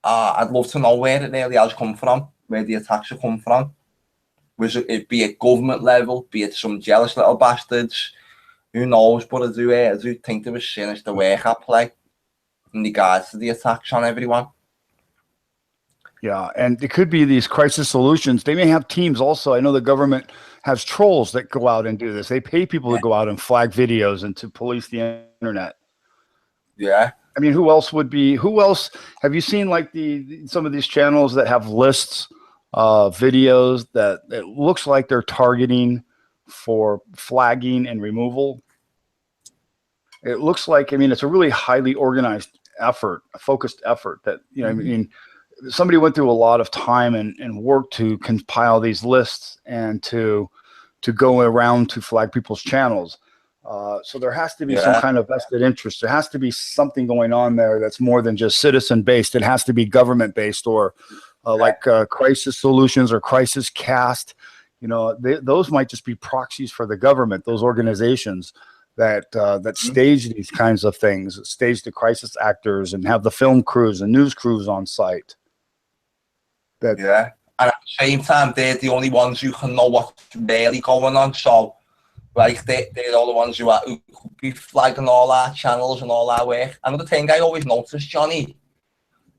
I'd love to know where it really has come from, where the attacks have come from. Was it, be it government level, be it some jealous little bastards, who knows? But I do think there was sinister work at play in regards to the attacks on everyone. Yeah, and it could be these crisis solutions. They may have teams also. I know the government has trolls that go out and do this. They pay people to go out and flag videos and to police the internet. Yeah. I mean, who else have you seen like some of these channels that have lists of videos that it looks like they're targeting for flagging and removal? It looks like, I mean, it's a really highly organized effort, a focused effort that, you know, I mean, somebody went through a lot of time and work to compile these lists and to go around to flag people's channels. So there has to be some kind of vested interest. There has to be something going on there that's more than just citizen based. It has to be government based, or like crisis solutions or crisis cast. You know, those might just be proxies for the government, those organizations that stage these kinds of things, stage the crisis actors and have the film crews and news crews on site. And at the same time, they're the only ones who can know what's really going on. So, like, they're all the ones who could be flagging all our channels and all our work. Another thing I always notice, Johnny,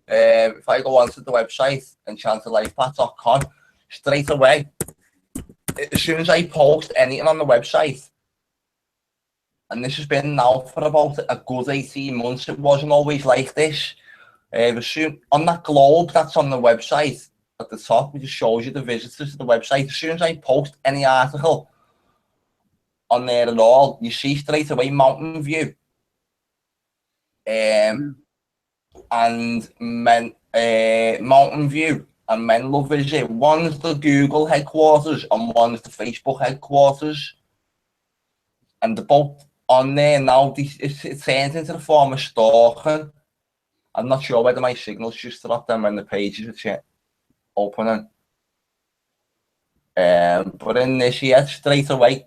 if I go onto the website, enchantedlifepath.com, straight away, as soon as I post anything on the website, and this has been now for about a good 18 months, it wasn't always like this. Soon, on that globe that's on the website, at the top, it just shows you the visitors to the website. As soon as I post any article on there at all, you see straight away Mountain View and Mountain View and Menlo Visit. One's the Google headquarters and one's the Facebook headquarters, and they're both on there now. It turns into the form of stalking. I'm not sure whether my signal's just dropped them when the pages are opening. But in this year, straight away,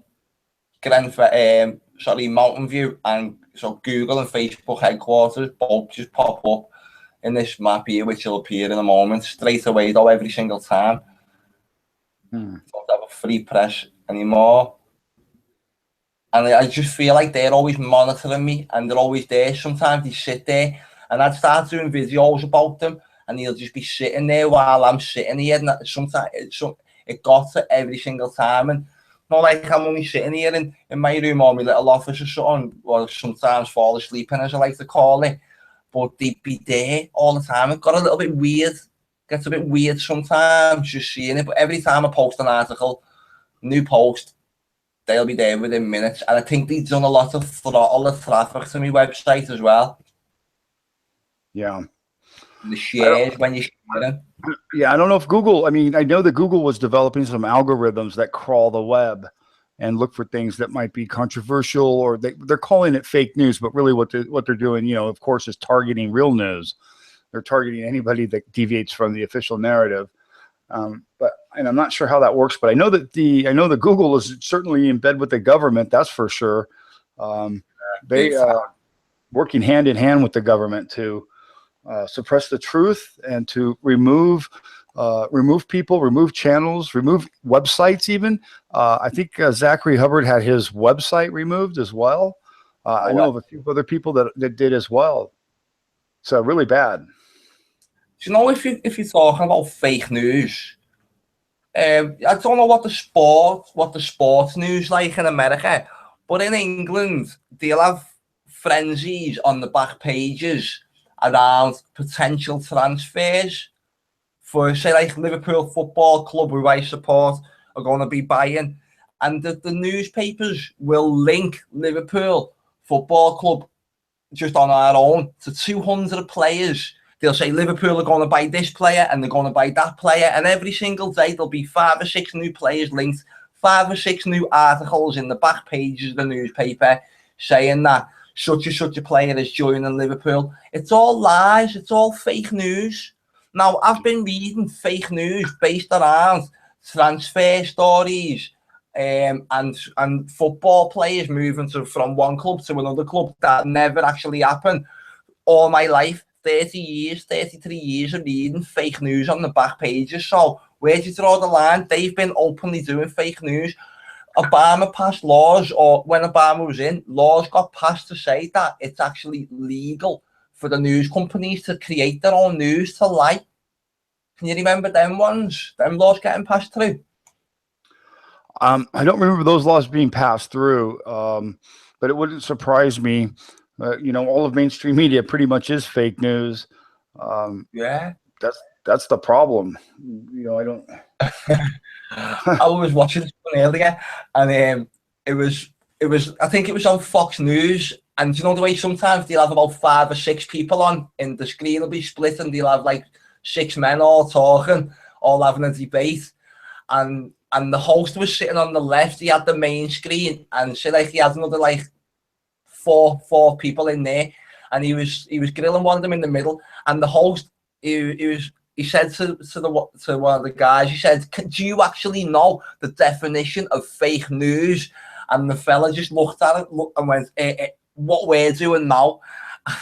Mountain View and so Google and Facebook headquarters both just pop up in this map here, which will appear in a moment. Straight away, though, every single time. Don't have a free press anymore. And I just feel like they're always monitoring me, and they're always there. Sometimes they sit there, and I'd start doing videos about them, and he'll just be sitting there while I'm sitting here. And sometimes it got to every single time, and not like I'm only sitting here in my room or my little office or something, or sometimes fall asleep, and as I like to call it, but they'd be there all the time. It got a little bit weird. Gets a bit weird sometimes just seeing it, but every time I post an article, new post, they'll be there within minutes. And I think they've done a lot of throttle the traffic to my website as well. Yeah. The shares when you share them. Yeah, I don't know if Google, I mean, I know that Google was developing some algorithms that crawl the web and look for things that might be controversial, or they're calling it fake news, but really what they're doing, you know, of course, is targeting real news. They're targeting anybody that deviates from the official narrative. And I'm not sure how that works, but I know that Google is certainly in bed with the government. That's for sure. They are working hand in hand with the government to suppress the truth and to remove people, remove channels, remove websites. Even I think Zachary Hubbard had his website removed as well. I know of a few other people that did as well. So really bad. Do you know, if you're talking about fake news, I don't know what the sports news like in America, but in England they'll have frenzies on the back pages around potential transfers for, say, like Liverpool Football Club, who I support, are going to be buying, and the newspapers will link Liverpool Football Club just on our own to 200 players. They'll say Liverpool are going to buy this player and they're going to buy that player, and every single day there'll be 5 or 6 new players linked, 5 or 6 new articles in the back pages of the newspaper saying that such a player is joining Liverpool. It's all lies. It's all fake news. Now, I've been reading fake news based around transfer stories and football players moving from one club to another club that never actually happened all my life. 33 years of reading fake news on the back pages. So where do you draw the line? They've been openly doing fake news. Obama passed laws, or when Obama was in, laws got passed to say that it's actually legal for the news companies to create their own news to lie. Can you remember them ones? Them laws getting passed through? I don't remember those laws being passed through, but it wouldn't surprise me. You know, all of mainstream media pretty much is fake news. Yeah. That's the problem. You know, I don't. I was watching this one earlier, and it was I think it was on Fox News, and you know the way sometimes they'll have about 5 or 6 people on, and the screen will be split, and they'll have like 6 men all talking, all having a debate, and the host was sitting on the left. He had the main screen, and so like he had another like four people in there, and he was grilling one of them in the middle, and the host he said to one of the guys, he said, "Do you actually know the definition of fake news?" And the fella just looked at it and went, "What we're doing now?"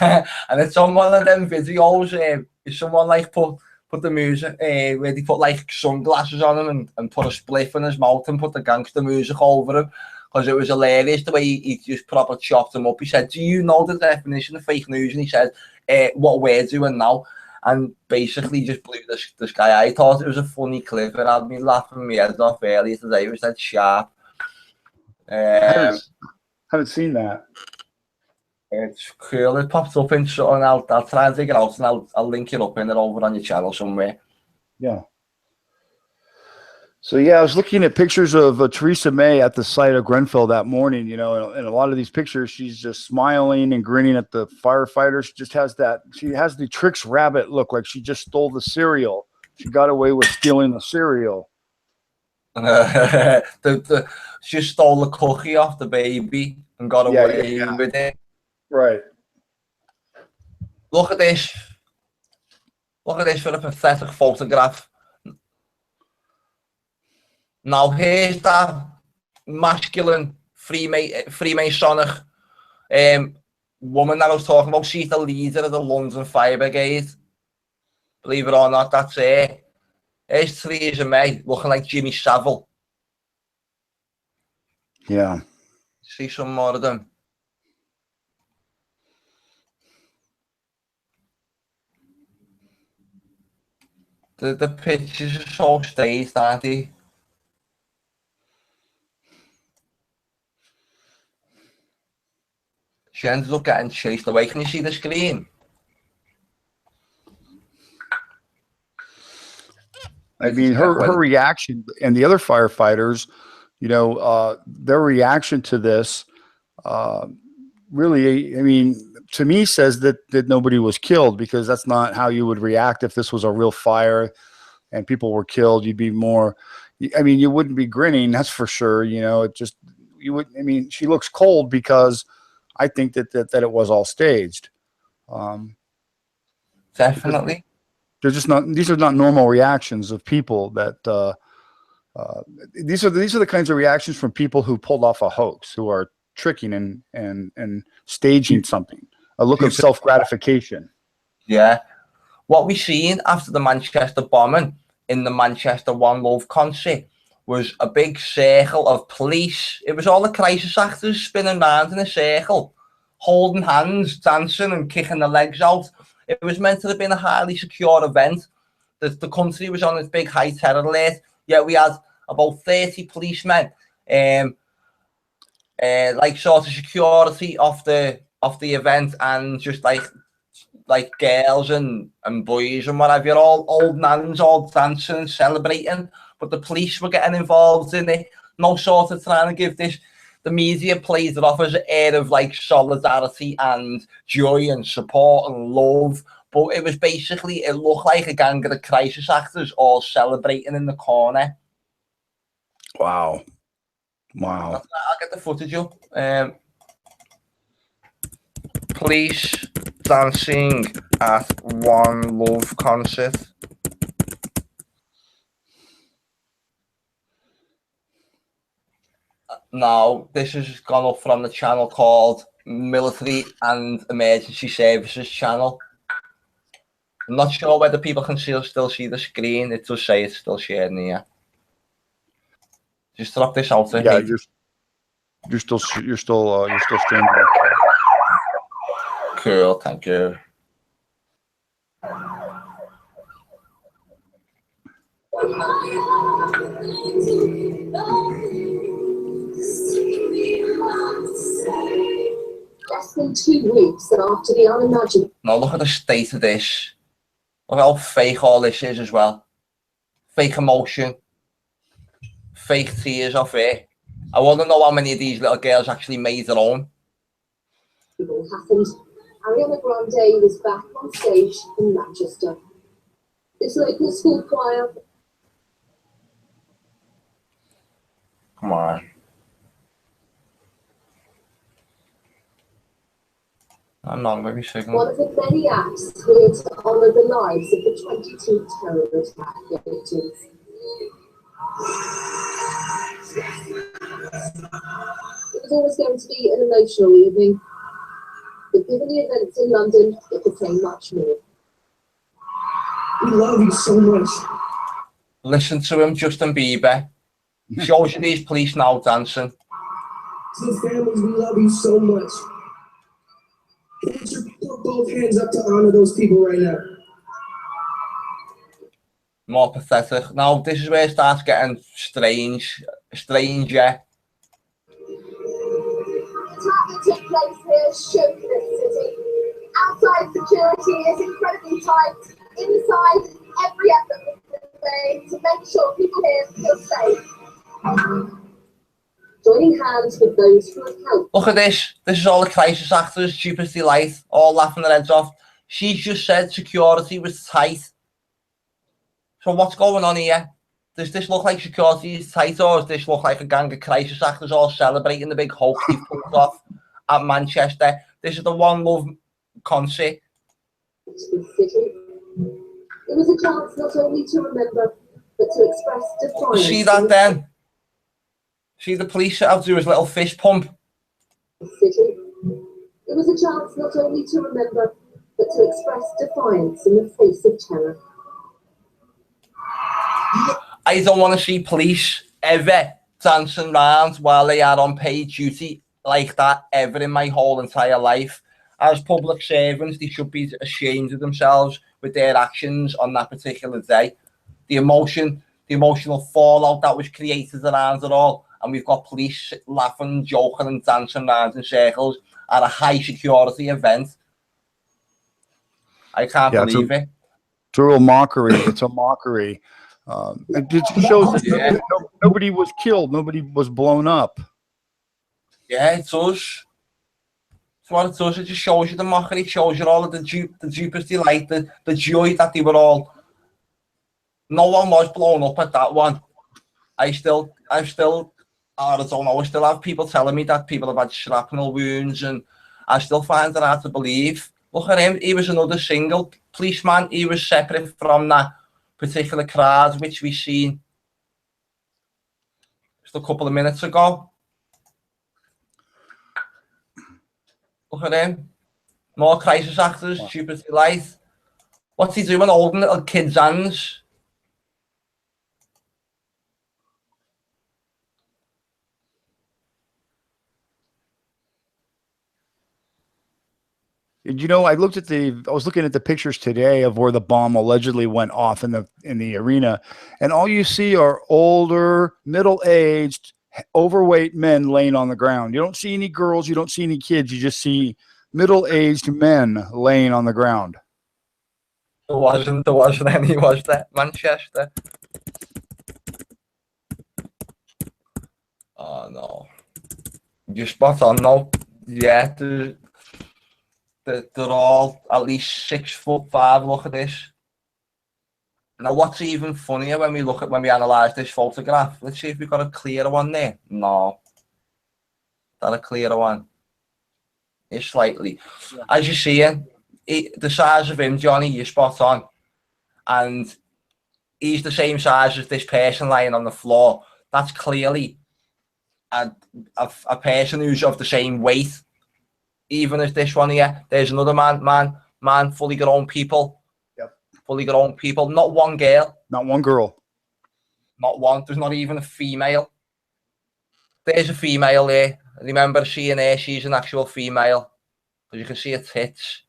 And it's on one of them videos. Someone like put the music where they put like sunglasses on him and put a spliff in his mouth and put the gangster music over him, because it was hilarious the way he just proper chopped him up. He said, "Do you know the definition of fake news?" And he said, "What we're doing now." And basically just blew this guy. I thought it was a funny clip. It had me laughing my head off earlier today. It was that sharp. Haven't seen that. It's cool. It popped up in something. I'll try and dig it out, and I'll link it up in it over on your channel somewhere. Yeah. So yeah, I was looking at pictures of Theresa May at the site of Grenfell that morning. You know, and a lot of these pictures, she's just smiling and grinning at the firefighters. She just has that. She has the Trix Rabbit look, like she just stole the cereal. She got away with stealing the cereal. She stole the cookie off the baby and got away with it. Right. Look at this. Look at this for a pathetic photograph. Now here's that masculine Freemasonic woman that I was talking about. She's the leader of the London Fire Brigade. Believe it or not, that's her. Here's Theresa May looking like Jimmy Savile. Yeah. See some more of them. The pictures are so staged, aren't they? She ended up getting chased away. Can you see the screen? I mean, her reaction, and the other firefighters, you know, their reaction to this, really, I mean, to me says that nobody was killed, because that's not how you would react if this was a real fire and people were killed. You'd be more, I mean, you wouldn't be grinning, that's for sure. You know, it just, you would, I mean, she looks cold because I think that it was all staged. Definitely. They're just not, these are not normal reactions of people that, these are the kinds of reactions from people who pulled off a hoax, who are tricking and staging something, a look of self-gratification. Yeah. What we seen after the Manchester bombing in the Manchester One Love concert was a big circle of police. It was all the crisis actors spinning around in a circle, holding hands, dancing and kicking their legs out. It was meant to have been a highly secure event. The country was on its big high terror alert. Yeah, we had about 30 policemen, like sort of security of the event, and just like girls and boys and whatever, all old nans all dancing and celebrating. But the police were getting involved in it. No sort of trying to give this. The media played it off as an air of like solidarity and joy and support and love. But it was basically, it looked like a gang of the crisis actors all celebrating in the corner. Wow. Wow. I'll get the footage up. Police dancing at One Love concert. Now, this has gone up from the channel called Military and Emergency Services channel. I'm not sure whether people can still see the screen. It does say it's still sharing here. Just drop this out. Yeah, you're still streaming. Cool, thank you. Less than 2 weeks after the unimaginable. Now look at the state of this. Look how fake all this is as well. Fake emotion. Fake tears off it. I want to know how many of these little girls actually made their own. Happened. Ariana Grande was back on stage in Manchester. This local school choir. Come on. I'm not very signal. One of the many acts here to honour the lives of the 22 terror attack victims. It was always going to be an emotional evening, but given the events in London, it became much more. We love you so much. Listen to him, Justin Bieber. Shows you these police now dancing. To the families, we love you so much. Put both hands up to honor those people right now. More pathetic. Now, this is where it starts getting strange. Stranger. The attack that took place here shook this city. Outside security is incredibly tight. Inside, every effort is made to make sure people here feel safe. Joining hands with those who have helped. Look at this. This is all the crisis actors, Stupid Delight, all laughing their heads off. She just said security was tight. So what's going on here? Does this look like security is tight, or does this look like a gang of crisis actors all celebrating the big hoax they pulled off at Manchester? This is the One Love concert. It was a chance not only to remember, but to express defiance. See that then? See the police out to his little fist pump. It was a chance not only to remember, but to express defiance in the face of terror. I don't want to see police ever dancing around while they are on paid duty like that ever in my whole entire life. As public servants, they should be ashamed of themselves with their actions on that particular day. The emotional fallout that was created around it all, and we've got police laughing, joking and dancing around in circles at a high security event. I can't believe it. It's a real mockery. It's a mockery. It just shows that nobody was killed. Nobody was blown up. Yeah, it does. That's what it does. It just shows you the mockery. It shows you all of the Stupid Delight, the joy that they were all. No one was blown up at that one. I still, I don't know. I still have people telling me that people have had shrapnel wounds, and I still find it hard to believe. Look at him. He was another single policeman. He was separate from that particular crowd, which we seen just a couple of minutes ago. Look at him. More crisis actors, Stupid Delight. What's he doing holding little kids' hands? You know, I was looking at the pictures today of where the bomb allegedly went off in the arena, and all you see are older, middle-aged, overweight men laying on the ground. You don't see any girls, you don't see any kids, you just see middle-aged men laying on the ground. There wasn't any, was there? Manchester. Oh no. You're spot on now. Yeah, they're all at least 6'5". Look at this. Now, what's even funnier when we analyse this photograph? Let's see if we've got a clearer one there. No, not a clearer one. It's slightly. As you see, the size of him, Johnny, you're spot on, and he's the same size as this person lying on the floor. That's clearly a person who's of the same weight. Even as this one here, there's another man, fully grown people. Yep. Fully grown people. Not one girl. Not one girl. Not one. There's not even a female. There's a female there. Remember seeing her? She's an actual female. Because you can see her tits.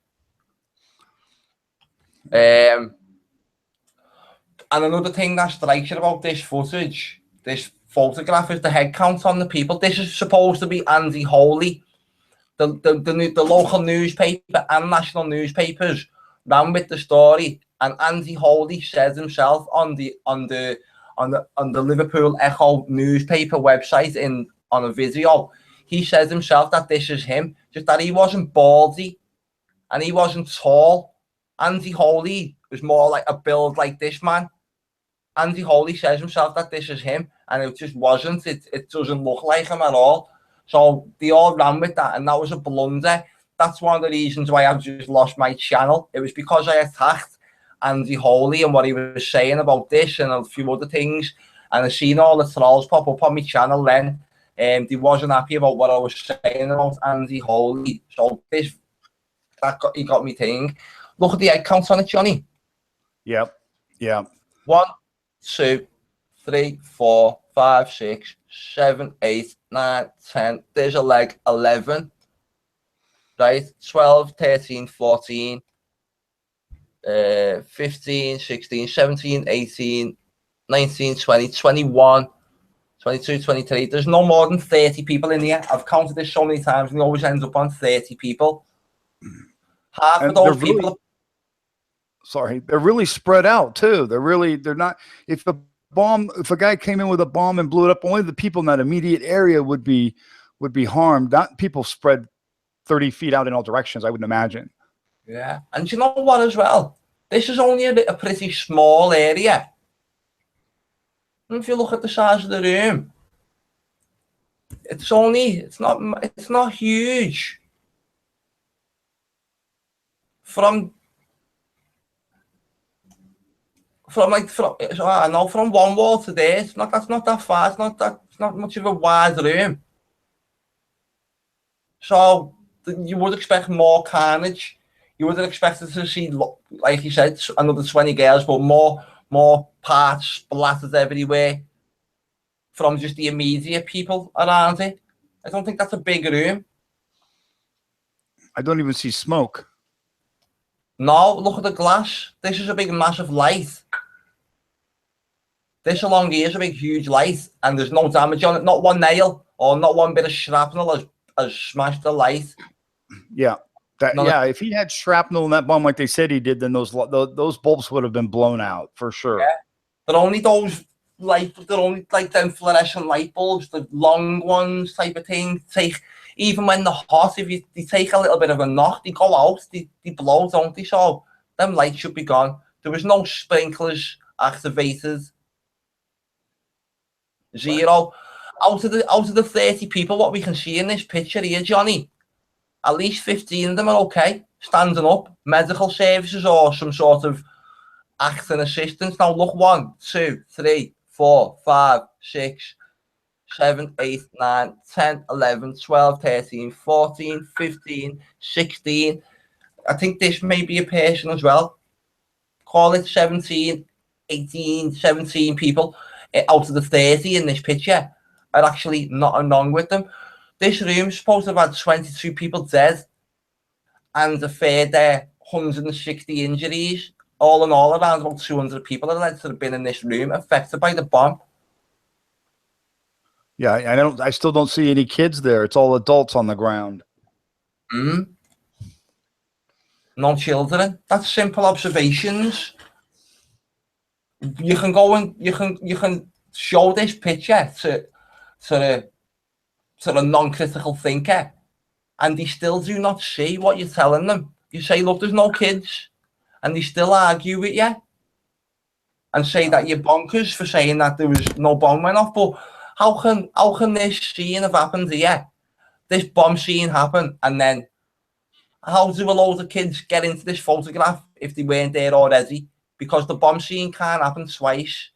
And another thing that strikes you about this footage, this photograph, is the head count on the people. This is supposed to be Andy Holy. The local newspaper and national newspapers ran with the story, and Andy Holy says himself on the Liverpool Echo newspaper website on a video. He says himself that this is him, just that he wasn't baldy and he wasn't tall. Andy Holy was more like a build like this man. Andy Holy says himself that this is him, and it just wasn't. It doesn't look like him at all. So they all ran with that, and that was a blunder. That's one of the reasons why I've just lost my channel. It was because I attacked Andy Holy and what he was saying about this and a few other things, and I seen all the trolls pop up on my channel then. They wasn't happy about what I was saying about Andy Holy. So he got me thing. Look at the head counts on it, Johnny. Yep. Yeah. 1, 2, 3, 4, 5, 6, 7, 8, 9, 10. There's a leg 11. Right? 12, 13, 14, 15, 16, 17, 18, 19, 20, 21, 22, 23. There's no more than 30 people in here. I've counted this so many times and it always ends up on 30 people. Half of those people. Sorry, they're really spread out too. They're not. If a guy came in with a bomb and blew it up, only the people in that immediate area would be harmed. Not people spread 30 feet out in all directions, I would imagine. Yeah, and you know what as well? This is only a pretty small area. And if you look at the size of the room, it's not huge. From one wall to there, that's not that far. It's not much of a wide room. So you would expect more carnage. You would have expected to see, like you said, another 20 girls, but more parts splattered everywhere from just the immediate people around it. I don't think that's a big room. I don't even see smoke. No, look at the glass. This is a big, massive light. This along here is a big, huge light, and there's no damage on it. Not one nail or not one bit of shrapnel has smashed the light. Yeah. If he had shrapnel in that bomb like they said he did, then those bulbs would have been blown out for sure. Yeah. They're only like them fluorescent light bulbs, the long ones type of thing. Even when they're hot, if they take a little bit of a knock, they go out, they blow, don't they? So them lights should be gone. There was no sprinklers activated. Zero. Out of the 30 people, what we can see in this picture here, Johnny, at least 15 of them are okay, standing up, medical services or some sort of acting assistance. Now look, 1, 2, 3, 4, 5, 6, 7, 8, 9, 10, 11, 12, 13, 14, 15, 16. I think this may be a person as well. Call it 17, 18, 17 people out of the 30 in this picture are actually not along with them. This room's supposed to have had 22 people dead and a further 160 injuries. All in all, around about 200 people are alleged to have been in this room affected by the bomb. Yeah, I still don't see any kids there. It's all adults on the ground. No children. That's simple observations. You can go and you can show this picture to a non-critical thinker, and they still do not see what you're telling them. You say, look, there's no kids, and they still argue with you and say that you're bonkers for saying that there was no bomb went off. But how can this scene have happened here? This bomb scene happened, and then how do a load of kids get into this photograph if they weren't there already? Because the bomb scene can't happen twice.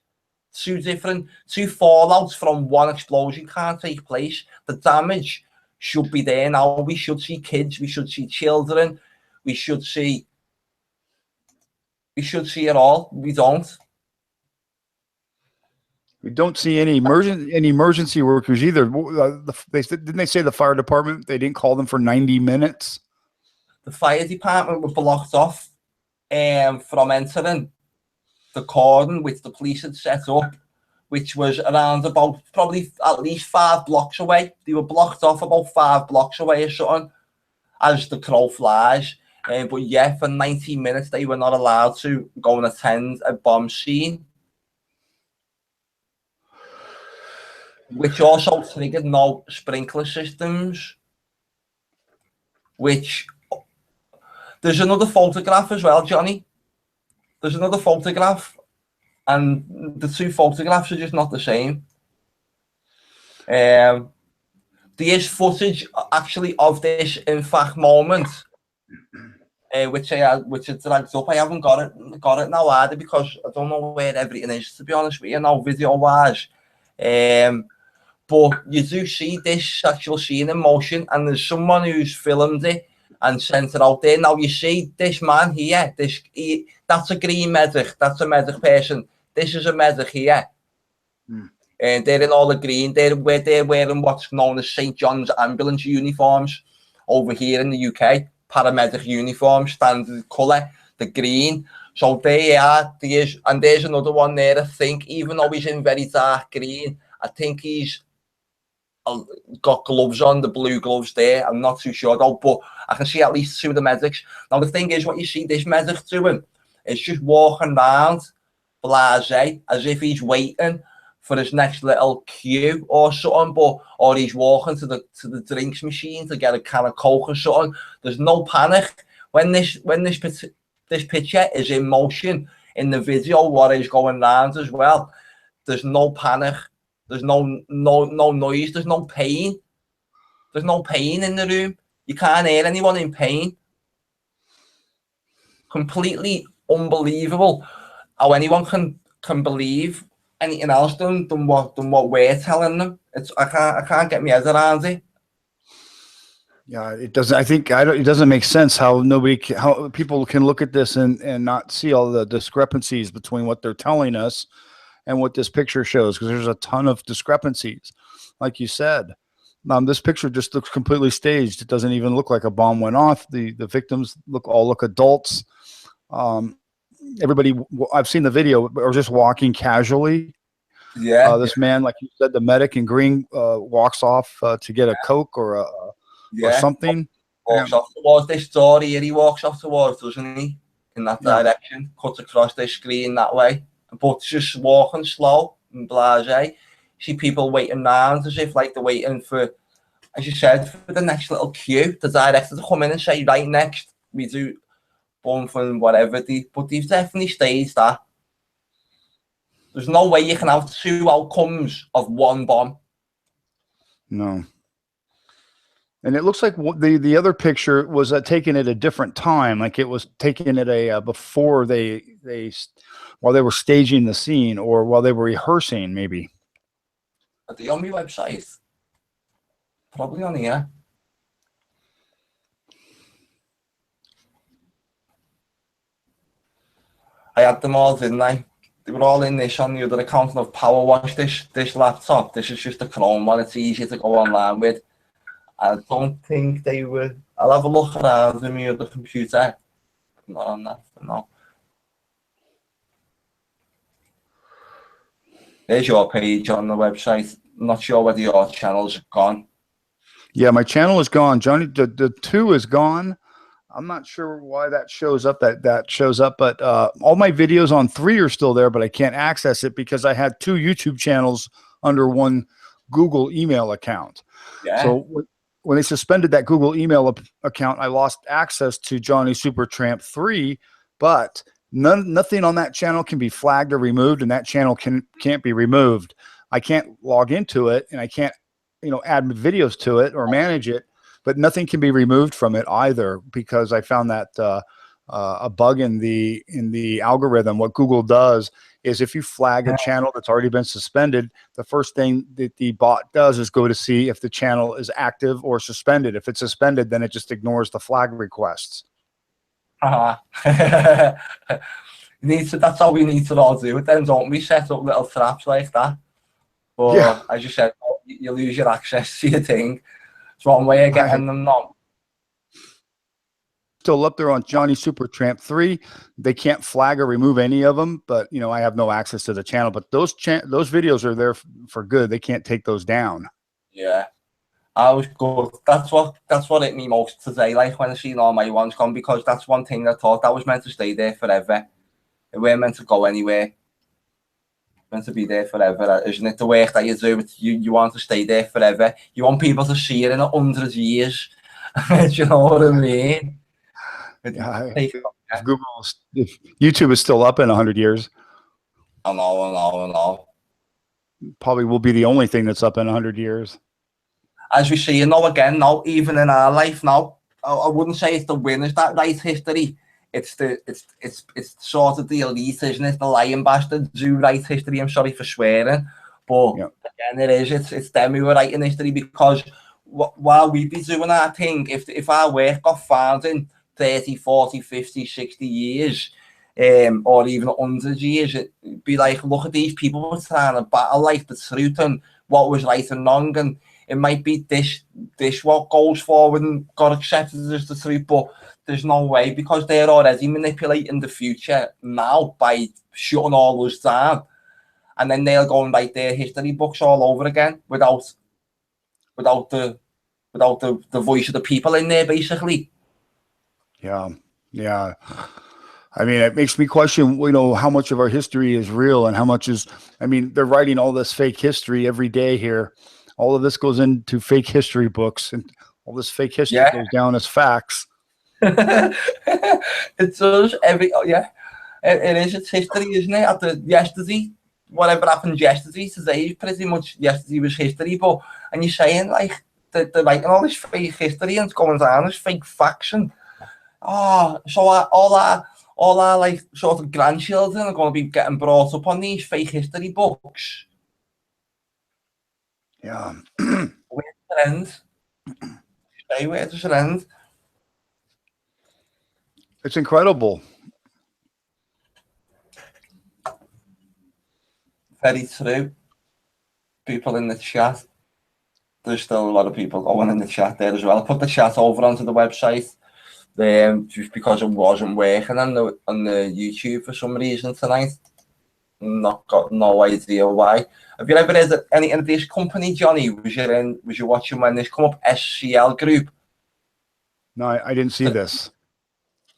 Two fallouts from one explosion can't take place. The damage should be there now. We should see kids. We should see children. We should see it all. We don't. We don't see any emergency workers either. Didn't they say the fire department, they didn't call them for 90 minutes? The fire department were blocked off from entering the cordon which the police had set up, which was around about probably at least 5 blocks away. They were blocked off about 5 blocks away or something, as the crow flies. But yeah, for 90 minutes they were not allowed to go and attend a bomb scene, which also triggered no sprinkler systems. Which, there's another photograph as well, Johnny. There's another photograph, and the 2 photographs are just not the same. There is footage actually of this infect moment, which I dragged up. I haven't got it now either, because I don't know where everything is, to be honest with you, now video wise. But you do see this actual scene in motion, and there's someone who's filmed it and sent it out there. Now you see this man here, that's a green medic, that's a medic person. This is a medic here. And they're in all the green. They're wearing what's known as St. John's ambulance uniforms over here in the UK. Paramedic uniform, standard colour, the green. So they are, and there's another one there, I think, even though he's in very dark green, I think he's got gloves on, the blue gloves there. I'm not too sure though, but I can see at least 2 of the medics. Now the thing is, what you see this medic doing is just walking around blasé, as if he's waiting for his next little queue or something, or he's walking to the drinks machine to get a can of Coke or something. There's no panic when this picture is in motion in the video. What is going round as well? There's no panic. There's no noise. There's no pain. There's no pain in the room. You can't hear anyone in pain. Completely unbelievable how anyone can believe anything else than what we're telling them. I can't get my head around it. Yeah, it doesn't. I think it doesn't make sense how people can look at this and not see all the discrepancies between what they're telling us and what this picture shows, because there's a ton of discrepancies, like you said. This picture just looks completely staged. It doesn't even look like a bomb went off. The victims all look adults. Everybody, I've seen the video, are just walking casually. Yeah. This man, like you said, the medic in green walks off to get a Coke or something. Walks off towards this door here. He walks off towards, doesn't he? In that direction, cuts across the screen that way. But just walking slow and blasé. See people waiting around as if like they're waiting for, as you said, for the next little queue. The director to come in and say, right, next we do bomb and whatever. But they've definitely staged that. There's no way you can have 2 outcomes of 1 bomb. No. And it looks like the other picture was taken at a different time, like it was taken at before while they were staging the scene, or while they were rehearsing, maybe. Are they on my website? Probably on here. I had them all, didn't I? They were all in this on the other account of Power Wash. This laptop. This is just a Chrome one. It's easy to go online with. I don't think they were. I'll have a look around in my other computer. Not on that, no. There's your page on the website. I'm not sure whether your channel's gone. Yeah, my channel is gone. Johnny, the 2 is gone. I'm not sure why that shows up. That shows up, but all my videos on 3 are still there, but I can't access it because I had 2 YouTube channels under 1 Google email account. Yeah. So when they suspended that Google email account, I lost access to Johnny Supertramp 3, but nothing on that channel can be flagged or removed, and that channel can't be removed. I can't log into it, and I can't, add videos to it or manage it, but nothing can be removed from it either, because I found that a bug in the algorithm. What Google does is, if you flag a channel that's already been suspended, the first thing that the bot does is go to see if the channel is active or suspended. If it's suspended, then it just ignores the flag requests. That's how we need to all do it then, don't we? Set up little traps like that. But as you said, you lose your access to your thing. It's one way of getting them done. still up there on Johnny Supertramp 3. They can't flag or remove any of them, but you know, I have no access to the channel. But those videos are there for good. They can't take those down. Yeah, I was good. That's what hit me most today. Like when I seen all my ones come, because that's one thing I thought that was meant to stay there forever. It weren't meant to go anywhere. Meant to be there forever, isn't it? The work that you do, you want to stay there forever. You want people to see it in 100 years. Do you know what I mean? Yeah, if YouTube is still up in 100 years, I know. Probably will be the only thing that's up in 100 years. As we see, now, even in our life now, I wouldn't say it's the winners that write history. It's sort of the elite, isn't it? The lion bastards who write history. I'm sorry for swearing, but again, it's them who are writing history, because while we be doing our thing, if our work got found in 30, 40, 50, 60 years, or even 100 years, it'd be like, look at these people who are trying to battle like the truth and what was right and wrong, and it might be this what goes forward and got accepted as the truth, but there's no way, because they're already manipulating the future now by shutting all us down, and then they'll go and write their history books all over again without the voice of the people in there, basically. Yeah. I mean, it makes me question, you know, how much of our history is real and how much is, I mean, they're writing all this fake history every day here. All of this goes into fake history books, and all this fake history goes down as facts. It does. It is. It's history, isn't it? After yesterday, whatever happened yesterday, today, pretty much yesterday was history. But, and you're saying, like, they're writing all this fake history and it's going down as fake faction. Oh, so all our like sort of grandchildren are going to be getting brought up on these fake history books. Yeah. Where does it end? Where does it end? It's incredible. Very true. People in the chat. There's still a lot of people going in the chat there as well. I put the chat over onto the website just because it wasn't working on the YouTube for some reason tonight. Got no idea why. Have you ever heard of any of this company, Johnny? Was you watching when this come up? SCL Group. No, I didn't see this.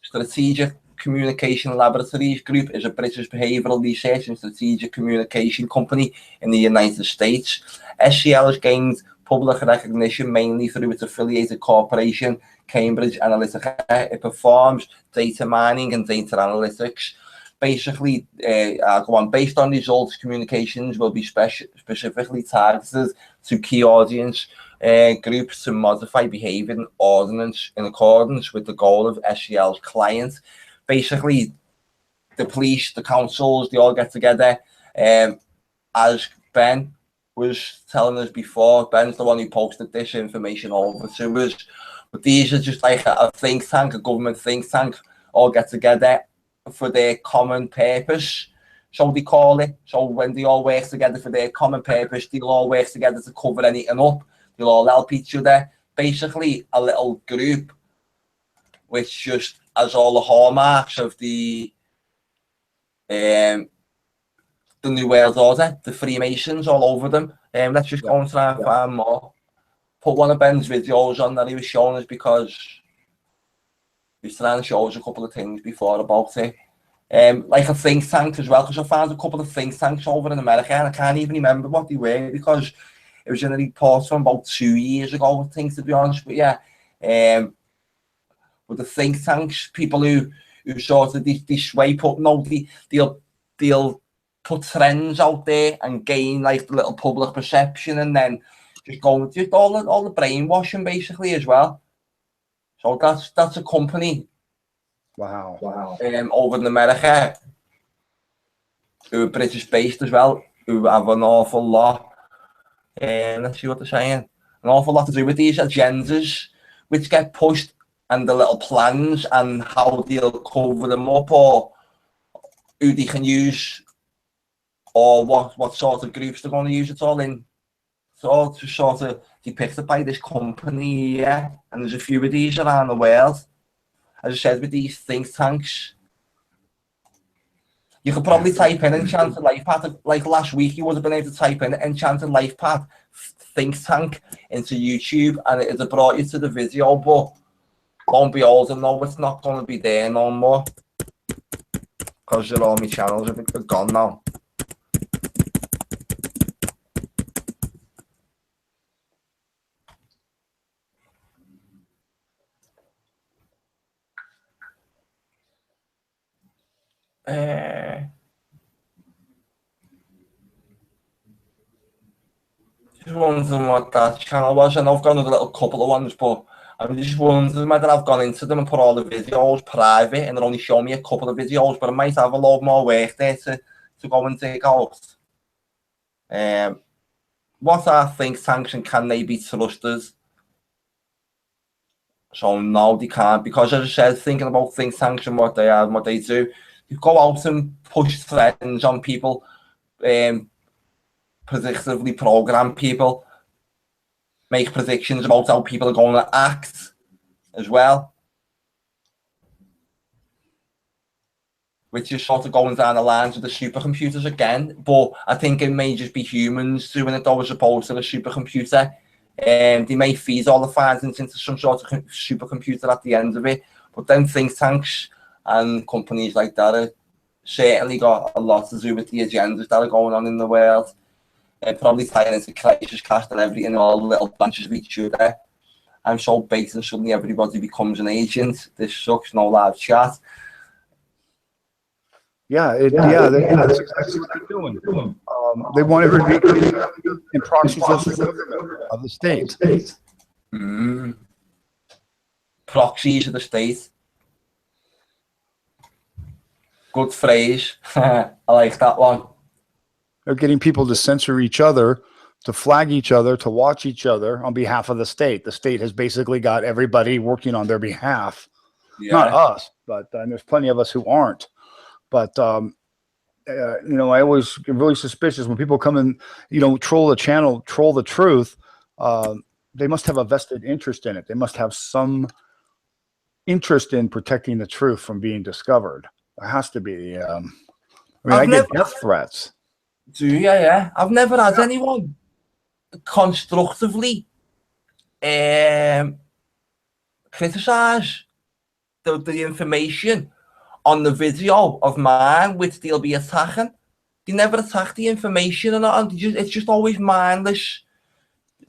Strategic Communication Laboratories Group is a British behavioural research and strategic communication company in the United States. SCL has gained public recognition mainly through its affiliated corporation, Cambridge Analytica. It performs data mining and data analytics. Basically, based on results, communications will be specifically targeted to key audience groups to modify behaviour and ordinance in accordance with the goal of SCL's clients. Basically, the police, the councils, they all get together. As Ben was telling us before, Ben's the one who posted this information over to us. But these are just like a think tank, a government think tank, all get together for their common purpose, so they call it. So when they all work together for their common purpose, they'll all work together to cover anything up. They'll all help each other. Basically, a little group which just has all the hallmarks of the New World Order, the Freemasons all over them. Let's just go and try and find more. Put one of Ben's videos on that he was showing us, because he was trying to show us a couple of things before about it. Like a think tank as well, because I found a couple of think tanks over in America and I can't even remember what they were, because it was in a report from about 2 years ago, I think, to be honest with you. With the think tanks, people who sort of they sway up, they'll put trends out there and gain like the little public perception, and then just go with just all the brainwashing basically as well. So that's a company. Wow. Over in America, who are British based as well, who have an awful lot. Let's see what they're saying. An awful lot to do with these agendas which get pushed, and the little plans and how they'll cover them up, or who they can use, or what sort of groups they're going to use it all in. It's all just sort of depicted by this company, and there's a few of these around the world. as I said, with these think tanks. You could probably type in Enchanted LifePath, like last week you would have been able to type in Enchanted LifePath think tank into YouTube and it would have brought you to the video, but lo and behold, no, it's not going to be there no more because all my channels are gone now. Just wondering what that channel was. I know I've got another little couple of ones, but I'm just wondering whether I've gone into them and put all the videos private and they're only showing me a couple of videos, but I might have a lot more work there to go and take out. What are think tanks and can they be trusted? So no, they can't, because as I said, thinking about think tanks and what they are and what they do, you go out and push threats on people, predictively program people, make predictions about how people are going to act as well, which is sort of going down the lines of the supercomputers again, but I think it may just be humans doing it though as opposed to the supercomputer. They may feed all the findings into some sort of supercomputer at the end of it, but then think tanks and companies like that are certainly got a lot to do with the agendas that are going on in the world. Probably tying into crisis cast and everything, all the little bunches of each other. I'm so baked and suddenly everybody becomes an agent. This sucks, no live chat. Yeah, that's exactly what they're doing. They want everybody in proxies of the government, of the state. Proxies of the state. Good phrase. I like that one. They're getting people to censor each other, to flag each other, to watch each other on behalf of the state. The state has basically got everybody working on their behalf. Yeah. Not us, but there's plenty of us who aren't. But, you know, I always get really suspicious when people come and, you know, troll the channel, troll the truth. They must have a vested interest in it. They must have some interest in protecting the truth from being discovered. There has to be. I mean, I get death threats. Do you? Yeah. I've never had anyone constructively criticize the information on the video of mine, which they'll be attacking. They never attack the information or not. It's just always mindless,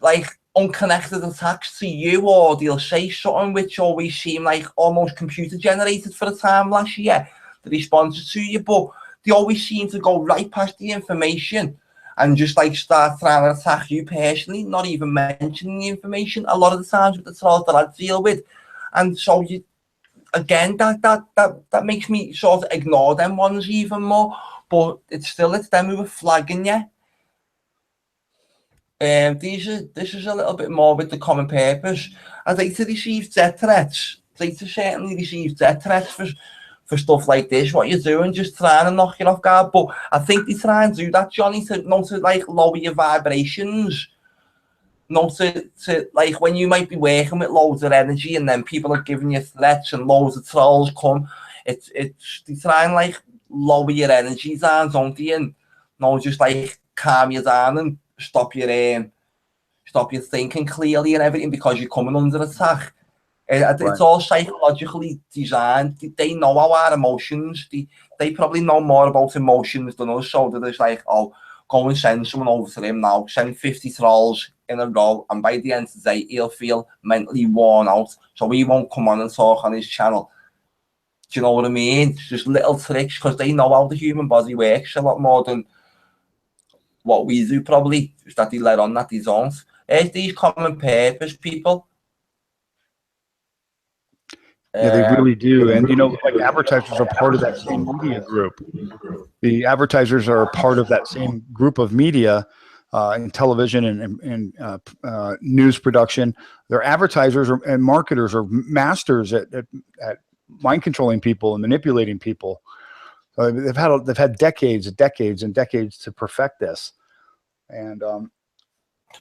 like unconnected attacks to you, or they'll say something which always seem like almost computer generated for the time last year, the responses to you, but they always seem to go right past the information and just like start trying to attack you personally, not even mentioning the information a lot of the times with the trolls that I deal with. And so you, again, that makes me sort of ignore them ones even more, but it's them who are flagging you. This is a little bit more with the common purpose. I'd like to receive death threats. I'd like to certainly receive death threats for stuff like this, what you're doing, just trying to knock you off guard. But I think they try and do that, Johnny, to like lower your vibrations. To like when you might be working with loads of energy and then people are giving you threats and loads of trolls come. They try and like lower your energy down, don't they? And just like calm you down and stop your thinking clearly and everything because you're coming under attack. It's all psychologically designed. They know our emotions. They probably know more about emotions than us. So they're just like, oh, go and send someone over to him now. Send 50 trolls in a row. And by the end of the day, he'll feel mentally worn out. So he won't come on and talk on his channel. Do you know what I mean? It's just little tricks because they know how the human body works a lot more than what we do probably. Just that they let on that they don't. It's these common purpose people. Yeah, they really do. And, you know, like advertisers are part of that same media group. The advertisers are part of that same group of media in television and news production. Their advertisers and marketers are masters at mind controlling people and manipulating people. They've had decades and decades to perfect this. And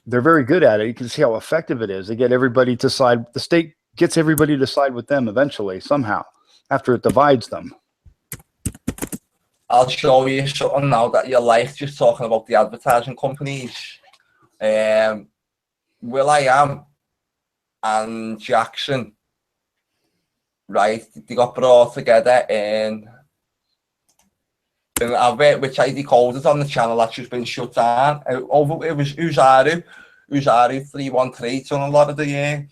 they're very good at it. You can see how effective it is. They get everybody to side. The state gets everybody to side with them eventually, somehow, after it divides them. I'll show you something now that you like, just talking about the advertising companies. Will.i.am and Jackson, right? They got brought together in an advert which I decoded on the channel that's just been shut down. It was Uzaru 313 done a lot of the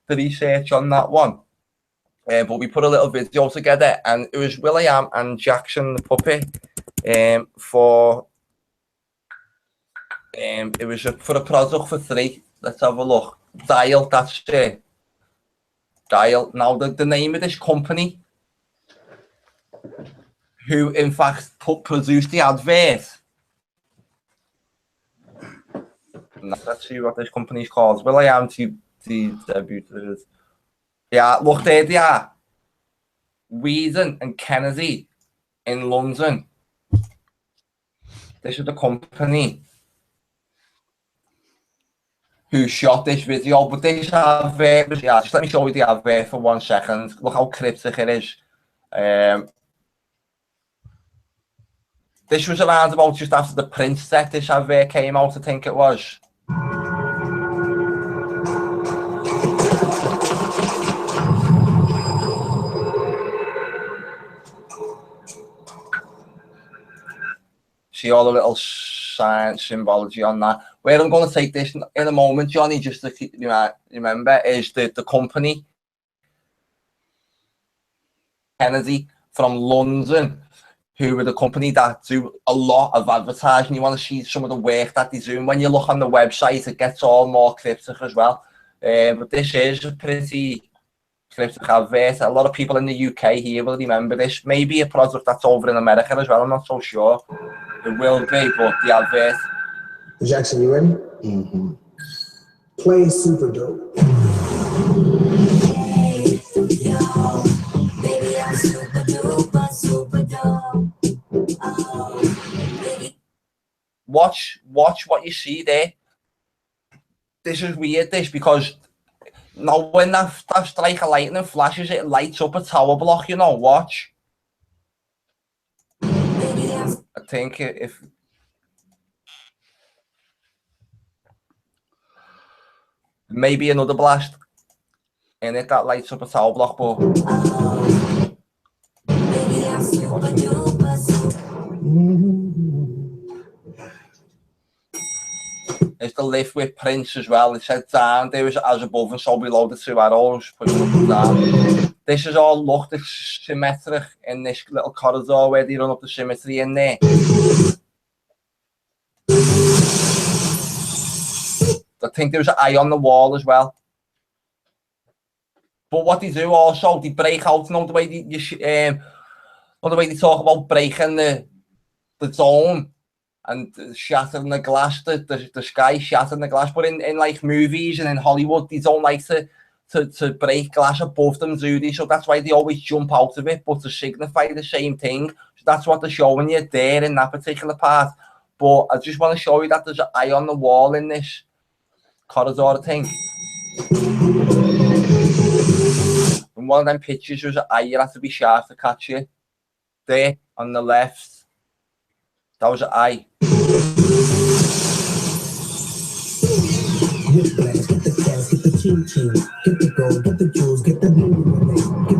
research on that one. But we put a little video together, and it was Will.i.am and Jackson the puppet for it was for a product for $3. Let's have a look. Dial, that's it. Dial. Now the name of this company, who in fact produced the advert. Let's see what this company's called. Will.i.am debuted. Yeah, look, there they are. Whedon and Kennedy in London. This is the company who shot this video, but this advert, yeah, just let me show you the advert for 1 second. Look how cryptic it is. This was around about just after the Prince set, this advert came out, I think it was. See all the little science symbology on that. Where I'm going to take this in a moment, Johnny, just to keep, remember, is the company Kennedy from London, who are the company that do a lot of advertising. You want to see some of the work that they do. And when you look on the website, it gets all more cryptic as well. But this is a pretty cryptic advert. A lot of people in the UK here will remember this. Maybe a product that's over in America as well. I'm not so sure. It will be, but the advert. Jackson, you ready? Mm-hmm. Play Super Dope. Baby, I'm super duper, super dope. Watch what you see there. This is weird, this, because now when that strike of lightning flashes, it lights up a tower block, you know, watch. I think if maybe another blast and it that lights up a tower block, but it's the lift with Prince as well. It said down, there was as above and so below, the two arrows pushing up and down. This is all looked symmetric in this little corridor where they run up the symmetry in there. I think there was an eye on the wall as well. But what they do also, they break out, you know, the way they talk about breaking the dome and shattering the glass, the sky shattering the glass. But in like movies and in Hollywood, they don't like to break glass above them, do they? So that's why they always jump out of it, but to signify the same thing. So that's what they're showing you there in that particular part. But I just want to show you that there's an eye on the wall in this corridor thing. And one of them pictures was an eye, you have to be sharp to catch it. There on the left, that was an eye.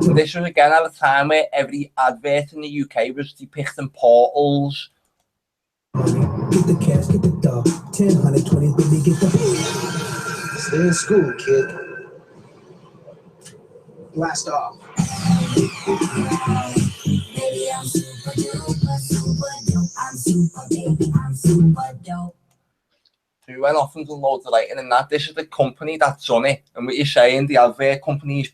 And this was again at a time where every advert in the UK was depicting portals. Get the cash, get the dog. 10, 120, baby, get the. Stay in school, kid. Blast off. Baby, I'm super duper, super dope. I'm super, baby, I'm super dope. So we went off and done loads of lighting and that. This is the company that's done it. And what you're saying, the advert companies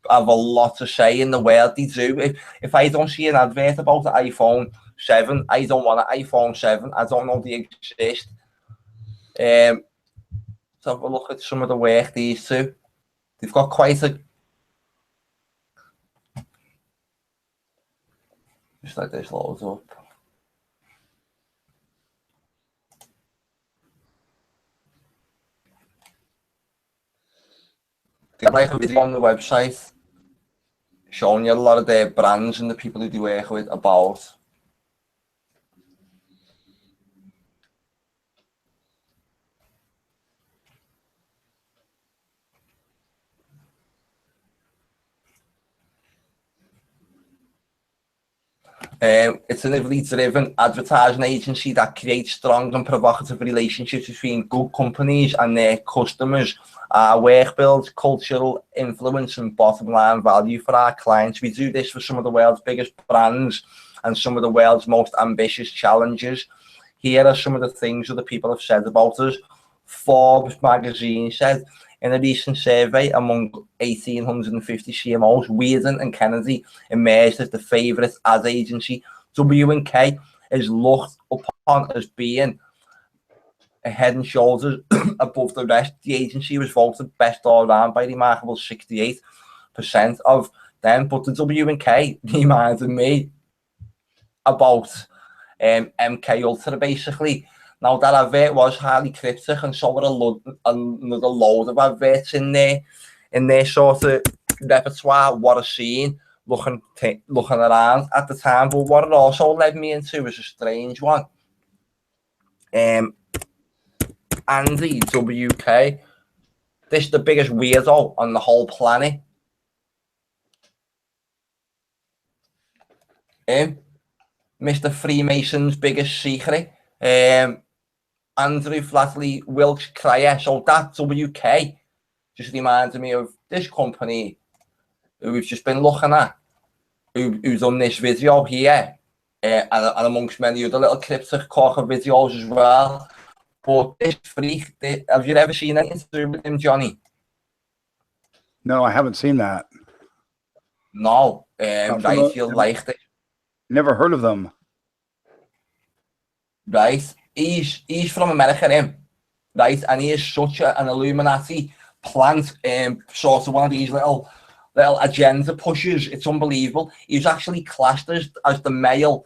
have a lot to say in the world. They do. If I don't see an advert about the iPhone 7, I don't want an iPhone 7. I don't know they exist. So have a look at some of the work these two. They've got quite a... Just like this loads up. had like a video on the website showing you a lot of their brands and the people who they work with about. It's an elite-driven advertising agency that creates strong and provocative relationships between good companies and their customers. Our work builds cultural influence and bottom line value for our clients. We do this for some of the world's biggest brands and some of the world's most ambitious challenges. Here are some of the things that the people have said about us. Forbes magazine said, in a recent survey among 1,850 CMOs, Weirden and Kennedy emerged as the favourite ad agency. W&K is looked upon as being a head and shoulders above the rest. The agency was voted best all round by a remarkable 68% of them. But the W&K reminded me about MK Ultra, basically. Now, that advert was highly cryptic, and so were another load of adverts in their sort of repertoire, what I've seen, looking around at the time. But what it also led me into was a strange one. Andy WK, this is the biggest weirdo on the whole planet. Mr. Freemason's biggest secret. Andrew Flatley Wilkes Cryer. So that WK just reminded me of this company who we've just been looking at, who's done this video here, and amongst many other little cryptic corker videos as well. But this freak, have you ever seen anything to do with him, Johnny? No, I haven't seen that. No, right, you'll like it. Never heard of them. Right, he's from America, right, and he is such an Illuminati plant, sort of one of these little agenda pushers. It's unbelievable. He was actually classed as the male,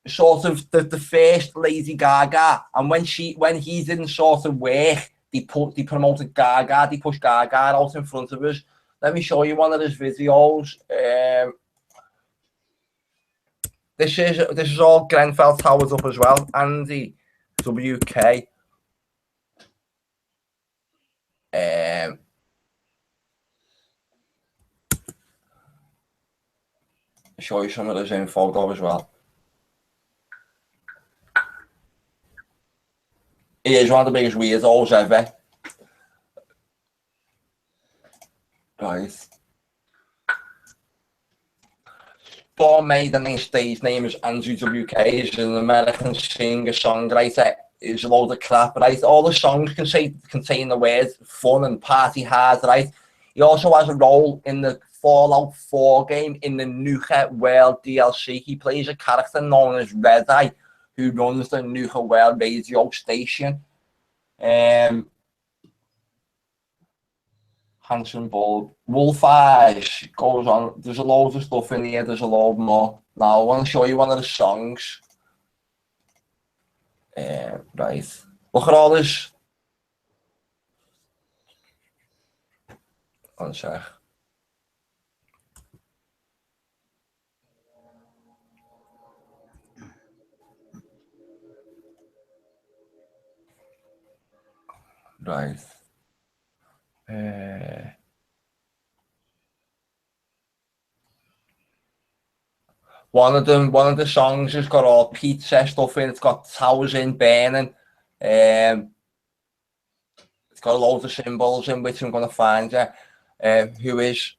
sort of the first Lady Gaga, and when he didn't sort of work, they promoted Gaga, they pushed Gaga out in front of us. Let me show you one of his videos. This is all Grenfell Towers up as well. Andy WK. Show you some of his info though as well. He is one of the biggest weirdos ever. Right. Born made and stage name is Andrew WK. He's an American singer, songwriter. He's a load of crap, right? All the songs contain the words fun and party hard, right? He also has a role in the Fallout 4 game in the Nuka World DLC. He plays a character known as Red Eye, who runs the Nuka World radio station. Handsome Bulb. Wolf Eyes goes on. There's a load of stuff in here. There's a load more. Now I want to show you one of the songs. Right. Look at all this. One sec. Right. One of the songs has got all pizza stuff in. It's got towers in burning. It's got a load of symbols in, which I'm going to find you. Who is?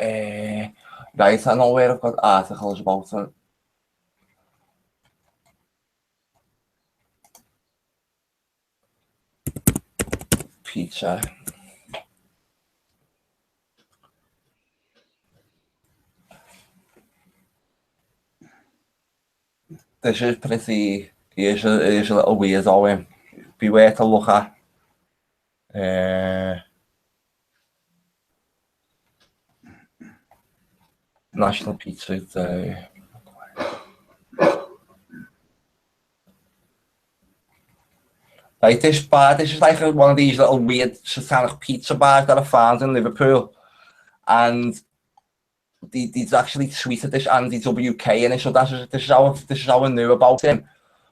Right, I know where I've got articles about him. Pizza. This is pretty. He is a little weirdo. Beware to look at. National Pizza Day. Right, Right, this is like one of these little weird satanic pizza bars that I found in Liverpool, and he's actually tweeted this Andy W.K. in it, so this is how I knew about him.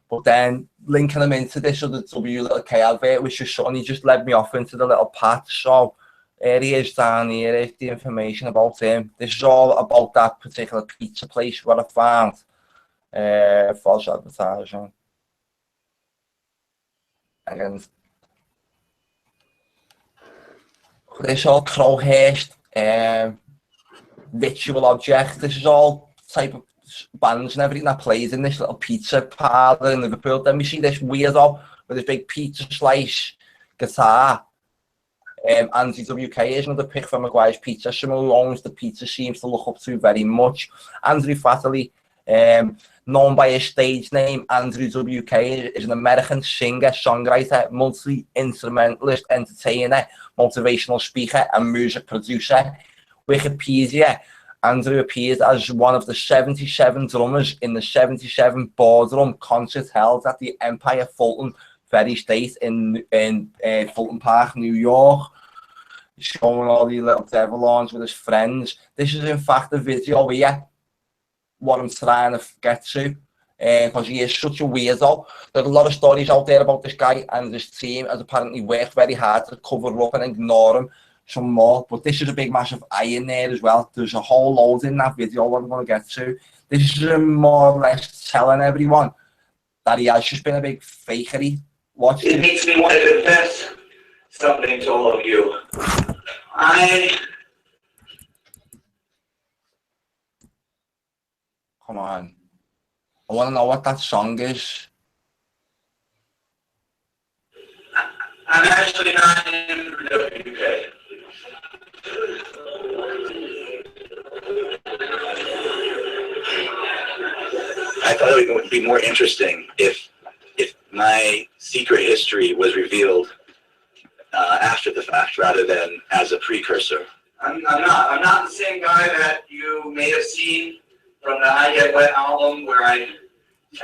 But then linking him into this other W.K. advert was just something, he just led me off into the little path. So here he is down here, here's the information about him. This is all about that particular pizza place where I found false advertising. And this all Crowhurst ritual object. This is all type of bands and everything that plays in this little pizza parlour in Liverpool. Then we see this weirdo with this big pizza slice guitar. Andy W.K. is another pick from Maguire's Pizza. Someone who owns the pizza seems to look up to very much. Andrew Fatterley, known by his stage name, Andrew W.K., is an American singer, songwriter, multi-instrumentalist, entertainer, motivational speaker, and music producer. Wikipedia. Andrew appears as one of the 77 drummers in the 77 ballroom concert held at the Empire Fulton Ferry State in Fulton Park, New York, showing all the little devil horns with his friends. This is in fact a video here, what I'm trying to get to, because he is such a weirdo. There's a lot of stories out there about this guy, and this team has apparently worked very hard to cover up and ignore him some more, but this is a big massive eye in there as well. There's a whole load in that video what I'm going to get to. This is more or less telling everyone that he has just been a big fakery. Watch it makes me want to confess something to all of you. Come on. I want to know what that song is. I'm actually not in the UK. I thought it would be more interesting if my secret history was revealed after the fact rather than as a precursor. I'm not the same guy that you may have seen from the I Get Wet album, where I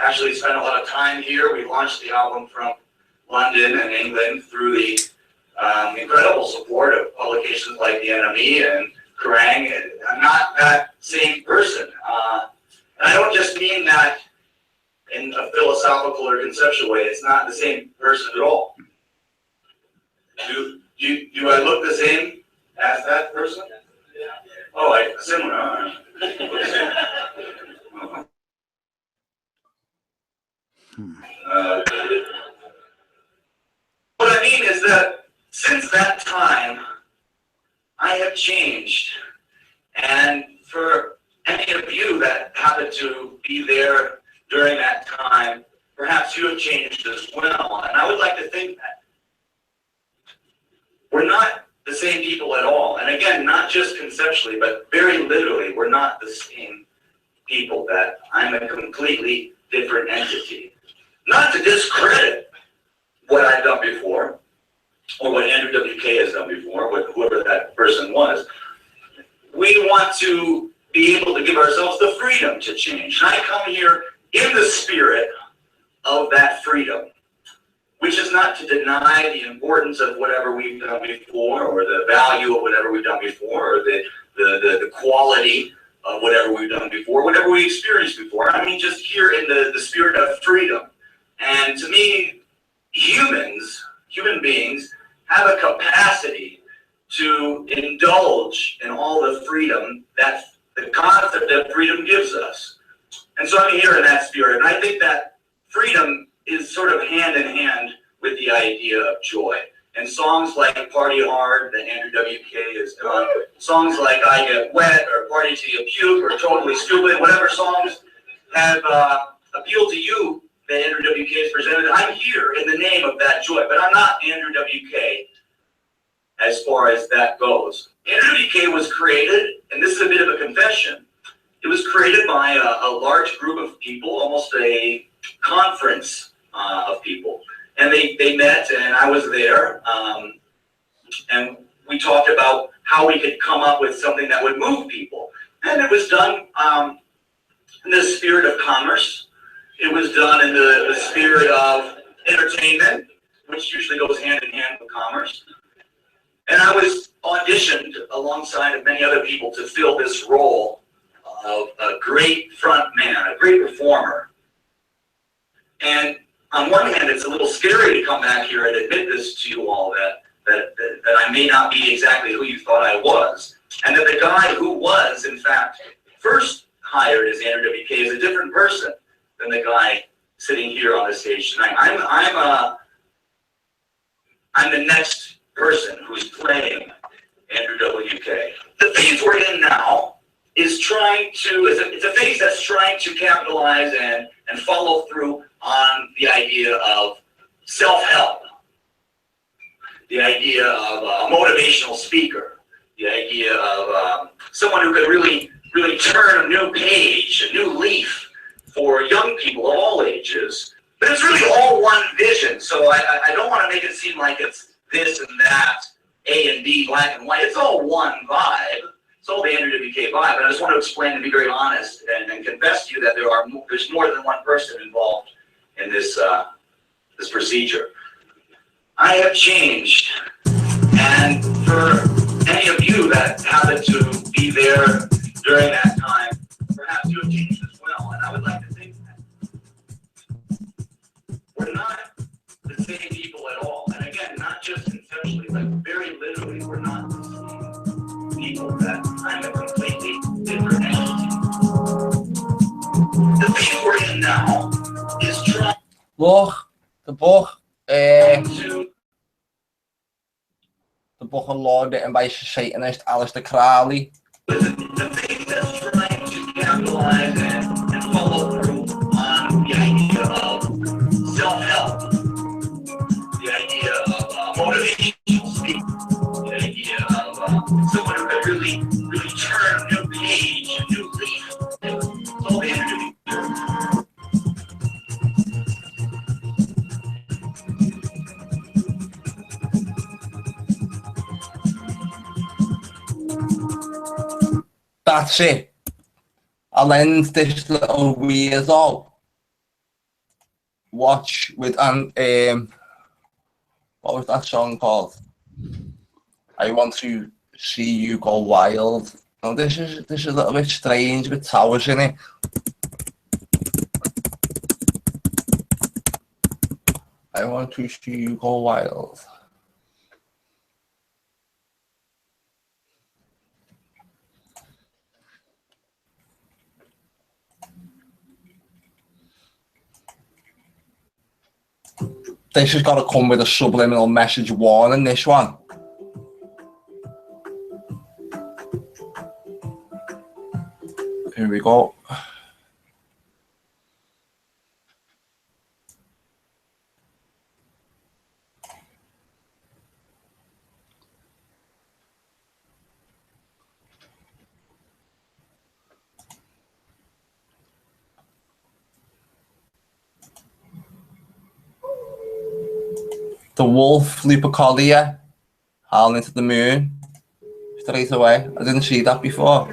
actually spent a lot of time here. We launched the album from London and England through the incredible support of publications like The Enemy and Kerrang. I'm not that same person. And I don't just mean that in a philosophical or conceptual way. It's not the same person at all. Do I look the same as that person? Oh, similar. What I mean is that since that time, I have changed. And for any of you that happen to be there during that time, perhaps you have changed as well. And I would like to think that we're not the same people at all. And again, not just conceptually, but very literally, we're not the same people. That I'm a completely different entity. Not to discredit what I've done before, or what Andrew W.K. has done before, whoever that person was. We want to be able to give ourselves the freedom to change. And I come here in the spirit of that freedom, which is not to deny the importance of whatever we've done before, or the value of whatever we've done before, or the quality of whatever we've done before, whatever we experienced before. I mean, just here in the spirit of freedom. And to me, human beings, have a capacity to indulge in all the freedom that the concept of freedom gives us. And so I'm here in that spirit. And I think that freedom is sort of hand in hand with the idea of joy. And songs like Party Hard that Andrew W.K. has done, songs like I Get Wet or Party Till You Puke or Totally Stupid, whatever songs have appealed to you that Andrew W.K. has presented, I'm here in the name of that joy. But I'm not Andrew W.K. as far as that goes. Andrew W.K. was created, and this is a bit of a confession, it was created by a large group of people, almost a conference of people. And they met, and I was there, and we talked about how we could come up with something that would move people. And it was done in the spirit of commerce. It was done in the spirit of entertainment. which usually goes hand in hand with commerce. And I was auditioned alongside of many other people to fill this role of a great front man, a great performer. And on one hand, it's a little scary to come back here and admit this to you all, that I may not be exactly who you thought I was, and that the guy who was, in fact, first hired as Andrew WK is a different person than the guy sitting here on the stage tonight. I'm the next person who's playing Andrew WK. The phase we're in now is it's a phase that's trying to capitalize and follow through on the idea of self-help, the idea of a motivational speaker, the idea of someone who could really turn a new page, a new leaf for young people of all ages. But it's really all one vision, so I don't want to make it seem like it's this and that, A and B, black and white. It's all one vibe. It's all the Andrew WK vibe. And I just want to explain and be very honest and confess to you that there's more than one person involved in this this procedure. I have changed, and for any of you that happened to be there during that time, perhaps you have changed as well. And I would like to think that we're not the same people at all. And again, not just conceptually, but very literally, we're not the same people. That I'm a completely different entity. The thing we're in now is trying. Look, the book of law written by Satanist Aleister Crowley. The thing that's trying to capitalize and follow through on the idea of self-help, the idea of motivational speaking, the idea of someone who could really turn a new page, a new leaf. It's all the energy. That's it. I'll end this little weirdo watch with what was that song called? I Want to See You Go Wild. Now this is a little bit strange with towers in it. I want to see you go wild. This has got to come with a subliminal message warning, this one. Here we go. The wolf Lupercalia howling into the moon straight away. I didn't see that before.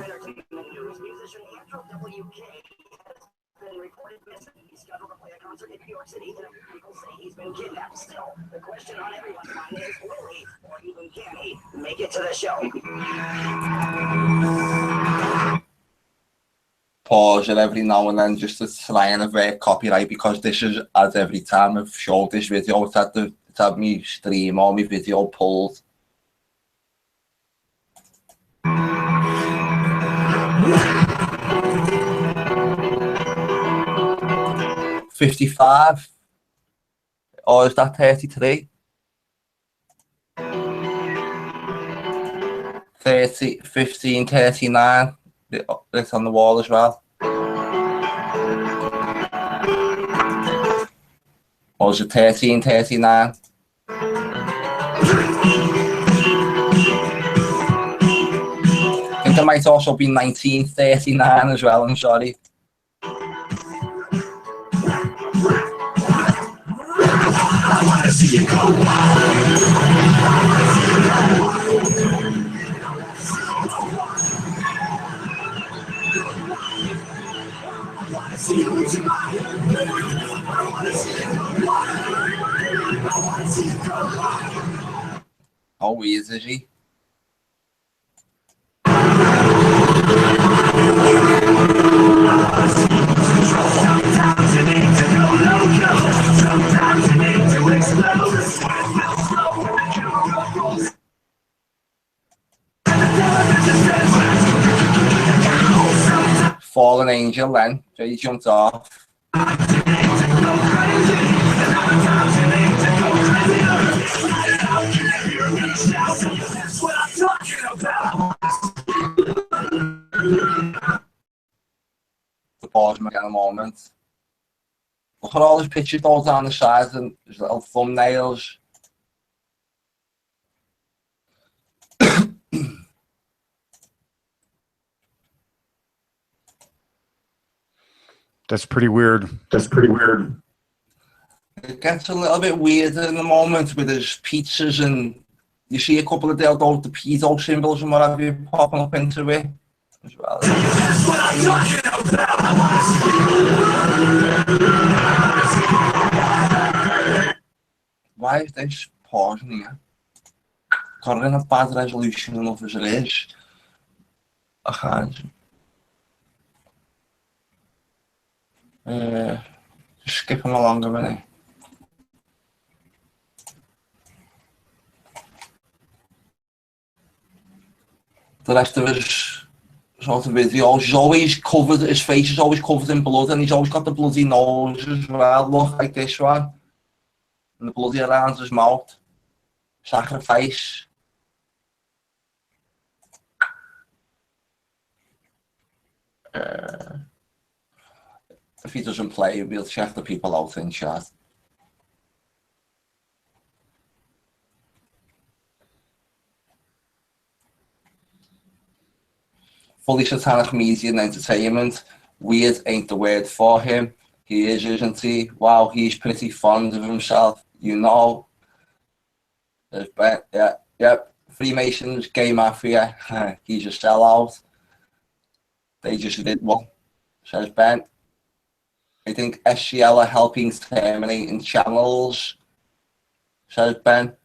Make it to the show. Pause it every now and then just to try and avert copyright, because this is, as every time I've showed this video, it's had me stream or my video pulled. $55, or is that 33? 30, 15, 39. It's on the wall as well. Or was it 13, 39? I think it might also be 1939 as well, I'm sorry. I want to see you go How weird is he? Sometimes you need to go loco. Sometimes you need to explode. Fallen angel then, so he jumped off. The pause again a moment. Look at all his pictures all down the sides and his little thumbnails. That's pretty weird. That's pretty weird. It gets a little bit weird in the moment with his pizzas, and you see a couple of the pedo symbols and whatever popping up into it as well. That's what I'm talking about. Why is this pausing here? Got it in a bad resolution enough as it is. I can't. Just skipping along a minute. The rest of his sort of videos, he's always covered, his face is always covered in blood, and he's always got the bloody nose as well, look like this one. And the bloody around his mouth. Sacrifice. If he doesn't play, we'll check the people out in chat. Fully satanic media and entertainment. Weird ain't the word for him. He is, isn't he? Wow, he's pretty fond of himself. You know. Yep. Freemasons, gay mafia. He's a sellout. They just did one, says Ben. I think SCL are helping terminating channels, says Ben.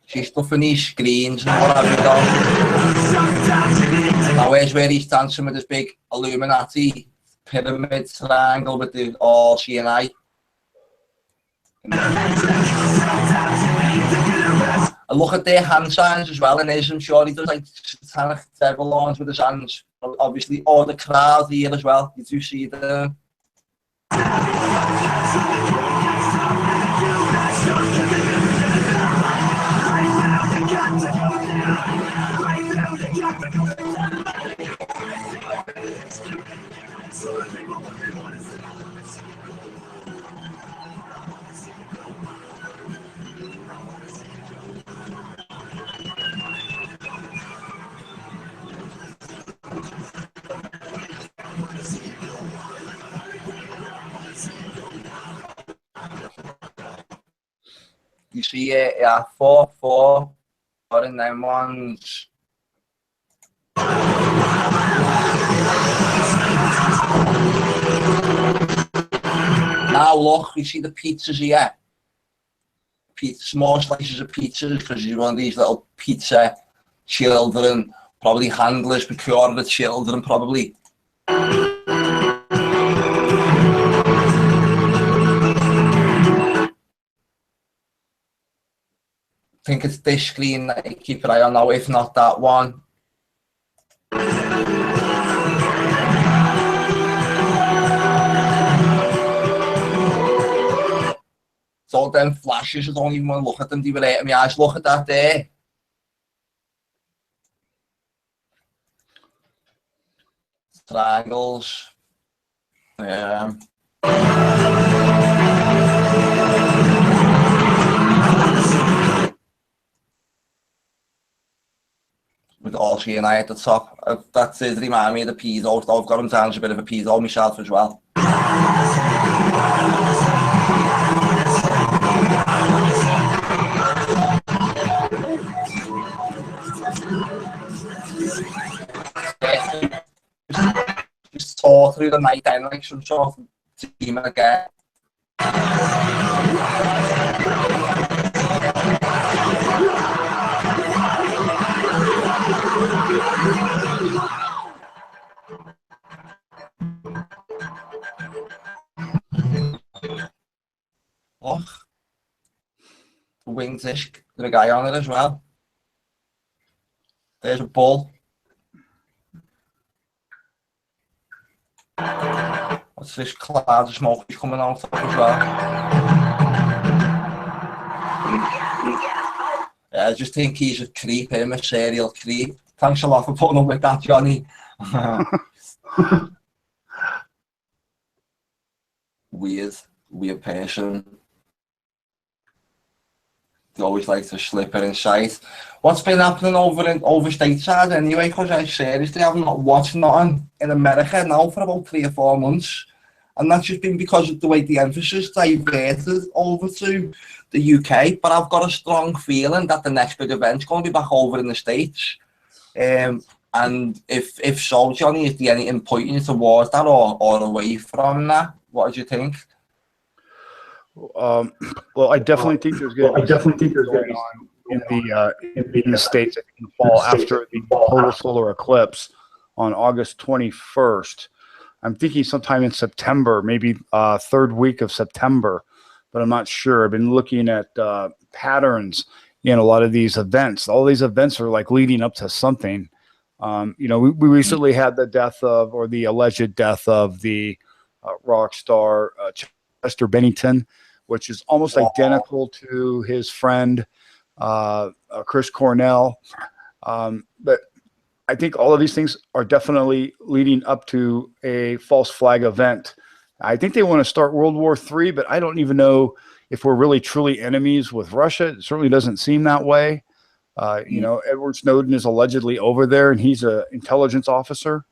She's stuffing these screens and what have you done. Now where's where he's dancing with this big Illuminati pyramid triangle with the all CNI. And look at their hand signs as well, and I'm sure he does like satanic devil lines with his hands. Obviously, all the crowd here as well. You do see them. You see it, yeah, 4-4, or in them ones. Now look, you see the pizzas here. Small slices of pizzas, because you're one of these little pizza children, probably handlers, procuring the children, probably. I think it's this screen that you keep an eye on now, if not that one. It's all them flashes, I don't even want to look at them, they were hurting my eyes. Look at that there. Triangles. With all CNI at the top. That's it, remind me of the pedo. I've got him down as a bit of a pedo myself as well. door through the night anyway, some sort of team again. Oh, the wing disc, there's a guy on it as well. There's a bull. What's this cloud of smoke is coming out of as well? Yeah, I just think he's a creep, him, a serial creep. Thanks a lot for putting up with that, Johnny. Weird person. They always like to slip it in sight. What's been happening over stateside anyway? Because I seriously have not watched nothing in America now for about 3 or 4 months. And that's just been because of the way the emphasis diverted over to the UK. But I've got a strong feeling that the next big event's going to be back over in the States. And if so, Johnny, is there anything pointing you towards that or away from that? What do you think? Well, I definitely think there's going to be going on in the States in the fall after the total solar eclipse on August 21st. I'm thinking sometime in September, maybe third week of September, but I'm not sure. I've been looking at patterns in a lot of these events. All these events are like leading up to something. You know, we recently had the death of, or the alleged death of the rock star Chester Bennington, which is almost identical to his friend Chris Cornell. But I think all of these things are definitely leading up to a false flag event. I think they want to start World War III, but I don't even know if we're really truly enemies with Russia. It certainly doesn't seem that way. You know, Edward Snowden is allegedly over there, and he's an intelligence officer.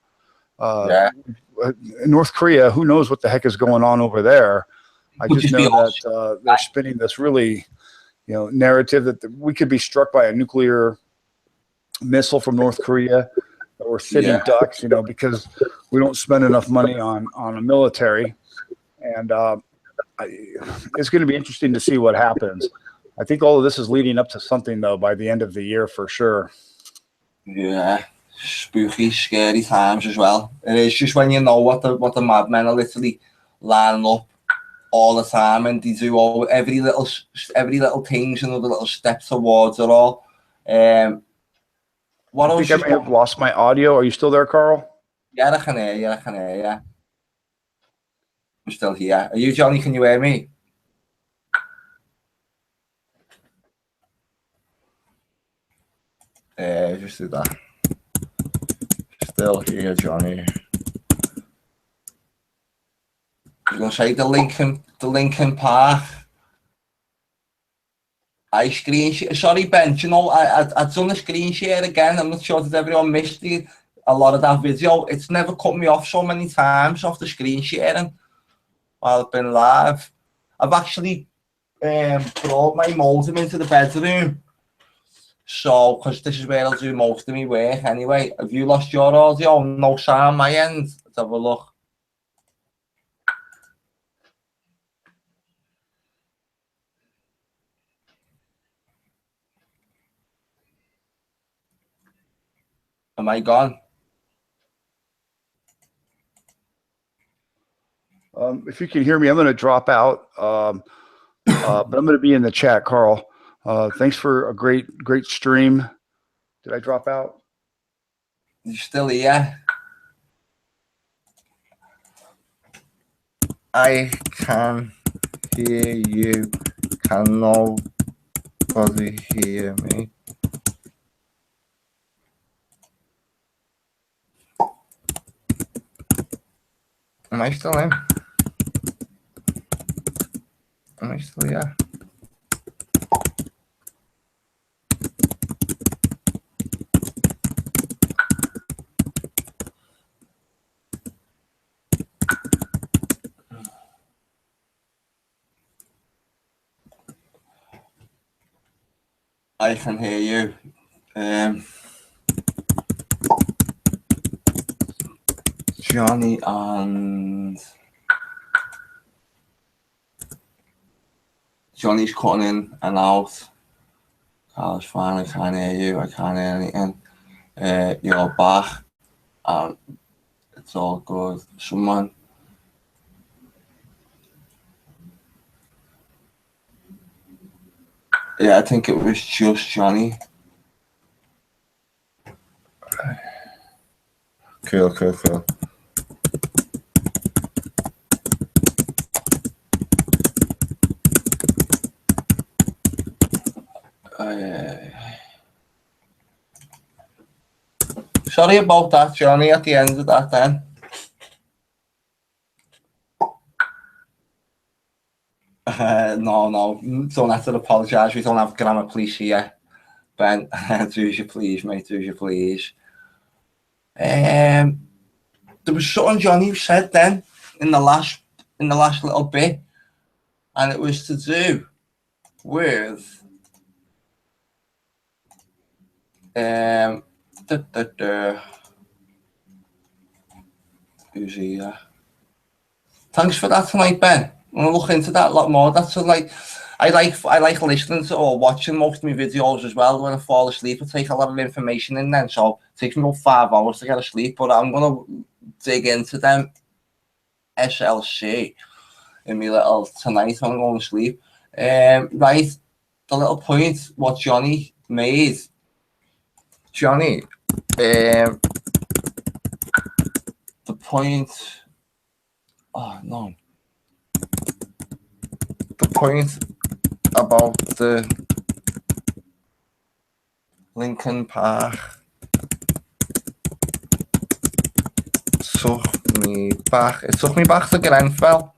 North Korea, who knows what the heck is going on over there? I just know that they're spinning this really, you know, narrative that we could be struck by a nuclear missile from North Korea, that we're sitting ducks, you know, because we don't spend enough money on a military. And it's going to be interesting to see what happens. I think all of this is leading up to something, though, by the end of the year for sure. Yeah, spooky, scary times as well. It is just when you know what the madmen are literally lining up all the time, and they do every little things and other little steps towards it all. What I think I may have lost my audio. Are you still there, Carl? Yeah, I can hear you. I'm still here. Are you, Johnny? Can you hear me? Just do that. Still here, Johnny. I was going to say the Lincoln Park. I screen share. Sorry, Ben. You know, I've done the screen share again. I'm not sure that everyone missed a lot of that video. It's never cut me off so many times off the screen sharing while I've been live. I've actually brought my modem into the bedroom. So, because this is where I'll do most of my work anyway. Have you lost your audio? No sound my end. Let's have a look. Am I gone? If you can hear me, I'm going to drop out, but I'm going to be in the chat, Carl. Thanks for a great stream. Did I drop out? You still here? I can hear you. Can nobody hear me? Am I still in? Am I still here? I can hear you. Johnny and Johnny's cutting in and out. Carl's fine, I can't hear you, I can't hear anything. You're back, and it's all good. Someone. Yeah, I think it was just Johnny. Cool. Sorry about that, Johnny, at the end of that then. No, don't have to apologise. We don't have grammar police here. Ben, do as you please, mate, do as you please. There was something Johnny said then in the last little bit, and it was to do with who's here? Thanks for that tonight, Ben. I'm gonna look into that a lot more. That's like I like listening to or watching most of my videos as well. When I fall asleep, I take a lot of information in then, so it takes me about 5 hours to get to sleep. But I'm gonna dig into them SLC in my little tonight when I'm going to sleep. Right, the little point what Johnny made. Johnny, the point. Oh no. The point about the Lincoln Park took me back. It took me back to Grenfell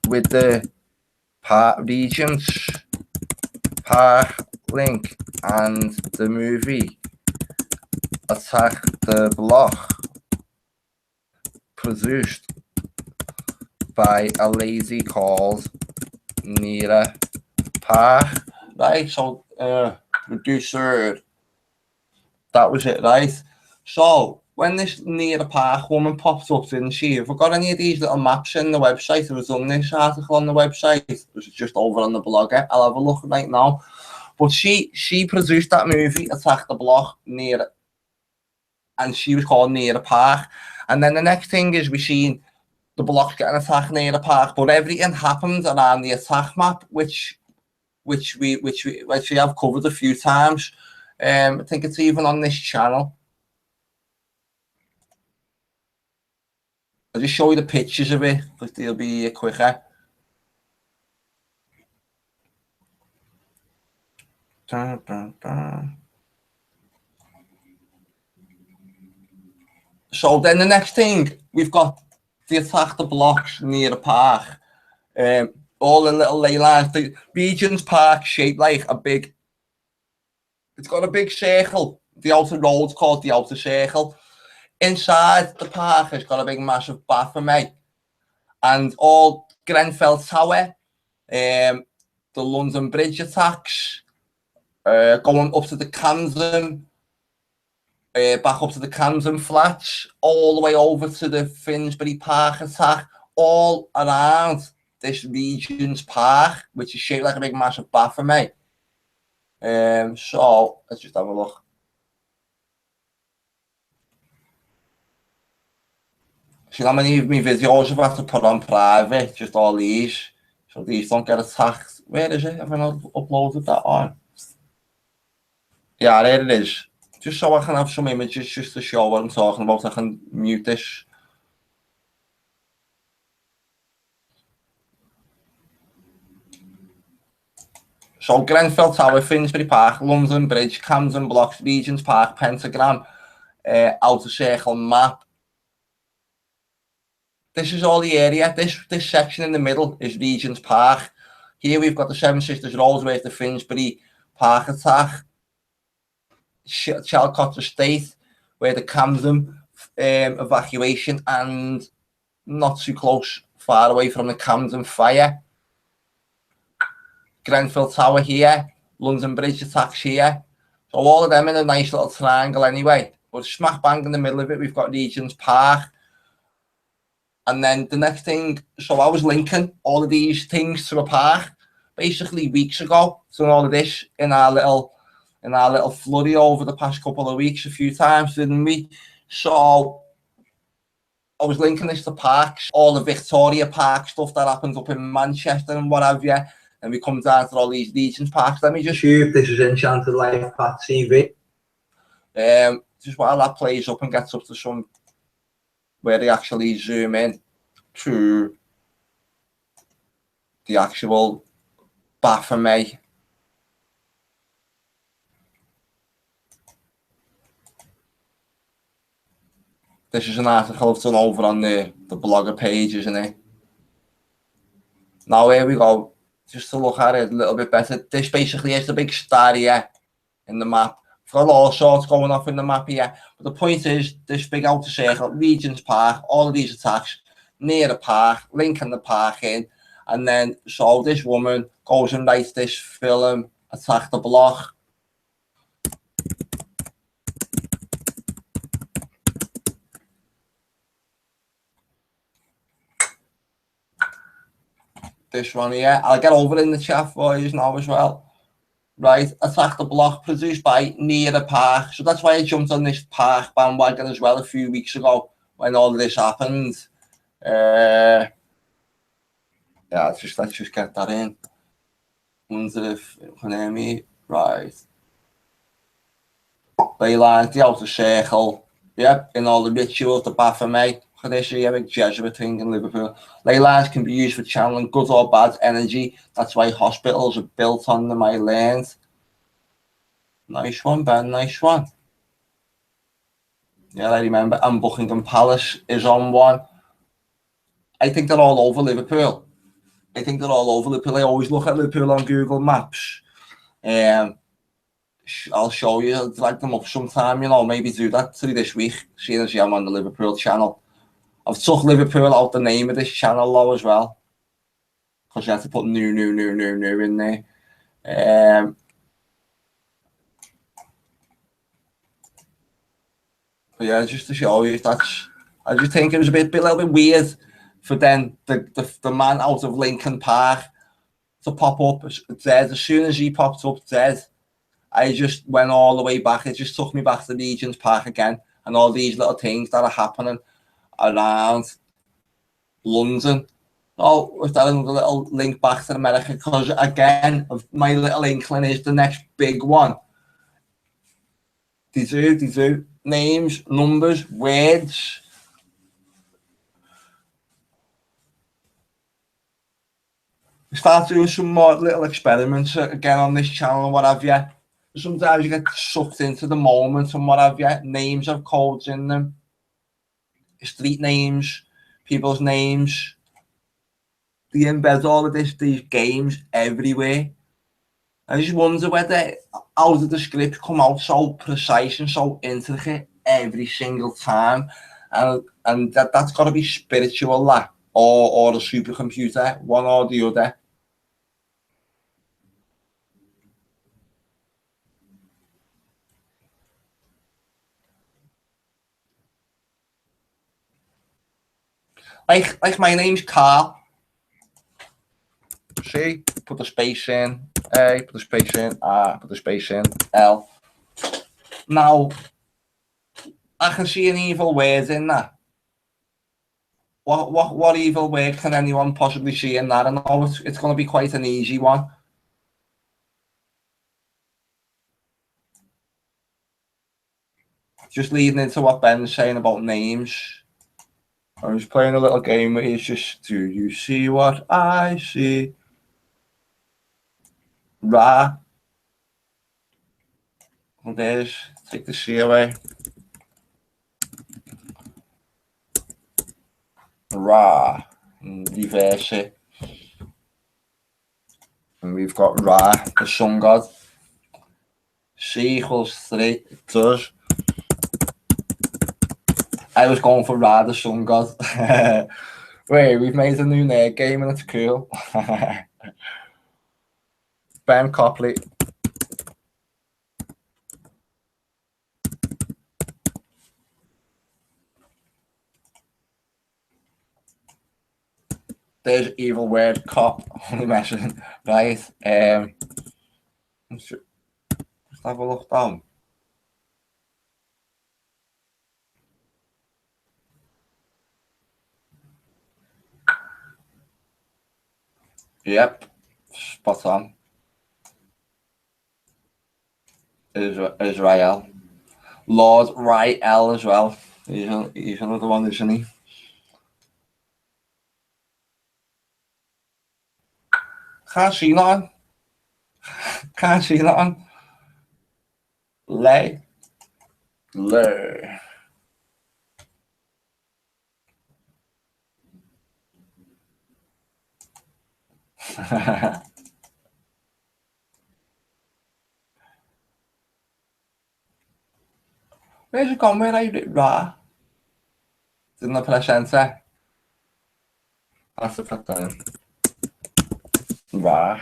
with the Regent's Park link and the movie Attack the Block, produced by a lady called Nira Park. Right, so producer, that was it, right? So when this Nira Park woman popped up, didn't she? Have I got any of these little maps in the website? It was on this article on the website. It was just over on the blogger. I'll have a look right now. But she produced that movie, Attack the Block, Nira, and she was called Nira Park. And then the next thing is we seen the blocks getting attacked near the park, but everything happened around the attack map, which we have covered a few times. I think it's even on this channel. I'll just show you the pictures of it, because they'll be quicker. Dun, dun, dun. So then the next thing, we've got the Attack the Blocks near the park. All the little ley lines. The Regent's Park shaped like a big, it's got a big circle. The outer road's called the outer circle. Inside the park has got a big massive bathroom, and all Grenfell Tower, the London Bridge attacks, going up to the Camden, back up to the Camden Flats, all the way over to the Finsbury Park attack, all around this Regent's Park, which is shaped like a big massive bathroom, so let's just have a look. See how many of my videos I've had to put on private, just all these, so these don't get attacked. Where is it? Have I not uploaded that on? Yeah, there it is. Just so I can have some images just to show what I'm talking about. I can mute this. So Grenfell Tower, Finsbury Park, London Bridge, Camden Blocks, Regent's Park, Pentagram, Outer Circle map. This is all the area. This section in the middle is Regent's Park. Here we've got the Seven Sisters Road, where's the Finsbury Park attack. Chalcott Estate, where the Camden evacuation, and not too close, far away from the Camden fire. Grenfell Tower here, London Bridge attacks here. So all of them in a nice little triangle anyway. But smack bang in the middle of it, we've got Regent's Park. And then the next thing, so I was linking all of these things to a park basically weeks ago. So all of this in our little flurry over the past couple of weeks, a few times, didn't we? So I was linking this to parks, all the Victoria Park stuff that happens up in Manchester and what have you. And we come down to all these Regent's Parks. Let me just shoot. This is Enchanted LifePath TV. Just while that plays up and gets up to some where they actually zoom in to the actual Baphomet. This is an article I've done over on the blogger page, isn't it? Now here we go. Just to look at it a little bit better. This basically is the big star here in the map. I've got all sorts going off in the map here. But the point is, this big outer circle, Regent's Park, all of these attacks near the park, linking the park in. And then, so this woman goes and writes this film, Attack the Block. This one here, I'll get over in the chat for you now as well. Right, Attack the Block, produced by Near the Park. So that's why I jumped on this park bandwagon as well a few weeks ago when all of this happened. Yeah, let's just get that in. Wonder if you can hear me. Right. They lined the outer circle. Yep, in all the rituals, the Baphomet. Look at this here, big Jesuit thing in Liverpool. Ley lines can be used for channeling good or bad energy. That's why hospitals are built on them, I learned. Nice one, Ben, nice one. Yeah, I remember. And Buckingham Palace is on one. I think they're all over Liverpool. I I always look at Liverpool on Google Maps. I'll show you. I'll drag them up sometime, you know, maybe do that through this week, seeing as I'm on the Liverpool channel. I've took Liverpool out the name of this channel though as well, because you have to put new in there. But yeah, just to show you, I just think it was a little bit weird for then the man out of Lincoln Park to pop up dead. As soon as he popped up dead, I just went all the way back. It just took me back to Regent's Park again, and all these little things that are happening around London. Oh, with that another little link back to America, because again, my little inkling is the next big one. They do. Names, numbers, words. We start doing some more little experiments again on this channel and what have you. Sometimes you get sucked into the moment and what have you. Names have codes in them. Street names, people's names. They embed all of these games everywhere. I just wonder whether how did the script come out so precise and so intricate every single time, and that's got to be spiritual, that or a supercomputer, one or the other. Like my name's Carl. See, put the space in A, put the space in R, put the space in L. Now, I can see an evil word in that. What evil word can anyone possibly see in that? I know it's going to be quite an easy one. Just leading into what Ben's saying about names. I was playing a little game where it's just, do you see what I see? Ra. And there's, take the C away. Ra. And reverse it. And we've got Ra, the sun god. C equals 3. It does. I was going for Ra, the sun god. Wait, we've made a new nerd game and it's cool. Ben Copley. There's evil word cop. Only messing. Right. Let's have a look down. Yep. Spot on. Israel. Lord Rael as well. He's another one, isn't he? Can't see nothing. Can't see nothing. Lay. Lay. Where's it gone? Where are you? Ra? Didn't I press enter? That's the put down. Ra.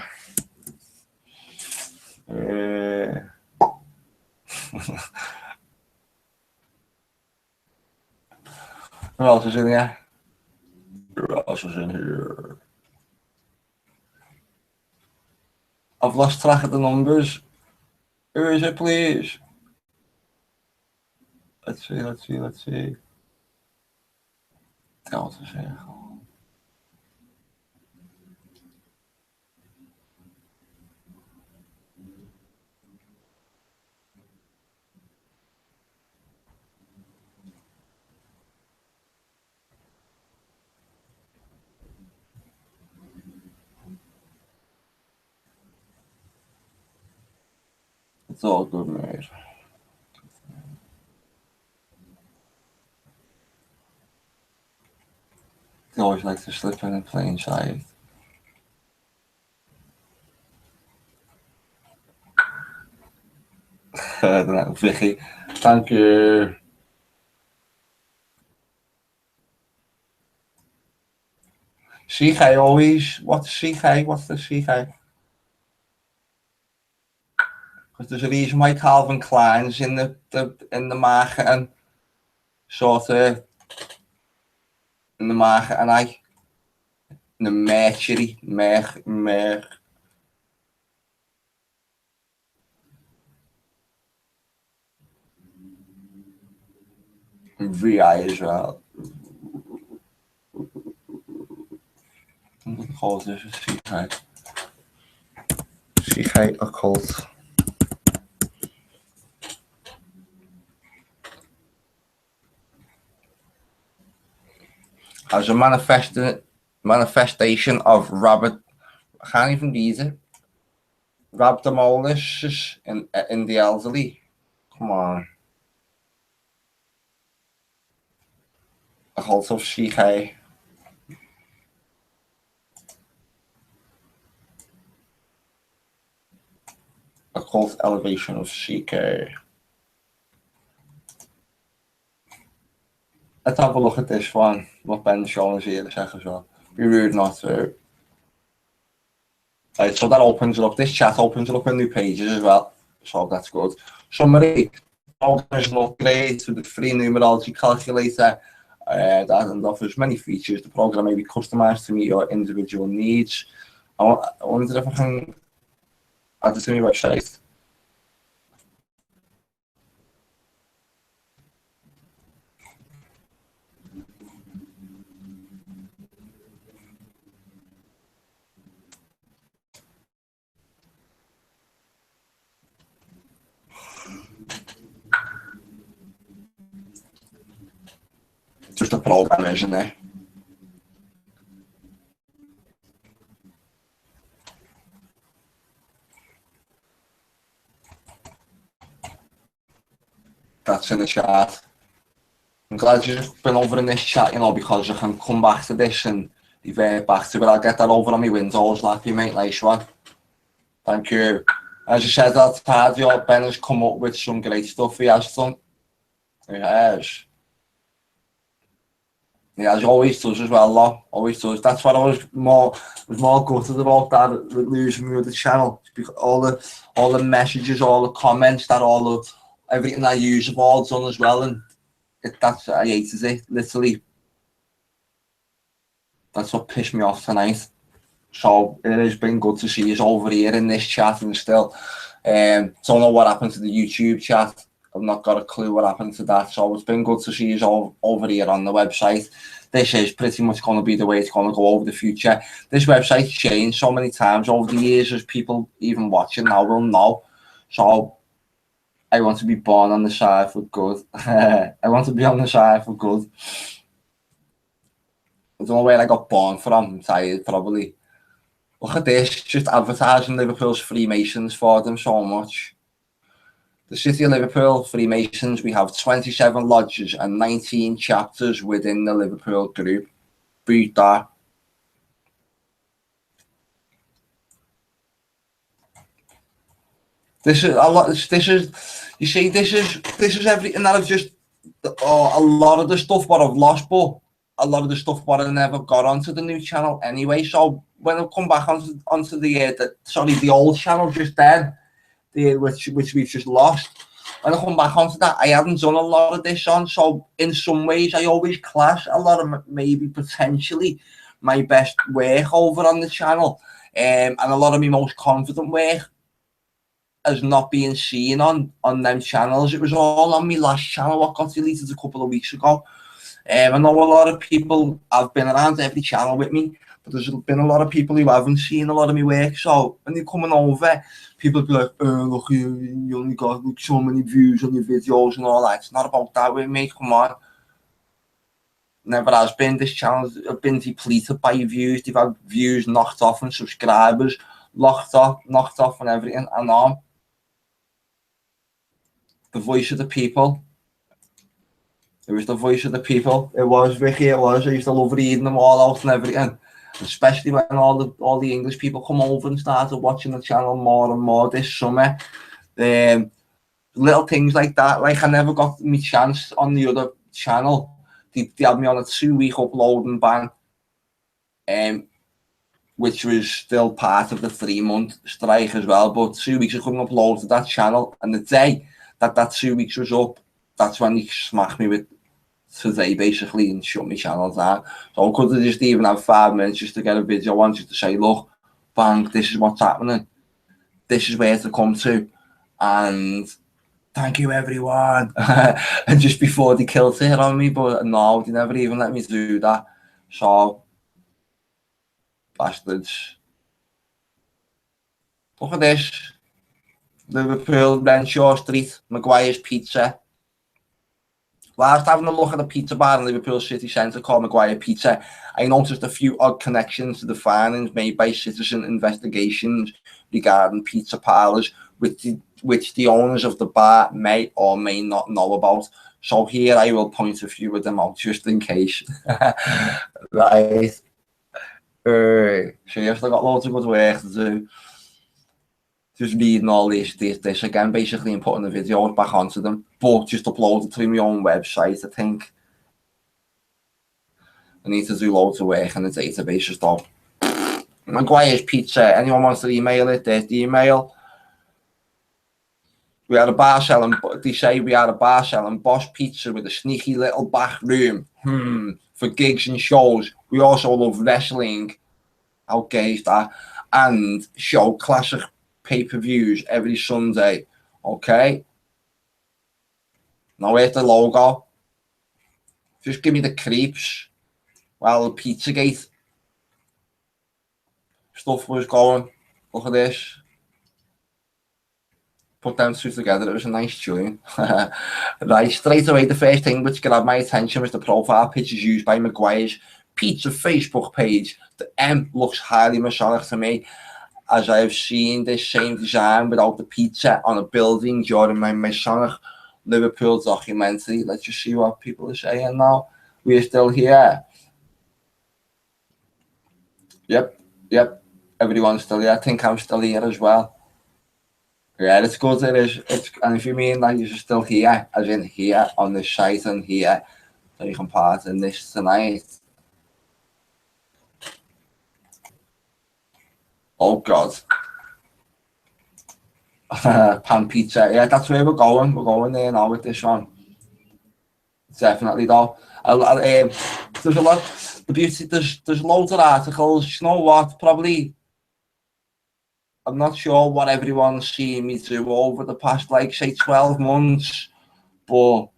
Who else is in here? Who else is in here? I've lost track of the numbers. Who is it, please? Let's see. What is it? It's all good, mate. They always like to slip in and play inside. I don't know, Vicky. Thank you. CK always. What's CK? What's the CK? Because there's a reason why Calvin Klein's in the market and sort of in the market and in the Mercury, VI as well. I'm going to call this a CK. CK occult. As a manifestation of Robert, I can't even read it. Rhabdomyolysis in the elderly. Come on. Occult of CK. Occult elevation of CK. Let's have a look at this one. What Ben's showing us here, as well. Be rude not to. Right, so that opens it up. This chat opens it up in new pages as well. So that's good. Summary. Organizational upgrade to the free numerology calculator that offers many features. The program may be customized to meet your individual needs. I wonder if I can add this to my website. Just a program, isn't it? That's in the chat. I'm glad you've been over in this chat, you know, because you can come back to this and revert back to it. I'll get that over on my Windows, lappy mate, nice one. Thank you. As you said, that's part of your Ben has come up with some great stuff he has done. He has. He has always does as well, though. Always does. That's what I was more gutted about that losing me with the channel. Because all the messages, all the comments, everything I use have all done as well, and I hated it, literally. That's what pissed me off tonight. So it has been good to see us over here in this chat and still. Don't know what happened to the YouTube chat. I've not got a clue what happened to that. So it's been good to see us all over here on the website. This is pretty much going to be the way it's going to go over the future. This website's changed so many times over the years, as people even watching now will know. So I want to be born on the side for good. I want to be on the side for good. I don't know where I got born from. I'm tired, probably. Look at this, just advertising Liverpool's Freemasons for them so much. The City of Liverpool Freemasons, we have 27 lodges and 19 chapters within the Liverpool group. Beat that. This is a lot. This is, you see, this is everything that I've just. A lot of the stuff what I've lost, but a lot of the stuff what I never got onto the new channel anyway. So when I come back onto the old channel just then, which we've just lost. When I come back onto that, I haven't done a lot of this on. So in some ways, I always clash a lot of maybe potentially my best work over on the channel, and a lot of my most confident work as not being seen on them channels. It was all on my last channel what got deleted a couple of weeks ago. I know a lot of people have been around every channel with me, but there's been a lot of people who haven't seen a lot of my work. So when they're coming over, people be like, oh, look, you only got like, so many views on your videos and all that. It's not about that with me, come on. Never has been. This channel has been depleted by views. They've had views knocked off and subscribers knocked off and everything. I know. The voice of the people. It was the voice of the people. It was, Vicky, it was. I used to love reading them all out and everything. Especially when all the English people come over and started watching the channel more and more this summer. Little things like that. Like, I never got my chance on the other channel. They had me on a 2-week uploading ban, which was still part of the 3-month strike as well. But 2 weeks I couldn't upload to that channel. And the day that 2 weeks was up, that's when they smacked me with today basically and shut my channel down. So I could have just even have 5 minutes just to get a video on, just to say, look, bang, this is what's happening. This is where to come to. And thank you everyone. And just before they killed it on me, but no, they never even let me do that. So bastards. Look at this. Liverpool, Renshaw Street, Maguire's Pizza. Whilst having a look at the pizza bar in Liverpool city centre called Maguire Pizza, I noticed a few odd connections to the findings made by citizen investigations regarding pizza parlours, which the owners of the bar may or may not know about. So here I will point a few of them out just in case. Right. So yes, I've got loads of good work to do. Just reading all this again, basically, and putting the videos back onto them, but just upload it to my own website. I think I need to do loads of work in the database just all. Maguire's Pizza. Anyone wants to email it? There's the email. We had a bar selling. They say we had a bar selling Boss Pizza with a sneaky little back room. For gigs and shows. We also love wrestling. How gay is that? And show classic pay-per-views every Sunday. Okay. Now here's the logo. Just give me the creeps while the Pizzagate stuff was going. Look at this. Put them two together. It was a nice tune. Right, straight away the first thing which grabbed my attention was the profile pictures used by Maguire's Pizza Facebook page. The M looks highly Masonic to me, as I have seen this same design without the pizza on a building during my Masonic Liverpool documentary. Let's just see what people are saying now. We are still here. Yep. Everyone's still here. I think I'm still here as well. Yeah, it's good. It is. And if you mean that you're still here, as in here on this site and here, so you can part in this tonight. Oh God. Pan pizza. Yeah, that's where we're going. We're going there now with this one. Definitely though. There's a lot. the beauty, there's loads of articles, you know what, probably, I'm not sure what everyone's seen me do over the past, like, say, 12 months, but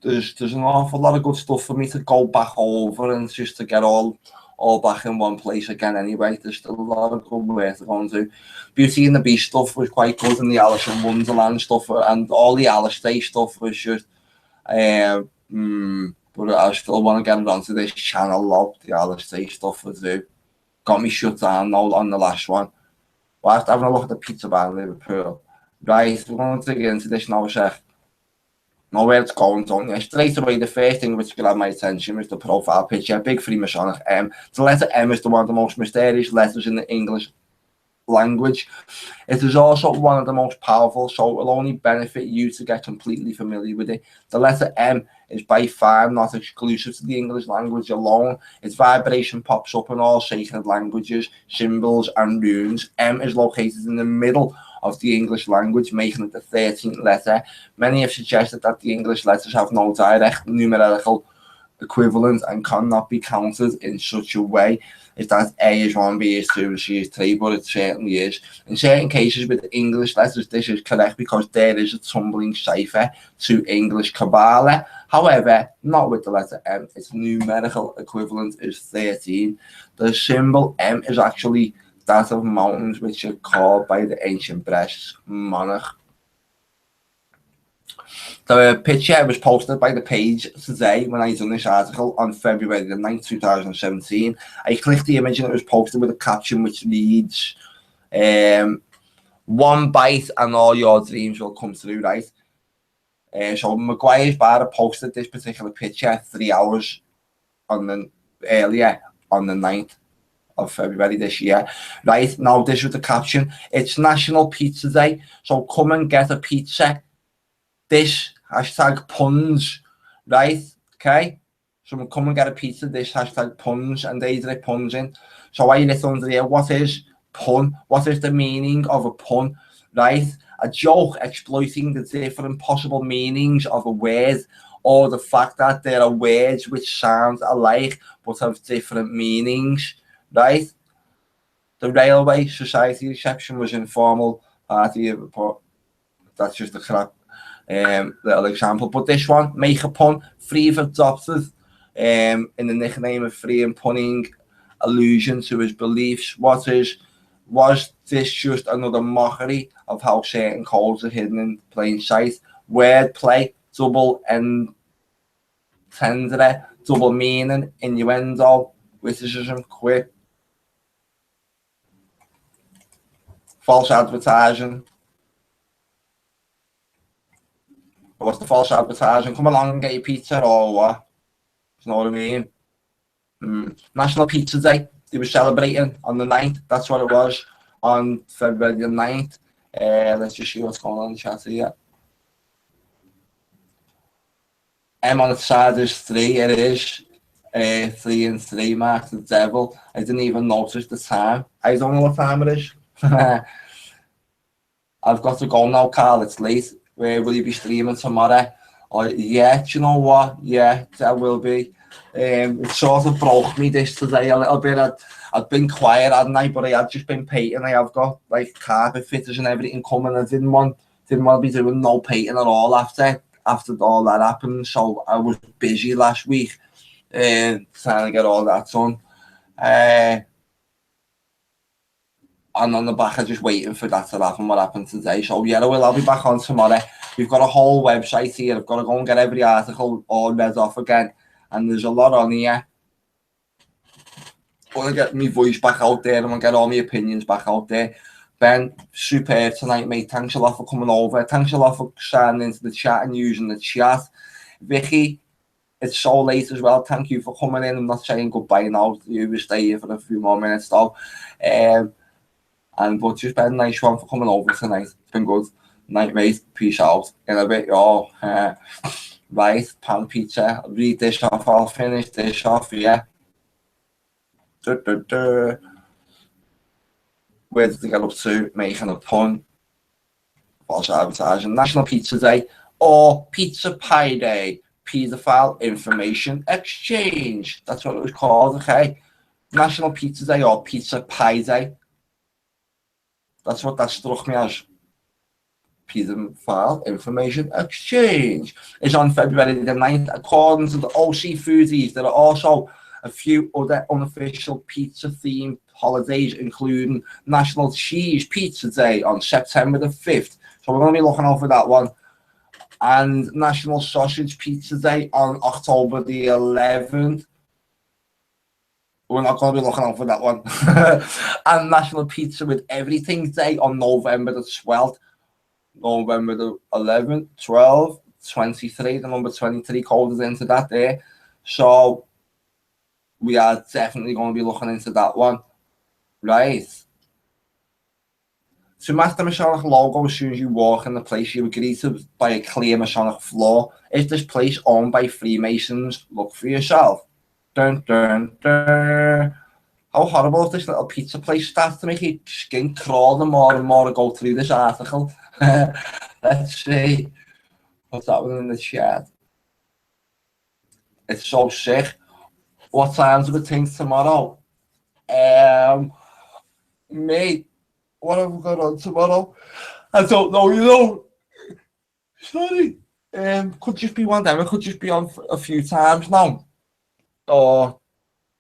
there's an awful lot of good stuff for me to go back over and just to get all back in one place again anyway. There's still a lot of good work to go and do. Beauty and the Beast stuff was quite good, and the Alice in Wonderland stuff, and all the Alice Day stuff was just, but I still want to get it onto this channel, love, the Alice Day stuff was do. Got me shut down now on the last one. Whilst having a look at the pizza bar in Liverpool. Right, we're going to get into this now, Seth. Know where it's going, don't you? Straight away, the first thing which grabbed my attention was the profile picture. Big Freemasonic M. The letter M is one of the most mysterious letters in the English language. It is also one of the most powerful, so it will only benefit you to get completely familiar with it. The letter M is by far not exclusive to the English language alone. Its vibration pops up in all sacred languages, symbols, and runes. M is located in the middle of the English language, making it the 13th letter. Many have suggested that the English letters have no direct numerical equivalent and cannot be counted in such a way as that A is 1, B is 2, and C is 3, but it certainly is. In certain cases with English letters, this is correct because there is a tumbling cipher to English Kabbalah. However, not with the letter M. Its numerical equivalent is 13. The symbol M is actually that of mountains which are called by the ancient British monarch. The picture was posted by the page today when I done this article on February the 9th, 2017. I clicked the image and it was posted with a caption which reads, one bite and all your dreams will come through, right? So Maguire's Bar posted this particular picture 3 hours earlier on the 9th of February this year. Right, now this was the caption. It's National Pizza Day, so come and get a pizza. This hashtag puns, right? Okay, so come and get a pizza. This hashtag puns, and they did puns in. So I lit under here. What is pun? What is the meaning of a pun? Right, a joke exploiting the different possible meanings of a word, or the fact that there are words which sound alike but have different meanings. Right, the Railway Society reception was informal party, but that's just a crap little example. But this one, make a pun, Freeve adopted in the nickname of Free and punning allusion to his beliefs. Was this just another mockery of how certain codes are hidden in plain sight? Wordplay, double entendre, double meaning, innuendo, witticism, quip, false advertising. What's the false advertising? Come along and get your pizza or what? You know what I mean? National Pizza Day. They were celebrating on the 9th. That's what it was on February the 9th. Let's just see what's going on in the chat here. M on the side is 3. It is 3 and 3. Mark the devil. I didn't even notice the time. I don't know what time it is. I've got to go now, Carl. It's late. Where will you be streaming tomorrow? Or yeah, do you know what? Yeah, that will be. It sort of broke me this today a little bit. I'd been quiet, hadn't I? But I had just been painting. I have got like carpet fitters and everything coming. I didn't want to be doing no painting at all after all that happened. So I was busy last week, trying to get all that done. And on the back, I'm just waiting for that to happen, what happened today. So yeah, I'll be back on tomorrow. We've got a whole website here. I've got to go and get every article all read off again. And there's a lot on here. I want to get my voice back out there. I want to get all my opinions back out there. Ben, superb tonight, mate. Thanks a lot for coming over. Thanks a lot for signing into the chat and using the chat. Vicky, it's so late as well. Thank you for coming in. I'm not saying goodbye now. You will stay here for a few more minutes though. But just been a nice one for coming over tonight. It's been good. Night, mate. Peace out. In a bit, y'all. Right, pan pizza. I'll read this off. I'll finish this off, yeah. Where did they get up to? Making a pun. False advertising. National Pizza Day or Pizza Pie Day. Paedophile Information Exchange. That's what it was called, okay? National Pizza Day or Pizza Pie Day. That's what that struck me as. Paedophile Information Exchange is on February the 9th. According to the OC Foodies, there are also a few other unofficial pizza-themed holidays, including National Cheese Pizza Day on September the 5th. So we're going to be looking out for that one. And National Sausage Pizza Day on October the 11th. We're not going to be looking out for that one. And National Pizza with Everything Day on November the 12th. November the 11th, 12, 23, the number 23 coded into that there. So we are definitely going to be looking into that one. Right. To match the Masonic logo, as soon as you walk in the place, you are greeted by a clear Masonic floor. Is this place owned by Freemasons? Look for yourself. Dun, dun, dun. How horrible if this little pizza place starts to make your skin crawl the more and more I go through this article. Let's see. What's happening in the chat? It's so sick. What time's the thing tomorrow? Mate, what have we got on tomorrow? I don't know, you know. Sorry. Could just be one day. It could just be on a few times now. Or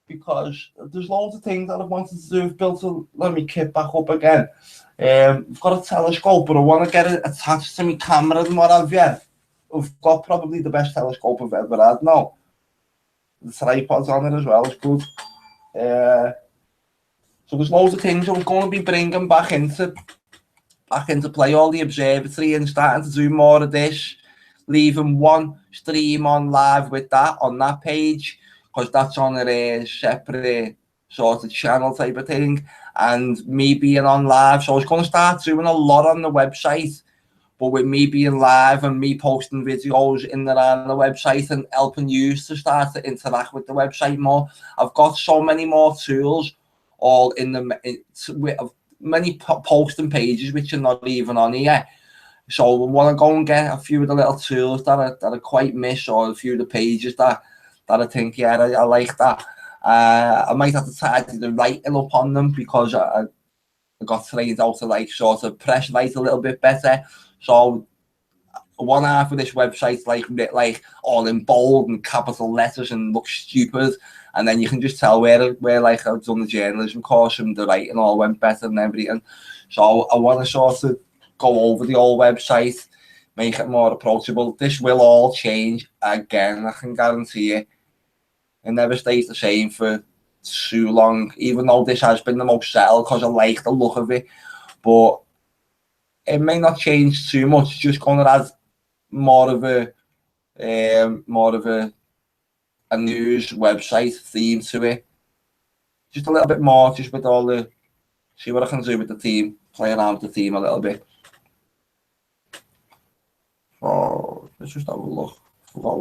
because there's loads of things that I've wanted to do. I've built to let me kit back up again. I've got a telescope, but I want to get it attached to my camera and what have you. I've got probably the best telescope I've ever had now. The tripod's on it as well, it's good. So there's loads of things I'm going to be bringing back into play, all the observatory and starting to do more of this. Leaving one stream on live with that on that page, because that's on a separate sort of channel type of thing, and me being on live. So I was going to start doing a lot on the website, but with me being live and me posting videos in and around the website and helping you to start to interact with the website more, I've got so many more tools all in the many posting pages which are not even on here. So I want to go and get a few of the little tools that I quite miss, or a few of the pages that I think, yeah, I like that. I might have to tidy the writing up on them, because I got trained out to like sort of press write a little bit better. So one half of this website's like all in bold and capital letters and looks stupid, and then you can just tell where like I've done the journalism course and the writing all went better and everything. So I want to sort of go over the old website, make it more approachable. This will all change again, I can guarantee you. It never stays the same for too long, even though this has been the most settled because I like the look of it. But it may not change too much. It's just going to add more of a news website theme to it. Just a little bit more, just with all the, see what I can do with the team, play around with the team a little bit. So let's just have a look. Forgot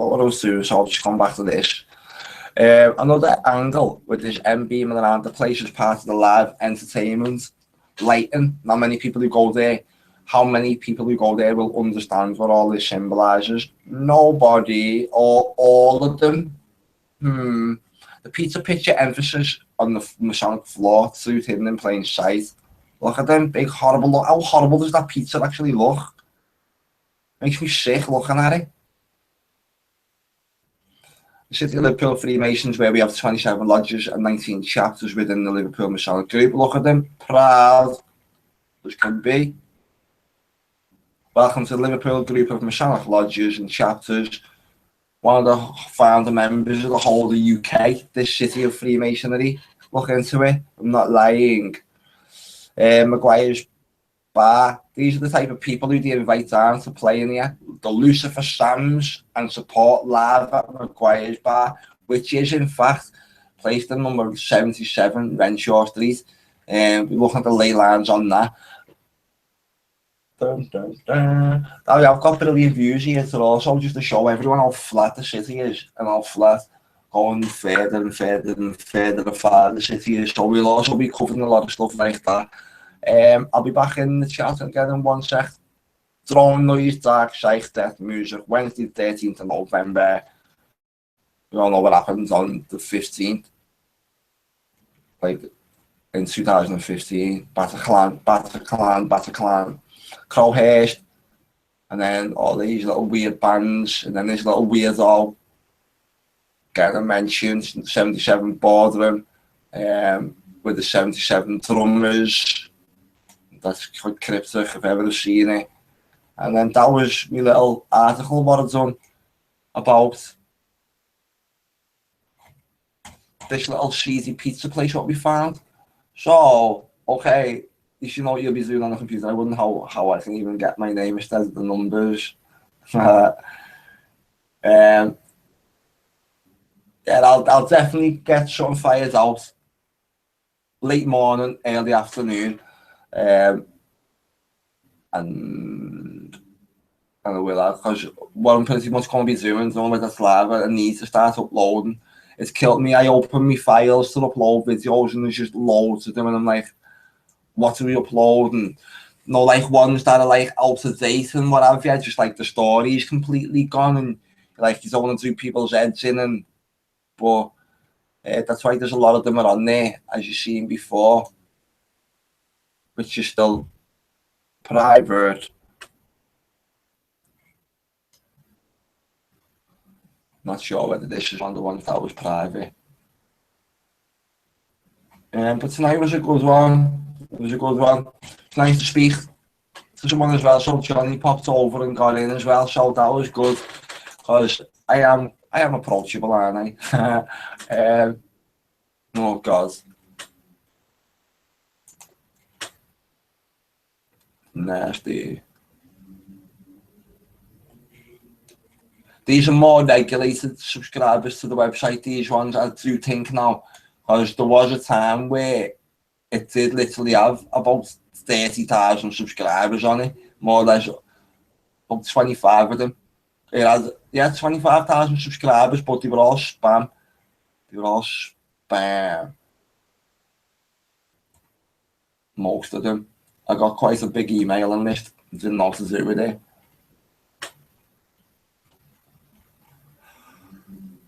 what I was doing, so I'll just come back to this. Another angle with this beaming around the place is part of the live entertainment lighting. Not many people who go there. How many people who go there will understand what all this symbolizes? Nobody, or all of them. The pizza picture emphasis on the Masonic floor, truth hidden in plain sight. Look at them, big horrible look. How horrible does that pizza actually look? Makes me sick looking at it. The City of Liverpool Freemasons, where we have 27 lodges and 19 chapters within the Liverpool Masonic group. Look at them, proud as can be. Welcome to the Liverpool group of Masonic lodges and chapters. One of the founder members of the whole of the UK, this city of Freemasonry. Look into it, I'm not lying. Maguire's Bar. These are the type of people who they invite down to play in here. The Lucifer Sams and support live at Maguire's Bar, which is in fact placed in number 77 Renshaw Street. We're looking at the ley lines on that. Dun, dun, dun. I've got brilliant views here to also just to show everyone how flat the city is and how flat going further and further and further apart the city is. So we'll also be covering a lot of stuff like that. I'll be back in the chat again in 1 sec. drone noise, dark, shape, death music, Wednesday, 13th of November. We all know what happens on the 15th. Like in 2015, Bataclan, Crowhurst, and then all these little weird bands, and then this little weirdo getting mentioned, 77 Boardroom, with the 77 drummers. That's quite cryptic if I've ever seen it. And then that was my little article what I'd done about this little cheesy pizza place what we found. So, okay, you know what you'll be doing on the computer. I wouldn't know how I can even get my name instead of the numbers. Yeah, I'll definitely get some fires out late morning, early afternoon, and I will, because what I'm pretty much going to be doing, with this lava, I need to start uploading. It's killed me. I open my files to upload videos, and there's just loads of them, and I'm like, what are we uploading? No, like ones that are like out of date and what have you, just like the story's completely gone, and like you don't want to do people's heads in, and but that's why there's a lot of them are on there, as you've seen before, which is still private. Not sure whether this is one of the ones that was private. But tonight was a good one. It was a good one. It's nice to speak to someone as well. So Johnny popped over and got in as well. So that was good, because I am approachable, aren't I? Oh God. Nasty. These are more regulated subscribers to the website, these ones, I do think now, because there was a time where it did literally have about 30,000 subscribers on it, more or less, about 25 of them. It had, yeah, 25,000 subscribers, but they were all spam. They were all spam. Most of them. I got quite a big emailing list, didn't know what to do with it.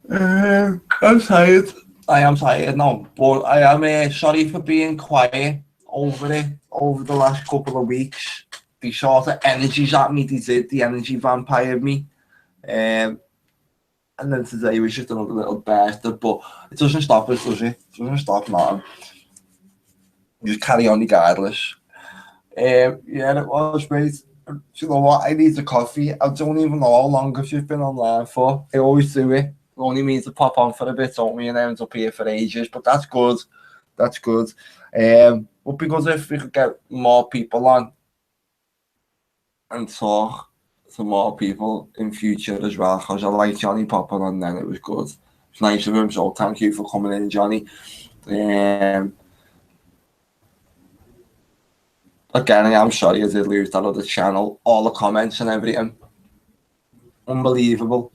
I'm tired. I am tired now, but I am sorry for being quiet over it over the last couple of weeks. They sort of energies at me, they did, the energy vampire me. And then today was just another little bastard, but it doesn't stop us, does it? It doesn't stop, man. You just carry on regardless. Yeah, it was, mate. You know what? I need a coffee. I don't even know how long I've been online for. I always do it. It only means to pop on for a bit, don't we? And end up here for ages. But that's good. That's good. But because if we could get more people on and talk to more people in future as well, because I like Johnny popping on then, it was good. It's nice of him, so thank you for coming in, Johnny. Again, I am sorry I did lose that other channel. All the comments and everything. Unbelievable.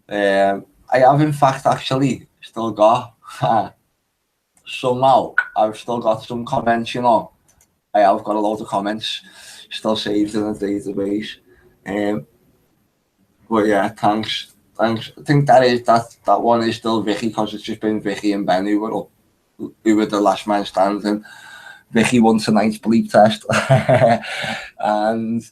I have in fact actually still got, somehow, I've still got some comments, you know. I have got a load of comments still saved in the database. But yeah, thanks. I think that one is still Vicky, because it's just been Vicky and Ben who were the last man standing. Vicky won tonight's bleep test. And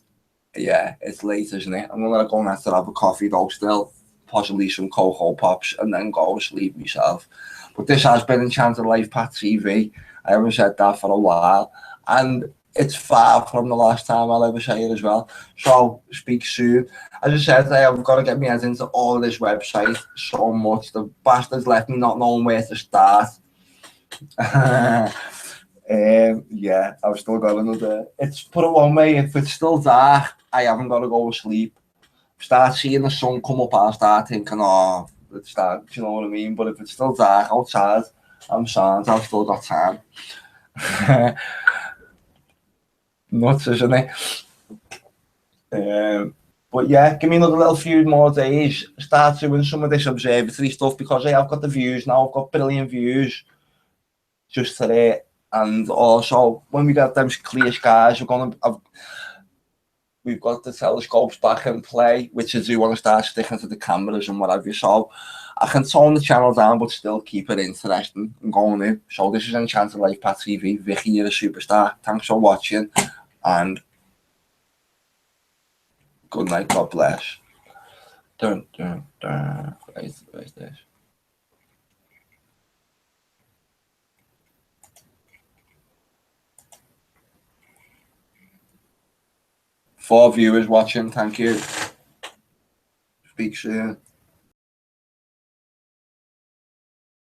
yeah, it's late, isn't it? I'm gonna go and have to have a coffee though still, possibly some Cocoa Pops, and then go to sleep myself. But this has been Enchanted LifePath TV. I haven't said that for a while, and it's far from the last time I'll ever say it as well. So speak soon. As I said, I've got to get my head into all this website so much. The bastards left me not knowing where to start. Yeah, I've still got another. It's put it one way, if it's still dark, I haven't got to go to sleep. Start seeing the sun come up, I'll start thinking, oh, it's dark, do you know what I mean? But if it's still dark outside, I'm sound, I've still got time. Nuts, isn't it? But yeah, give me another little few more days. Start doing some of this observatory stuff, because I've got the views now. I've got brilliant views just today. And also, when we get them clear skies, we're going to... we've got the telescopes back in play, which is you want to start sticking to the cameras and whatever. So I can tone the channel down, but still keep it interesting and going in. So this is Enchanted LifePath TV. Vicky, you're a superstar. Thanks for watching, and good night. God bless. Dun, dun, dun. Where's this? 4 viewers watching. Thank you. Speak soon.